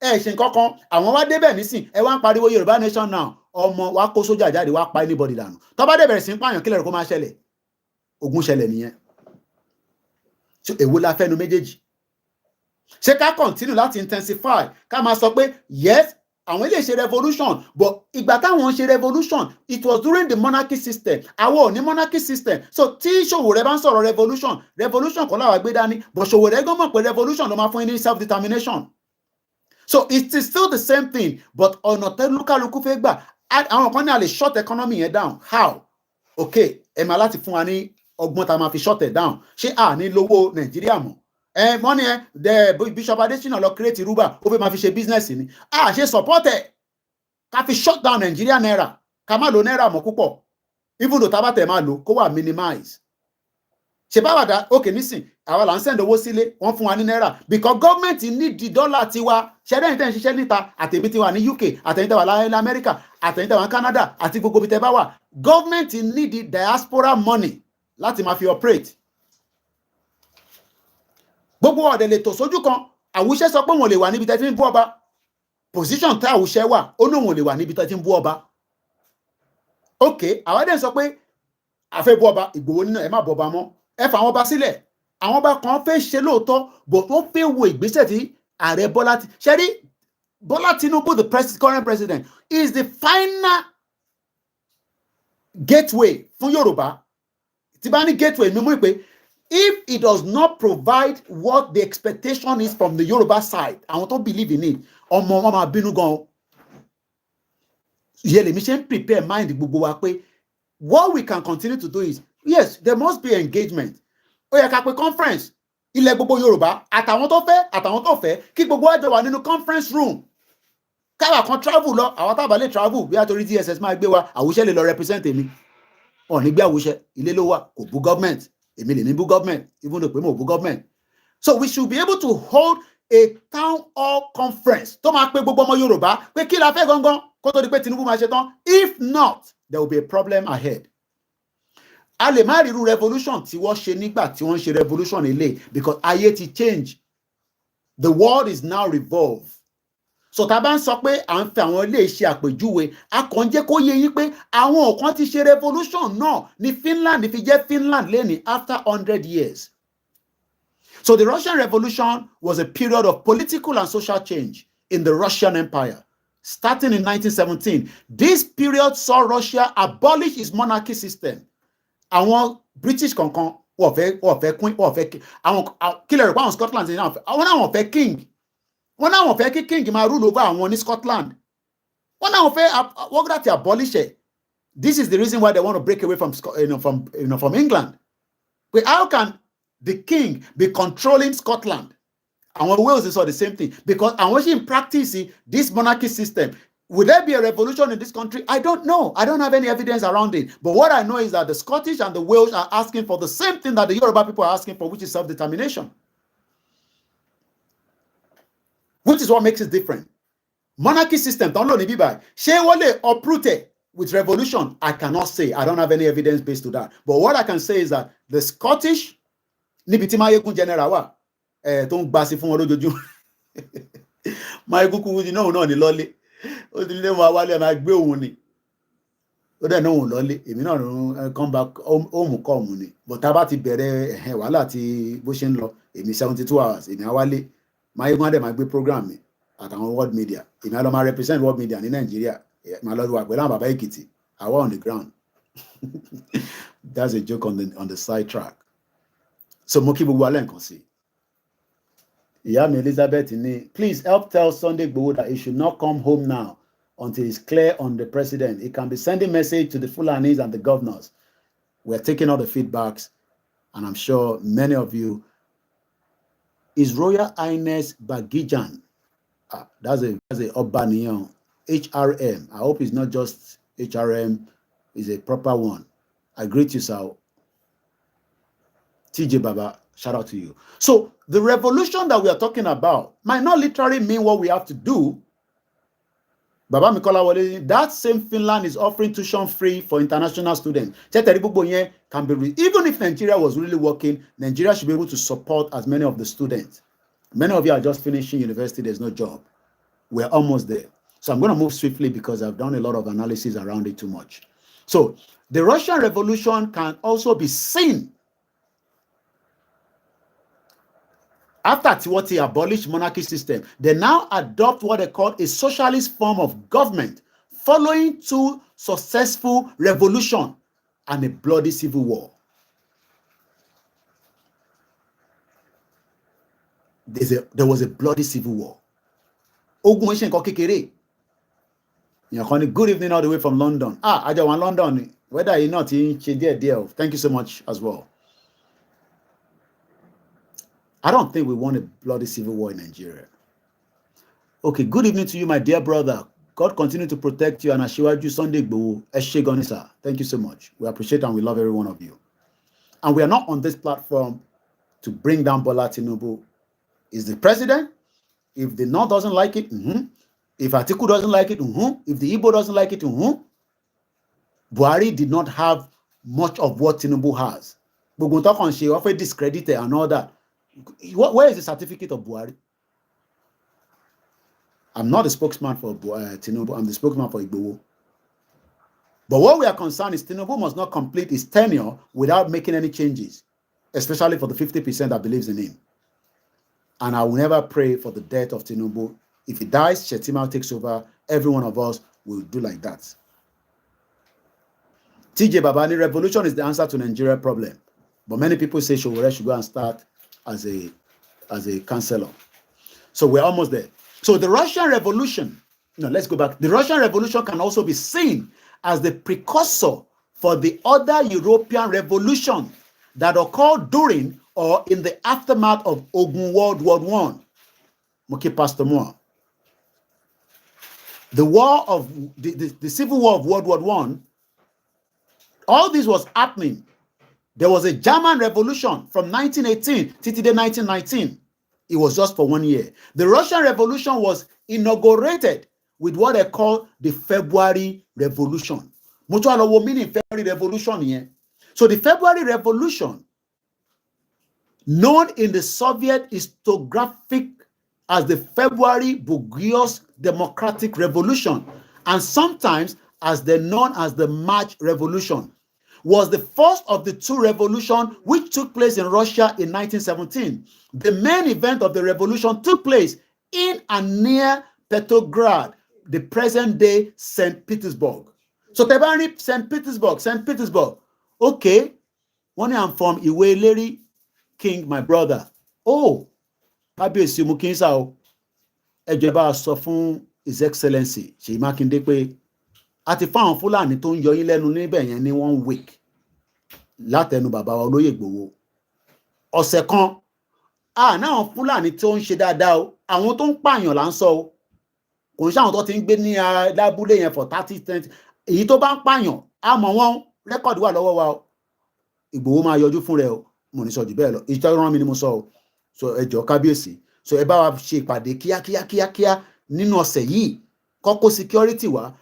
ẹ ṣe nǹkan kan àwọn wá débẹ̀ nísìn ẹ wá ń pariwo Yorùbá nation now ọmọ wa kó sójà jáde wá pa anybody dànù tó bá débẹ̀rẹ̀ sí ń pààyàn kílẹ̀ rẹ̀ kó máa ṣẹlẹ̀ ogun ṣẹlẹ̀ nìyẹn. So èwo la fẹ́nu méjèèjì ṣé ká continue láti intensify ká máa sọ pé yes àwọn ilé ṣe revolution but ìgbà táwọn ṣe revolution it was during the monarchy system àwọn ò ní monarchy system so tí Sowore bá ń sọ̀rọ̀ revolution kan láwa gbé dání but Sowore gan mọ̀ pé revolution ló máa fún yín ní self determination so it is still the same thing but ọ̀nà tẹ́lúkálukú fẹ́ gbà àwọn kan ní a lè shut economy yẹn down how okay ẹ máa láti fún wa ní ọgbọ́n tá a máa fi shut it down ṣé à ní lówó Nàìjíríà mọ́ wọ́n ní the Bishop Adesina lọ create rúbà ó fẹ́ máa fi ṣe business ni ṣe support ẹ̀ ká fi shut down Nigeria naira ká má lo naira mọ́ púpọ̀ even though tábà tẹ̀ máa lo kó wà minimize ṣe bá wà dá okay nísìn àwa là ń send owó sílé wọ́n fún wa ní naira because government need the dollar tiwa ṣẹ́dẹ́yìn tẹ́ ń ṣiṣẹ́ níta àtẹ̀mí tiwa ní UK àtẹ̀yìn tẹ́ wà ní America àtẹ̀yìn tẹ́ wà ní Canada àti gbogbo bí tẹ́ bá wà government need the diaspora money láti máa fi operate gbogbo ọ̀dẹ̀ lè tò sójú kan Àwùṣe sọ pé wọn lè wà níbi tẹ́ ti ń bú ọba position tí Àwùṣe wà ó ní wọn lè wà níbi tẹ́ ti ń bú ọba ok àwọn ẹ̀dẹ̀ sọ pé àfẹ́ bú ọba Ìgbòho nínú ẹ̀ má bú ọba mọ́ ẹ fà àwọn ọba sílẹ̀ àwọn ọba kan fẹ́ ṣe lóòótọ́ but ó fẹ́ wo ìgbésẹ̀ tí ààrẹ Bọ́lá Tinubu the current president is the final gateway fún Yorùbá tí bá ní gateway mi mú pé if it does not provide what the expectation is from the Yoruba side, àwọn tó believe in it, ọmọ wọn máa bínú gan. Ìyẹn lèmi ṣe ń prepare mind gbogbo wa pé what we can continue to do is, yes, there must be engagement. Ó yẹ ká pé conference, ilẹ̀ gbogbo Yorùbá, àtàwọn tó fẹ́, àtàwọn tó fẹ́, kí gbogbo wa jọ wà nínú conference room. Káwa kan travel lọ, àwọn tábà lè travel, bí àtòrí DSS máa gbé wa, Àwùṣe lè lọ represent èmi. Ọ̀ ní gbé Àwùṣe, ilé ló wà, kò bú government. Èmi lè ní bú government, even though pé mo bú government. So we should be able to hold a town hall conference tó máa pe gbogbo ọmọ Yorùbá pé kí la fẹ́ gangan kó tó di pé Tinubu máa ṣe tán. If not, there will be a problem ahead. A lè má rí irú revolution tí wọ́n ṣe nígbà tí wọ́n ṣe revolution ilé, because ayé ti change. The world is now revolved. So tá a bá ń sọ pé à ń fẹ́ àwọn ilé iṣẹ́ àpèjúwe, a kàn jẹ́ kó yé yín pé àwọn kan ti ṣe revolution náà ní Finland fi jẹ́ Finland lẹ́ni after 100 years. So the Russian Revolution was a period of political and social change in the Russian Empire, starting in 1917. This period saw Russia abolish its monarchy system. Àwọn British kankan wọ́n fẹ́ queen, wọ́n fẹ́ àwọn kílẹ̀ rẹ̀ pé àwọn Scotland ṣe náà àwọn fẹ́ king. Wọ́n náà wọ́n fẹ́ kí king máa rule over àwọn ní Scotland. Wọ́n náà wọ́n fẹ́ wọ́n gbọ́dọ̀ ti abolish it. This is the reason why they want to break away from from England. But how can the king be controlling Scotland? And Wales saw the same thing, because I want in practice this monarchy system. Would there be a revolution in this country? I don't know. I don't have any evidence around it. But what I know is that the Scottish and the Welsh are asking for the same thing that the Yoruba people are asking for, which is self-determination. Which is what makes it different. Monarchy system, don't know the Bible. She wole uprooted with revolution. I cannot say. I don't have any evidence based to that. But what I can say is that the Scottish níbi tí Máyégún general wà tó ń gbasi fún wọn lójoojúmọ́. Máyégún kúkú ní náà ní lọ́lé. Ó ti lé wọn wálé máa gbé òun ni. Ó dẹ̀ náà òun lọ́lé. Èmi náà come back home come ni. But tá a bá ti bẹ̀rẹ̀ wàhálà tí bó ṣe ń lọ, èmi 72 hours, èmi á wálé. Máyégún á dẹ̀ máa gbé program mi àtàwọn world media. Èmi á lọ máa represent world media ní Nàìjíríà. Màá lọ wà pẹ̀lú àwọn bàbá Èkìtì. Àwa on the ground. That's a joke on the side track. So mo kí gbogbo alẹ́ nǹkan sí. Ìyá mi Elizabeth ní, please help tell Sunday Igboho that he should not come home now until it's clear on the president. He can be sending message to the Fulanis and the governors. We're taking all the feedbacks, and I'm sure many of you. His Royal Highness Bagijan. That's a Obaniyan, HRM. I hope it's not just HRM, it's a proper one. I greet you, sir. TJ Baba, shout out to you. So the revolution that we are talking about might not literally mean what we have to do. Baba Mikola Wale, that same Finland is offering tuition free for international students. Can be even if Nigeria was really working, Nigeria should be able to support as many of the students. Many of you are just finishing university, there's no job. We're almost there. So I'm going to move swiftly because I've done a lot of analysis around it too much. So the Russian Revolution can also be seen after Tiwati abolished monarchy system. They now adopt what they call a socialist form of government, following two successful revolutions and a bloody civil war. There was a bloody civil war. Good evening all the way from London. I just want London. Whether you're not in there. Thank you so much as well. I don't think we want a bloody civil war in Nigeria. Okay, good evening to you, my dear brother. God continue to protect you and assure you Sunday Igboho. Eshegonisa. Thank you so much. We appreciate and we love every one of you. And we are not on this platform to bring down Bola Tinubu. Is the president? If the North doesn't like it, if Atiku doesn't like it, if the Igbo doesn't like it, Buhari did not have much of what Tinubu has. But she often discredited and all that. Where is the certificate of Buhari? I'm not the spokesman for Tinubu. I'm the spokesman for Igboho. But what we are concerned is Tinubu must not complete his tenure without making any changes, especially for the 50% that believes in him. And I will never pray for the death of Tinubu. If he dies, Shetima takes over. Every one of us will do like that. TJ Babani, revolution is the answer to Nigeria problem. But many people say Showore should go and start as a counselor. So we're almost there. So the Russian Revolution, let's go back. The Russian Revolution can also be seen as the precursor for the other European revolution that occurred during or in the aftermath of Ogun World War I. Moki Pastor Moore. The war of the civil war of World War I, all this was happening. There was a German revolution from 1918 to 1919. It was just for 1 year. The Russian Revolution was inaugurated with what they call the February Revolution. Meaning February Revolution here. So the February Revolution, known in the Soviet historiographic as the February Bourgeois Democratic Revolution, and sometimes as known as the March Revolution, was the first of the two revolutions which took place in Russia in 1917. The main event of the revolution took place in and near Petrograd, the present-day St. Petersburg. So Tebani, St. Petersburg. Okay, when I'm from Iweleri King, my brother. Oh, Kábíyèsí mú kí n sá o. Ẹ jọ̀ọ́ bá sọ fún His Excellency Ṣèyí Mákindé pé a ti fáwọn Fúlàní tó ń yọ yín lẹ́nu níbẹ̀ yẹn ní 1 week látẹnu bàbá wa Olóyè Ìgbòho. Ọ̀sẹ̀ kan náà Fúlàní tó ń ṣe dáadáa o, àwọn tó ń pààyàn là ń sọ o. Kò ń ṣe àwọn tó ti ń gbé ní lábúlé yẹn for 30 èyí tó bá ń pààyàn á mọ̀ wọ́n rẹ́kọ̀dì wà lọ́wọ́ wa o. Ìgbòho máa yọjú fún rẹ o, mo ní sọ jù bẹ́ẹ̀ lọ. Ìjọ rán mi ni mo sọ o. So ẹ jọ̀ọ́ Kábíyèsí, so ẹ bá wa ṣe ìpàdé kíákíá nínú ọ̀sẹ̀ yìí, kó security wá,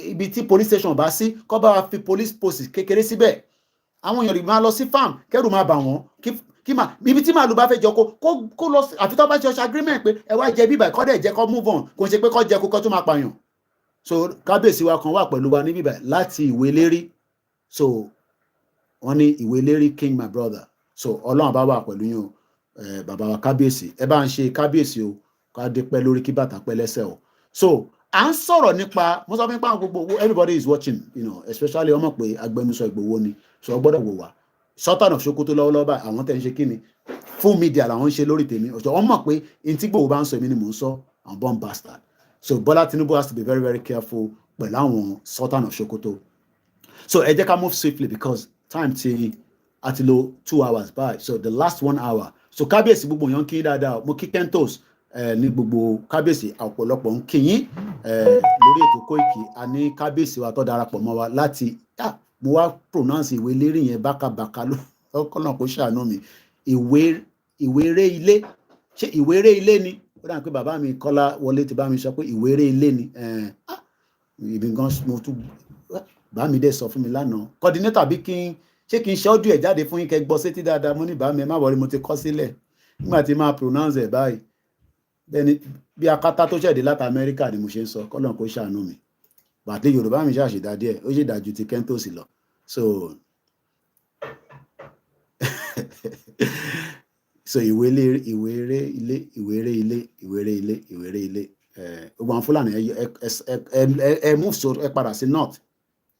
ibi tí police station bá sí, kó bá wa fi police post kékeré síbẹ̀. Àwọn èèyàn máa lọ sí farm, kẹ́rù máa bà wọ́n, ibi tí màálù bá fẹ́ jọ kó lọ, àfi tó bá ṣe agreement pé ẹ wá jẹ bíbà kọ́ dẹ̀ jẹ́ kó move on, kò ṣe pé kó jẹ kó tó máa pààyàn. So Kábíyèsí wa kan wà pẹ̀lú wa ní bíbà láti Ìwélérí. So wọ́n ní Ìwélérí King, my brother. So Ọlọ́run bá wà pẹ̀lú yín o. Bàbá wa Kábíyèsí, ẹ bá ń ṣe Kábíyèsí o, ká dé pẹ́ lórí kí bàtà pẹ́ lẹ́sẹ̀ o. So à ń sọ̀rọ̀ nípa, mo sọ fún yín gbogbo, everybody is watching, especially ọmọ pé agbẹnusọ Ìgbòho ni, so gbọ́dọ̀ wò wá. Sultan of Sokoto lọ́wọ́lọ́wọ́ báyìí, àwọn tẹ̀ ń ṣe kí ni full media làwọn ń ṣe lórí tèmi. ọ̀sọ̀ wọ́n mọ̀ pé n tí Ìgbòho bá ń sọ èmi ni mò ń sọ, àwọn born bastard. So Bola Tinubu has to be very, very careful pẹ̀lú àwọn Sultan of Sokoto. So ẹ jẹ́ ká move swiftly because time ti a ti lo 2 hours by. So the last 1 hour. So Kábíyèsí gbogbo yàn kí dáadáa, mo kí Kentos ní gbogbo Kábíyèsí ọ̀pọ̀lọpọ̀ ń kí yín lórí ètò Koiki. A ní Kábíyèsí wa tó darapọ̀ mọ́ wa láti mo wá pronounce Ìwélérí yẹn bákàbàkà lọ́kọ̀ọ́nà kó ṣàánú mi. Ìwéré ilé, ṣé Ìwéré ilé ni? Ó dà pé bàbá mi Kọ́lá Wọlé ti bá mi sọ pé Ìwéré ilé ni. Ibi gan mo tún bá mi dẹ̀ sọ fún mi lánàá. Coordinator bí ṣé kí n ṣe ọdún ẹ̀ jáde fún yín kẹ́ gbọ́ sétí dáadáa. Mo ní bá mi ẹ má wọrí, mo ti kọ sílẹ̀ nígbà tí máa pronounce ẹ̀ báyìí. Bẹ́ẹ̀ni bí akátá tó ṣẹ̀dé láti Amẹ́ríkà ni mo ṣe ń sọ, kọ́lọ́n kó ṣàánú mi. Bàtí Yorùbá mi ṣàṣìdá díẹ̀, ó ṣe dájú ti Kentos lọ. So so Ìwéré ilé. Gbogbo àwọn Fúlàní ẹ move so ẹ padà sí north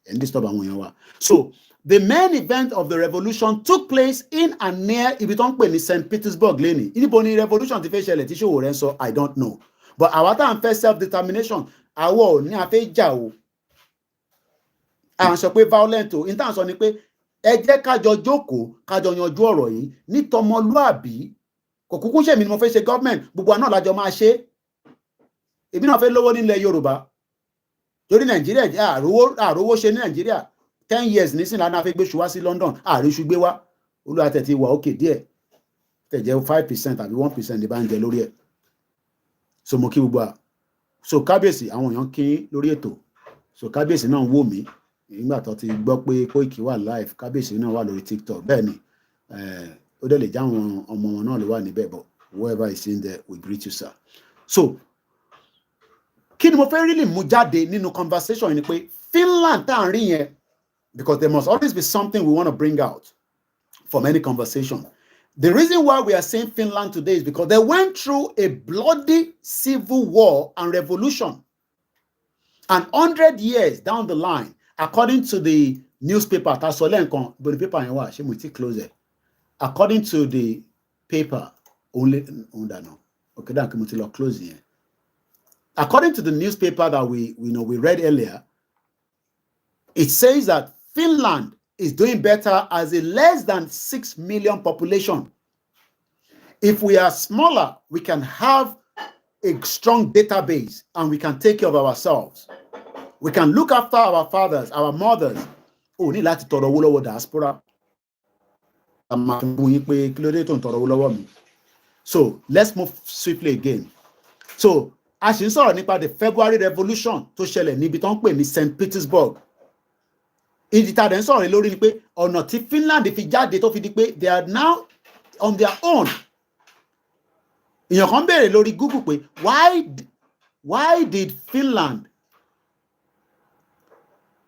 and disturb àwọn èèyàn wa. So the main event of the revolution took place in and near ibi tó ń pè ní St. Petersburg lẹ́ni. Níbo ni revolution ti fẹ́ ṣẹlẹ̀ tí Ṣòwò rẹ̀ ń sọ, I don't know. But àwa tá à ń fẹ́ self-determination, àwọ̀ ò ní a fẹ́ jà o. À ń sọ pé violent o. Ìtàn sọ ni pé ẹ jẹ́ kájọ jókòó, kájọ yanjú ọ̀rọ̀ yìí ní tọmọlúàbí. Kò kúkú ṣèmi ni mo fẹ́ ṣe government, gbogbo àná lájọ máa ṣe. Èmi náà fẹ́ lówó nílẹ̀ Yorùbá. Torí Nàìjíríà àrówó ṣe ní Nàìjíríà. 10 years nísìn lánàá fẹ́ gbé ṣu wá sí London, àríṣu gbé wá. Olúwa tẹ̀ ti wà òkè díẹ̀. Tẹ̀jẹ̀ 5% àbí 1% ní bá ń jẹ lórí ẹ̀. So mo kí gbogbo à. So Kábíyèsí àwọn èèyàn kí lórí ètò. So Kábíyèsí náà wò mí nígbà tó ti gbọ́ pé Koiki wà live. Kábíyèsí náà wà lórí TikTok. Bẹ́ẹ̀ ni ó dẹ̀ lè já àwọn ọmọ wọn náà ló wà níbẹ̀, but whoever is in there, we greet you, sir. So kí ni mo fẹ́ really mú jáde nínú conversation ni pé Finland tá à ń rí yẹn, because there must always be something we want to bring out from any conversation. The reason why we are saying Finland today is because they went through a bloody civil war and revolution. And 100 years down the line, according to the newspaper, according to the paper, according to the newspaper that we read earlier, it says that Finland is doing better as a less than 6 million population. If we are smaller, we can have a strong database and we can take care of ourselves. We can look after our fathers, our mothers. Oh, ní láti tọrọ owó lọ́wọ́ diaspora. So let's move swiftly again. So a ṣì ń sọ̀rọ̀ nípa the February Revolution tó ṣẹlẹ̀ níbi tó ń pè ní St. Petersburg. Ìdí tá a dẹ̀ ń sọ̀rọ̀ lórí ni pé ọ̀nà tí Finland fi jáde tó fi di pé they are now on their own. Èèyàn kan béèrè lórí Google pé why did Finland?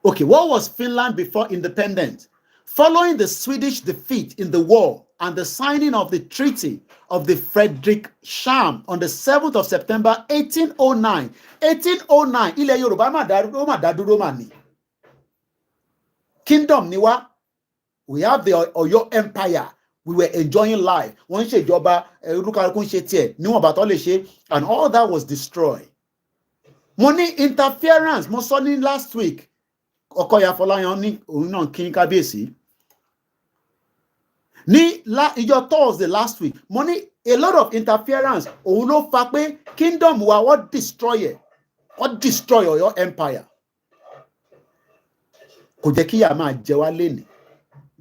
Okay, what was Finland before independence? Following the Swedish defeat in the war and the signing of the Treaty of the Frederikshamn on the 7th of September 1809. 1809, ilẹ̀ Yorùbá mà dá dúró mà ní. Kingdom ni wá. We have the Ọ̀yọ́ Empire. We were enjoying life. Wọ́n ń ṣèjọba, olúkálùkù ń ṣe tiẹ̀, níwọ̀n bàtọ́ lè ṣe, and all that was destroyed. Mo ní interference, mo sọ ní last week. Ọkọ̀yà Fọláyan ní òun náà kí n kábíyèsí. Ní ìjọ Thursday last week, mo ní a lot of interference òun ló fa pé kingdom wa wọ́n destroy Ọ̀yọ́ Empire. Kò jẹ́ kí ìyà máa jẹ wá lénìí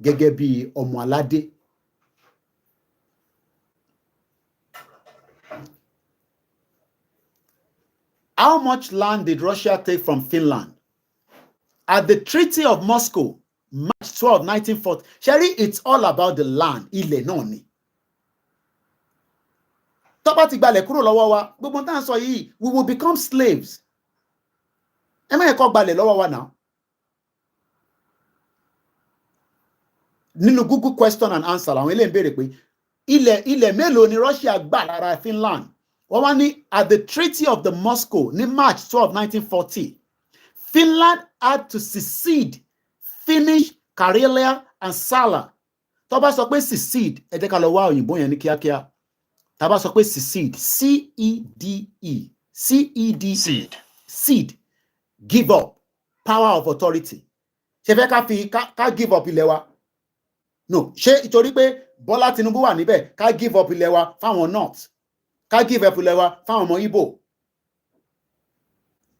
gẹ́gẹ́ bí ọmọ aládé. How much land did Russia take from Finland? At the Treaty of Moscow, March 12, 1940. Sherry, it's all about the land. Ilẹ̀ náà ni. Tó bá ti gbalẹ̀ kúrò lọ́wọ́ wa, gbogbo tá à ń sọ yìí, we will become slaves. Ẹ má yẹ kó gbalẹ̀ lọ́wọ́ wa now. Nínú Google question and answer, àwọn eléyìí ń béèrè pé ilẹ̀ mélòó ni Russia gbà lára Finland? Wọ́n wá ní at the Treaty of the Moscow ní March 12, 1940. Finland had to secede Finnish, Karelia, and Sala. Tó bá sọ pé secede, ẹ jẹ́ ká lọ wá òyìnbó yẹn ní kíákíá. Tá bá sọ pé secede, C-E-D-E, C-E-D-E, seed, give up, power of authority. Ṣé fẹ́ ká give up ilẹ̀ wa? No, ṣé ìtorí pé Bọ́lá Tinubu wà níbẹ̀ ká give up ilẹ̀ wa fáwọn North, ká give up ilẹ̀ wa fáwọn ọmọ Igbo.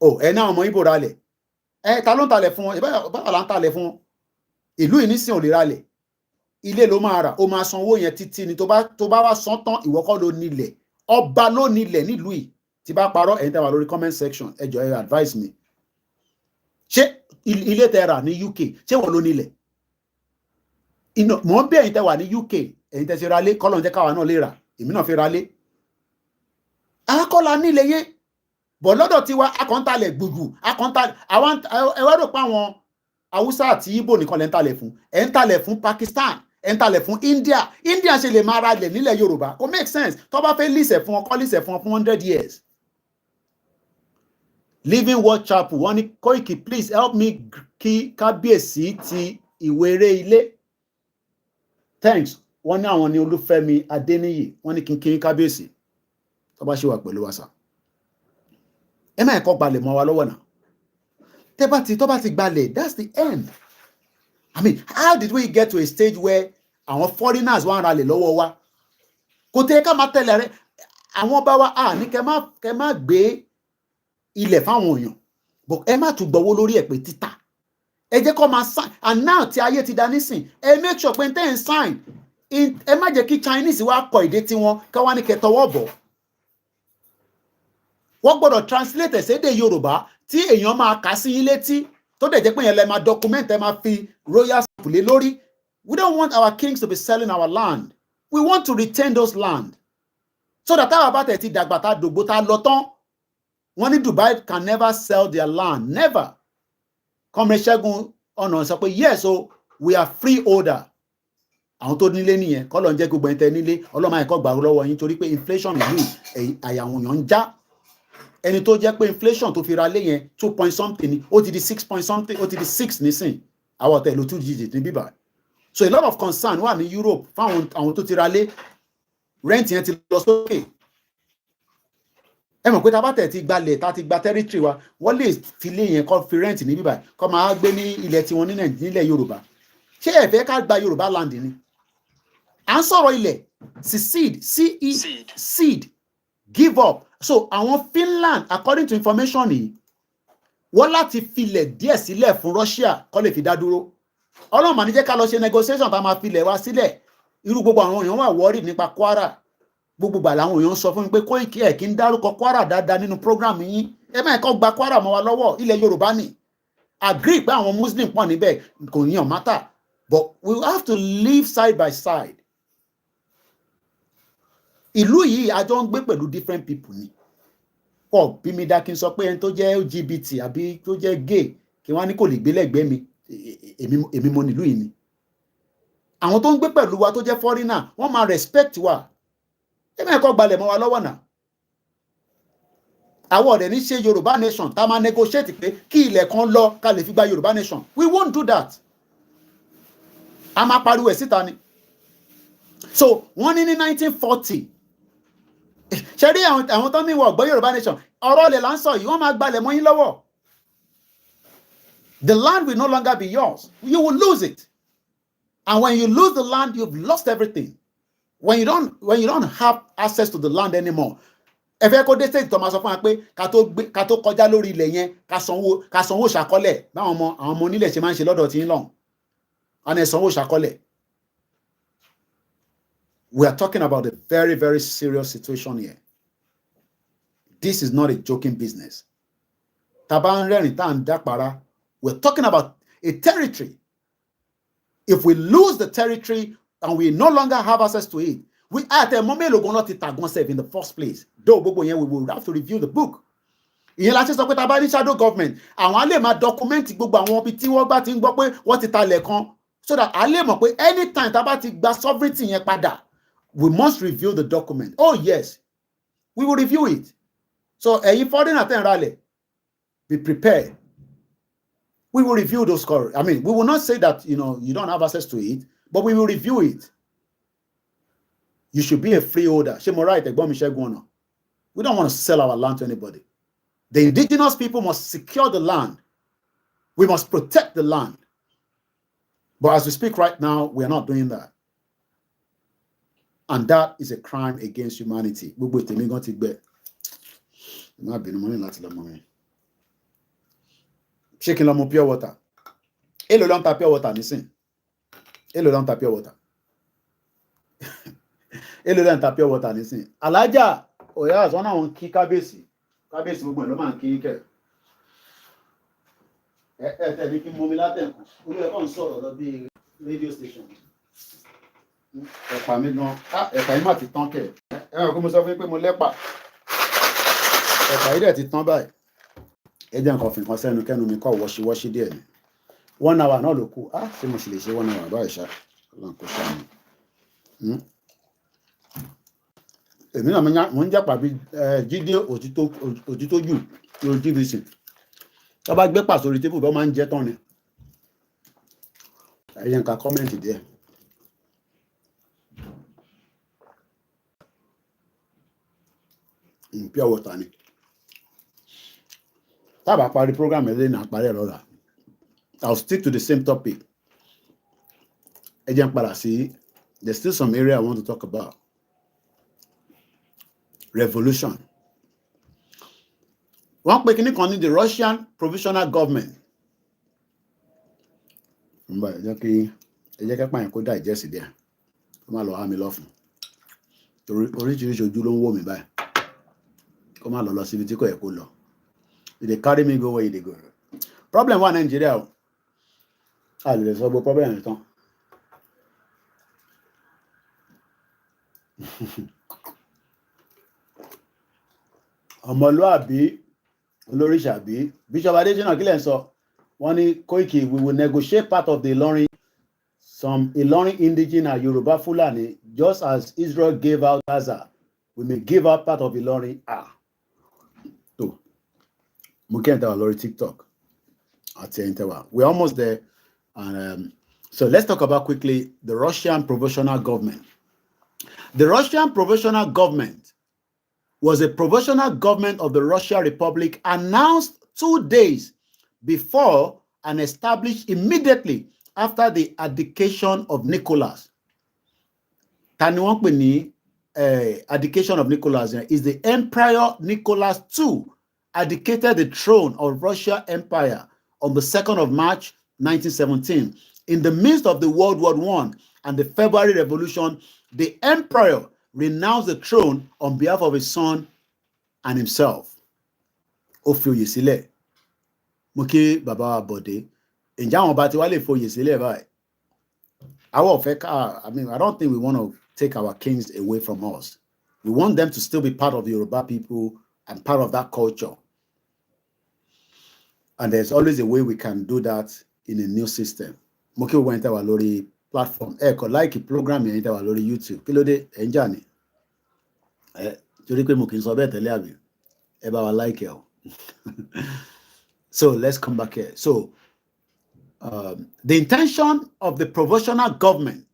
Ẹ náà ọmọ Igbo ralẹ̀. Ta ló ń talẹ̀ fún wọn? Báwo la ń talẹ̀ fún wọn? Ìlú yìí nísìn ò lè ralẹ̀. Ilé ló máa rà, ó máa san owó yẹn títí ni tó bá wá san tán ìwọ kọ́ ló nílẹ̀. Ọba ló nílẹ̀ nílùú yìí. Tí bá parọ́ ẹ̀yin tẹ́ wà lórí comment section, ẹ jọ̀ọ́ ẹ advise me. Ṣé ilé tẹ́ rà ní UK, ṣé wọ́n ló nílẹ̀? Mò ń bí ẹ̀yin tẹ́ wà ní UK, ẹ̀yin tẹ́ ṣe ra lé, kọ́lọ̀ ń jẹ́ káwa náà lè rà, èmi náà fi ra lé. Akọ́la nílẹ̀ yẹn. Bọ̀ lọ́dọ̀ tiwa akọ́ntàlẹ̀ gbùgbù akọ́ntàlẹ̀ àwọn ẹwà rò pé àwọn Haúsá àti Igbo nìkan lẹ́ ń talẹ̀ fún ẹ̀ ń talẹ̀ fún Pakistan ẹ̀ ń talẹ̀ fún India ṣe lè máa ra lẹ̀ nílẹ̀ Yorùbá kò make sense tó bá fẹ́ lísẹ̀ fún wọn kọ́ lísẹ̀ fún wọn fún 100 years. Living Word Chapel wọ́n ní Koiki please help me kí kábíyèsí ti ìwéré ilé. Thanks wọ́n ní àwọn ní Olúfẹ́mi Adéníyì wọ́n ní kí kábíyèsí tó bá ṣe wà pẹ̀lú wa sá. Ẹ má ẹ̀kọ́ gbalẹ̀ mọ́ wa lọ́wọ́ náà. Tó bá ti gbalẹ̀, that's the end. I mean, how did we get to a stage where àwọn foreigners wá ń ralẹ̀ lọ́wọ́ wa? Kò tẹ́ ká máa tẹ̀lé rẹ̀. Àwọn bá wa ní kẹ́ má gbé ilẹ̀ fáwọn èèyàn. But ẹ má tún gbọ́wọ́ lórí ẹ̀ pé títà. Ẹ jẹ́ kó máa sign. And now tí ayé ti dá nísìn, ẹ make sure pé tẹ́ ń sign. Ẹ má jẹ́ kí Chinese wá kọ èdè tiwọn ká wá ní kẹ́ tọwọ́ bọ̀. Wọ́n gbọ́dọ̀ translate ẹ̀sẹ̀dẹ̀ Yorùbá tí èèyàn máa kà sí yín létí tó dẹ̀ jẹ́ pé yẹn lè máa document ẹ máa fi royal stamp lé lórí. We don't want our kings to be selling our land. We want to retain those land. So that táwa bá tẹ̀ ti dàgbà tá dògbò tá lọ tán, wọ́n ní Dubai can never sell their land. Never. Comrade Ṣẹ́gun Ọ̀nà sọ pé yes we are freeholder. Àwọn tó nílé nìyẹn kọ́ ló ń jẹ́ gbogbo ẹ̀ tẹ́ nílé ọlọ́mọ ẹ̀kọ́ gbà lọ́wọ́ yín torí pé inflation ìlú àyàwó yàn ń já. Ẹni tó jẹ́ pé inflation tó fi ra lé yẹn 2 point something ni ó ti di 6 point something ó ti di 6 nísìn àwọn ọ̀tẹ̀ ló 2 digit ní bíbá. So a lot of concern wà ní Europe fáwọn àwọn tó ti ra lé rent yẹn ti lọ sókè. Ẹ mọ̀ pé tá bá tẹ̀ ti gbalẹ̀ tá ti gba territory wa wọ́n lè fi lé yẹn kọ́ fi rent ní bíbá kọ́ máa gbé ní ilẹ̀ tiwọn nílẹ̀ Yorùbá. Ṣé ẹ fẹ́ ká gba Yorùbá land ni? À ń sọ̀rọ̀ ilẹ̀ seed give up. So àwọn Finland according to information yìí wọ́n láti filẹ̀ díẹ̀ sílẹ̀ fún Russia kó lè fi dá dúró. Ọlọ́run mà ní jẹ́ ká lọ ṣe negotiation tá máa filẹ̀ wá sílẹ̀. Irú gbogbo àwọn èèyàn wà worried nípa Kwara. gbogbo gbà làwọn èèyàn sọ fún mi pé Koiki ẹ̀ kí n dárúkọ Kwara dáadáa nínú program yín ẹ má kọ́ gba Kwara mọ́ wa lọ́wọ́ ilẹ̀ Yorùbá ni agree pé àwọn Muslim pọ̀ níbẹ̀ kò yàn matter but we have to live side by side. Ìlú yìí a jọ ń gbé pẹ̀lú different people ni pọ̀ bí mi dá kí n sọ pé ẹni tó jẹ́ LGBT àbí tó jẹ́ gay kí wọ́n ní kò lè gbé lẹ́gbẹ̀ẹ́ mi èmi mo nílùú yìí ni. Àwọn tó ń gbé pẹ̀lú wa tó jẹ́ foreigner wọ́n máa respect wa ẹ má kọ́ gbalẹ̀ mọ́ wa lọ́wọ́ náà. Àwọn ọ̀dẹ̀ ní ṣe Yorùbá nation tá a máa negotiate pé kí ilẹ̀ kan lọ ká lè fi gba Yorùbá nation we won't do that. A máa pariwo ẹ̀ síta ni. So wọ́n ní 1940 ṣe rí àwọn tó ní wọ̀ gbọ́ Yorùbá nation ọ̀rọ̀ ilẹ̀ là ń sọ yìí wọ́n máa gbalẹ̀ mọ́ yín lọ́wọ́. The land will no longer be yours. You will lose it. And when you lose the land, you've lost everything. When you don't have access to the land anymore, ẹ fẹ́ kó dé stage tó máa sọ fún wa pé ká tó kọjá lórí ilẹ̀ yẹn ká sanwó ṣàkọlẹ̀ báwọn ọmọ onílẹ̀ ṣe máa ń ṣe lọ́dọ̀ tí ń lọ́hùn. And ẹ sanwó ṣàkọlẹ̀. We are talking about a very, very serious situation here. This is not a joking business. Tàbá ń rẹ́rìn tá à ń dápara. We're talking about a territory. If we lose the territory and we no longer have access to it, we at a moment ago not it in the first place. Though we will have to review the book. Ìyẹn la ṣe sọ pé tá bá ní shadow government, àwọn á lè máa document gbogbo àwọn ibi tí wọ́n bá ti ń gbọ́ pé wọ́n ti talẹ̀ kan, so that a lè mọ̀ pé anytime tá bá ti gba sovereignty yẹn padà, we must review the document. Oh yes, we will review it. So ẹ̀yin foreigner tẹ́ ń ralẹ̀, be prepared. We will review those scores. I mean, we will not say that, you don't have access to it, but we will review it. You should be a freeholder. We don't want to sell our land to anybody. The indigenous people must secure the land. We must protect the land. But as we speak right now, we are not doing that. And that is a crime against humanity. Shaking on pure water. Èló ló ń ta pure water nísìn. Èló ló ń ta pure water. Èló ló ń ta pure water nísìn. Alájà Ọ̀yá àsán náà ń kí kábíyèsí. Kábíyèsí gbogbo ẹ̀ ló máa ń kí kẹ̀. Tẹ̀lé kí n mọ mi látẹ̀kùn. Olú ẹ̀kọ́ ń sọ̀rọ̀ lọ bí radio station. Ẹ̀pà mi gan. Ẹ̀pà yìí má ti tán kẹ̀. Ẹ̀rọ kí mo sọ fún pé mo lẹ́pà. Ẹ̀pà yìí dẹ̀ ti tán báyìí. Ẹ jẹ́ nǹkan fìkan sẹ́nu kẹ́nu mi kọ́ wọ́ṣíwọ́ṣí díẹ̀ ni 1 hour náà ló kù ṣé mo sì lè ṣe 1 hour báyìí ṣá Ọlọ́run kò ṣàánú. Èmi náà mo ń jàpá bí Jídé òtítọ́ jù lórí TVC tó bá gbé pàṣẹ orí tébù tó máa ń jẹ́ tán ni. Ẹ jẹ́ nǹkan kọ́mẹ́ǹtì díẹ̀. Pure water ni. Tábà parí program ẹ̀ lẹ́yìn àparí ẹ̀ lọ́la. I'll stick to the same topic. Ẹ jẹ́ n padà sí, there's still some area I want to talk about. Revolution. Wọ́n pe kíní kan ní the Russian Provisional Government. Ẹ jẹ́ kẹ́pà yẹn kó dá ìjẹ́sì díẹ̀. Kó má lọ há mi lọ́fun. Oríṣiríṣi ojú ló ń wò mí báyìí. Kó má lọ síbi tí kò yẹ kó lọ. They carry me go where they go. Problem one Nigeria. There's no problem. Ọmọlúàbí olóríṣàbí Bishop Adesina kí lẹ ń sọ wọ́n ní Koiki we will negotiate part of the Ilorin indigene and Yoruba Fulani just as Israel gave out Gaza we may give out part of Ilorin. Lori TikTok. We're almost there. And so let's talk about quickly the Russian Provisional Government. The Russian Provisional Government was a provisional government of the Russian Republic announced 2 days before and established immediately after the abdication of Nicholas. Abdication of Nicholas is the Emperor Nicholas II abdicated the throne of Russia Empire on the 2nd of March 1917. In the midst of the World War I and the February Revolution, the emperor renounced the throne on behalf of his son and himself. Ó fi oyè sílẹ̀. Mo kí bàbá wa Bọ̀dé. Ǹjẹ́ àwọn ọba tí wá lè fi oyè sílẹ̀ báyìí? Àwọn ò fẹ́ ká, I mean, I don't think we want to take our kings away from us. We want them to still be part of the Yoruba people and part of that culture. And there's always a way we can do that in a new system. Mo kí gbogbo ẹ̀yin tẹ́ wà lórí platform. Ẹ kàn like program yẹn tẹ́ wà lórí YouTube. Kí ló dé? Ẹ ń jà ní. Torí pé mo kì í sọ bẹ́ẹ̀ tẹ́lẹ̀ àbí? Ẹ bá wa like ẹ o. So let's come back here. So the intention of the provisional government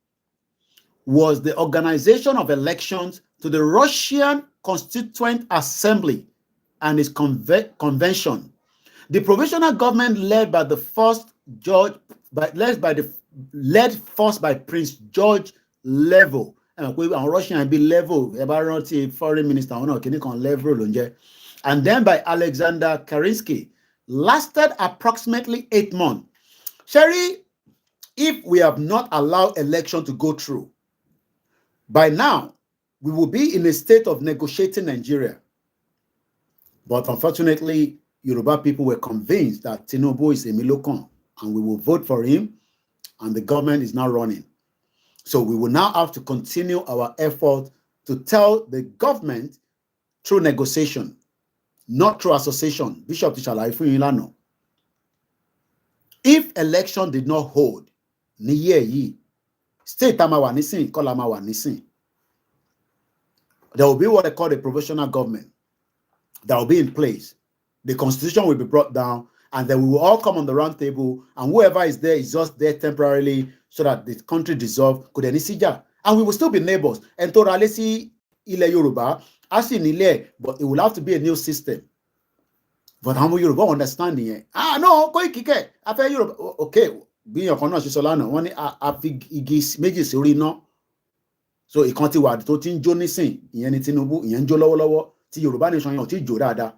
was the organization of elections to the Russian Constituent Assembly and its convention. The provisional government led by the first George, led first by Prince George Level. And Russian be Level, foreign minister, Level, and then by Alexander Kerensky, lasted approximately 8 months. Sherry, if we have not allowed election to go through, by now, we will be in a state of negotiating Nigeria. But unfortunately, Yoruba people were convinced that Tinubu is a Milokon and we will vote for him and the government is now running. So we will now have to continue our effort to tell the government through negotiation, not through association. Bishop Tishala Ifunilano. If election did not hold, ni ye yi, state amawa nisin, call amawa nisin. There will be what they call a provisional government that will be in place. The constitution will be brought down, and then we will all come on the round table, and whoever is there is just there temporarily so that the country dissolve. Could any sija? And we will still be neighbors. And to Ralesi ile Yoruba, as in ile, but it will have to be a new system. But how will Yoruba understand it? No, koi kike. After Yoruba, okay, being your corner, she's solano. One igis majis urino. So ìkan ti wà tó ti ń jó nísìn, ìyẹn ni Tinubu, ìyẹn ń jó lọ́wọ́lọ́wọ́ tí Yorùbá nation yẹn ò tí ì jó dáadáa.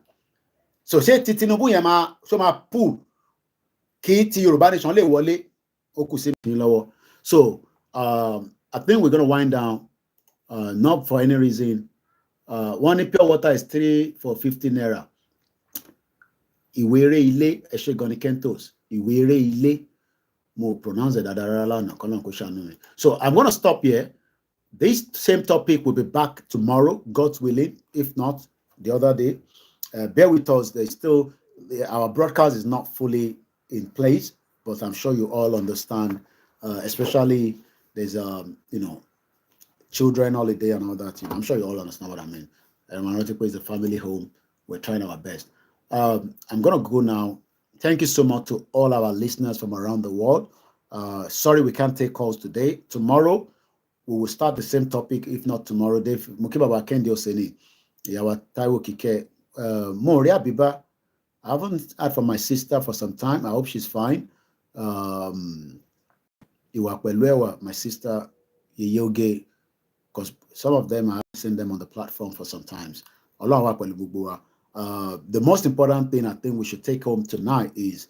So ṣé ti Tinubu yẹn máa pull kí ti Yorùbá nation lè wọlé, ó kù sí mi lọ́wọ́. So I think we're going to wind down, not for any reason. One pure water is 3 for 50 naira. Ìwéré ilé ẹ̀ṣẹ̀ gan ni Kentos. Ìwéré ilé, mo pronounce it dáadáa lánàá kọ́lọ́n kó ṣàánú mi. So I'm going to stop here. This same topic will be back tomorrow, God's willing. If not, the other day. Bear with us. There's still, our broadcast is not fully in place, but I'm sure you all understand. Especially there's children holiday and all that. I'm sure you all understand what I mean. Marotico is a family home. We're trying our best. I'm gonna go now. Thank you so much to all our listeners from around the world. Sorry we can't take calls today. Tomorrow we will start the same topic, if not tomorrow. Dave Mukibaba Kendi Oseni, Yawa Taiwo Kike, Moria Biba. I haven't heard from my sister for some time. I hope she's fine. Iwakweluewa, my sister Yeyoge, because some of them I haven't seen them on the platform for some times. The most important thing I think we should take home tonight is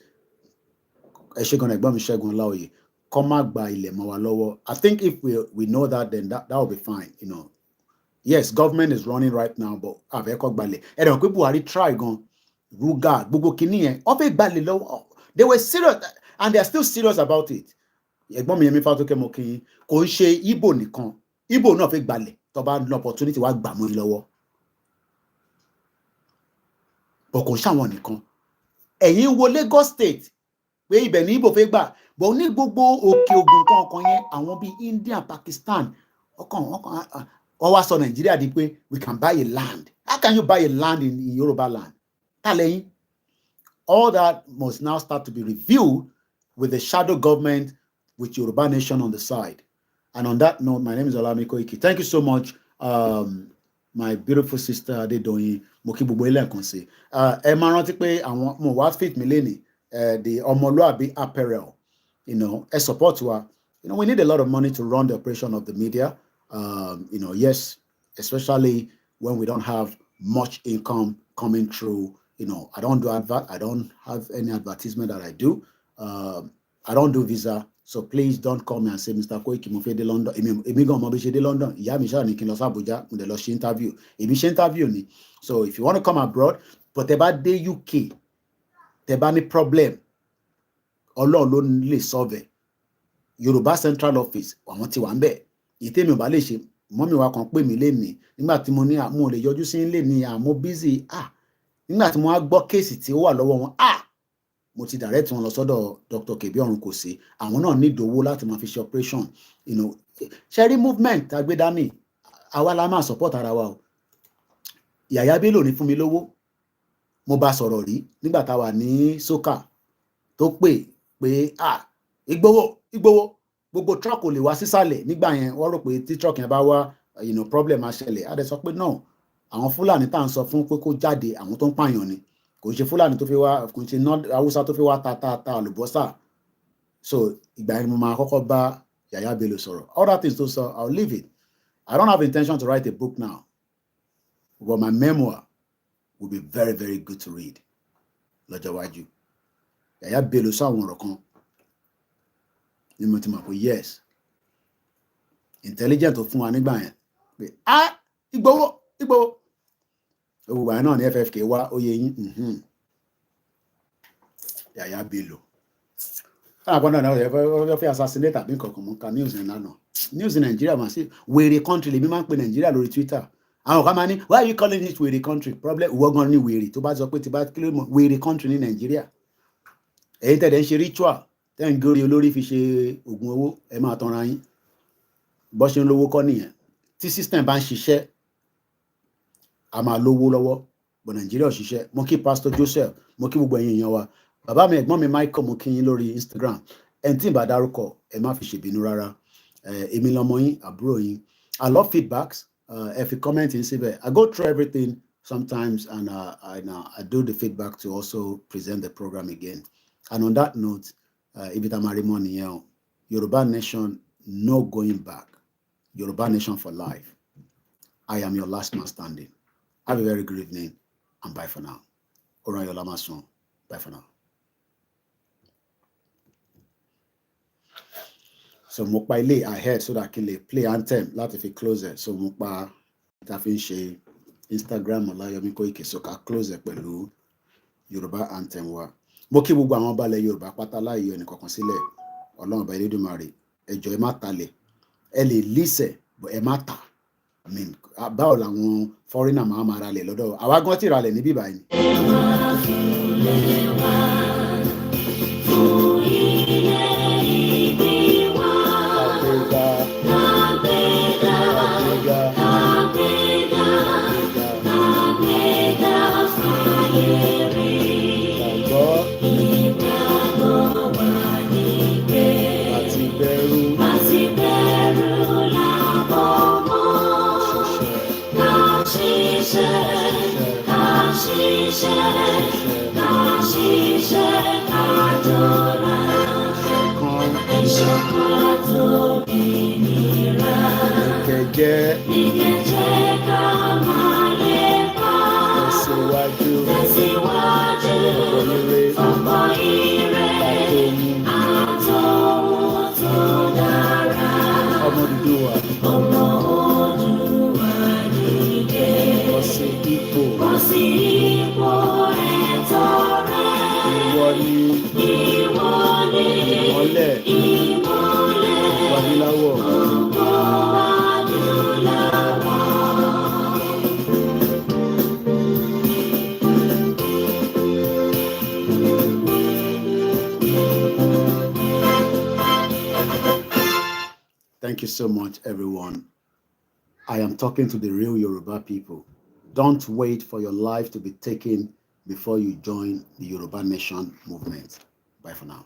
I think if we know that, then that will be fine. Yes, government is running right now, but try gone. They were serious, and they are still serious about it. Igbo náà fẹ́ gbalẹ̀ tó bá ní opportunity wá gbà mọ́ lọ́wọ́. But kò ṣàwọn nìkan. Ẹ̀yin wo Lagos State pé ibẹ̀ ní Igbo fẹ́ gbà, but ní gbogbo òkè Ògùn kankan yẹn àwọn bíi India, Pakistan, wọ́n wá sọ Nigeria di pé we can buy a land. How can you buy a land in Yoruba land? Tálẹ́yìn. All that must now start to be reviewed with the shadow government with Yoruba nation on the side. And on that note, my name is Olami Koiki. Thank you so much, my beautiful sister Adedoyin Mokibuboile Konse. Máa rántí pé àwọn mo wá fit mi leni, the Ọmọlúàbí apparel, support wa. We need a lot of money to run the operation of the media. Yes, especially when we don't have much income coming through. I don't do advert. I don't have any advertisement that I do. I don't do visa. So please don't call me and say, Mr. Koiki, mo fẹ́ dé London. Èmi gan mo bí ṣe dé London. Ìyá mi ṣáà ní kí n lọ sí Abuja, mo dẹ̀ lọ ṣe interview. Èmi ṣe interview ni. So if you want to come abroad, but tẹ́ bá dé UK, tẹ́ bá ní problem, Ọlọ́run ló lè solve ẹ̀. Yorùbá Central Office, àwọn ti wà ń bẹ̀. Ìtẹ́mi ò bá lè ṣe, mọ́mí wa kan pè mí lénìí. Nígbà tí mo ní mo lè yọjú sí ilé ní mo busy. Nígbà tí mo wá gbọ́ kéèsì tí ó wà lọ́wọ́ wọn, mo ti direct wọn lọ sọ́dọ̀ Dr. Kebbi Ọ̀run-Kòsí. Àwọn náà ní ìdòwó láti máa fi ṣe operation. Ṣẹ́rí movement agbé dání, àwa la máa support ara wa o. Yàyà Bello ní fún mi lówó. Mo bá sọ̀rọ̀ rí nígbà tá a wà ní Soka tó pè pé Ìgbòho gbogbo truck ò lè wá sísàlẹ̀ nígbà yẹn. Wọ́n rò pé tí truck yẹn bá wá problem á ṣẹlẹ̀. A dẹ̀ sọ pé no, àwọn Fúlàní tá à ń sọ fún pé kó jáde, àwọn tó ń pààyàn ni. Kò ṣe Fúlàní tó fi wá, kò ṣe Haúsá tó fi wá ta àlùbọ́sà. So ìgbà yẹn mo máa kọ́kọ́ bá Yàyà Bello sọ̀rọ̀. Other things tó sọ, I'll leave it. I don't have intention to write a book now, but my memoir will be very, very good to read lọ́jọ́ iwájú. Yàyà Bello sọ àwọn ọ̀rọ̀ kan ní mo ti mọ̀ pé yes, intelligent tó fún wa nígbà yẹn pé Ìgbòho gbogbo àyẹ̀ náà ní FFK wá oyè yín. Yàyà Bello àgbọ̀nà náà wọ́n fẹ́ assassinate àbí nǹkan mú ka news ní lánàá. News in Nigeria mà sí wèrè country lèmi máa ń pe Nigeria lórí Twitter. Àwọn kan máa ní why are you calling it wèrè country? Problem ìwọ gan ní wèrè tó bá sọ pé ti bá kílè mọ wèrè country ní Nigeria. Èyí tẹ̀lé ń ṣe ritual tẹ́ ń górí olórí fi ṣe oògùn owó, ẹ máa tanra yín. Bọ́ ṣe ń lówó kọ́ nìyẹn. Tí system bá ń ṣiṣẹ́, a máa lówó lọ́wọ́. But Nigeria ò ṣiṣẹ́. Mo kí Pastor Joseph, mo kí gbogbo ẹ̀yin èèyàn wa. Bàbá mi ẹ̀gbọ́n mi Michael, mo kí yín lórí Instagram. Ẹni tí ń bá dárúkọ, ẹ má fi ṣèbínú rárá. Èmi lọmọ yín, àbúrò yín. I love feedbacks. Ẹ fi comment yín síbẹ̀. I go through everything sometimes and I do the feedback to also present the program again. And on that note, ibi tá máa rí mọ́ nìyẹn o. Yorùbá nation, no going back. Yorùbá nation for life. I am your last man standing. Have a very good evening and bye for now. Orayola Masun. Bye for now. So mo pa ilé ahead so that I can play anthem láti fi close it. So mo pa ta fi ń ṣe Instagram Ọláyọmí Kóìkì, so ká close it pẹ̀lú Yorùbá anthem wa. Mo kí gbogbo àwọn balẹ̀ Yorùbá pátá láì yọ ẹnìkankan sílẹ̀. Ọlọ́run bá Elédùmarè, ẹ jọ̀ọ́ ẹ má talẹ̀. Ẹ lè lísẹ̀ but ẹ má tà. I mean, báwo làwọn foreigner máa ra lẹ̀ lọ́dọ̀ àwa gan ti ra lẹ̀ níbí báyìí. Thank you so much, everyone. I am talking to the real Yoruba people. Don't wait for your life to be taken before you join the Yoruba Nation movement. Bye for now.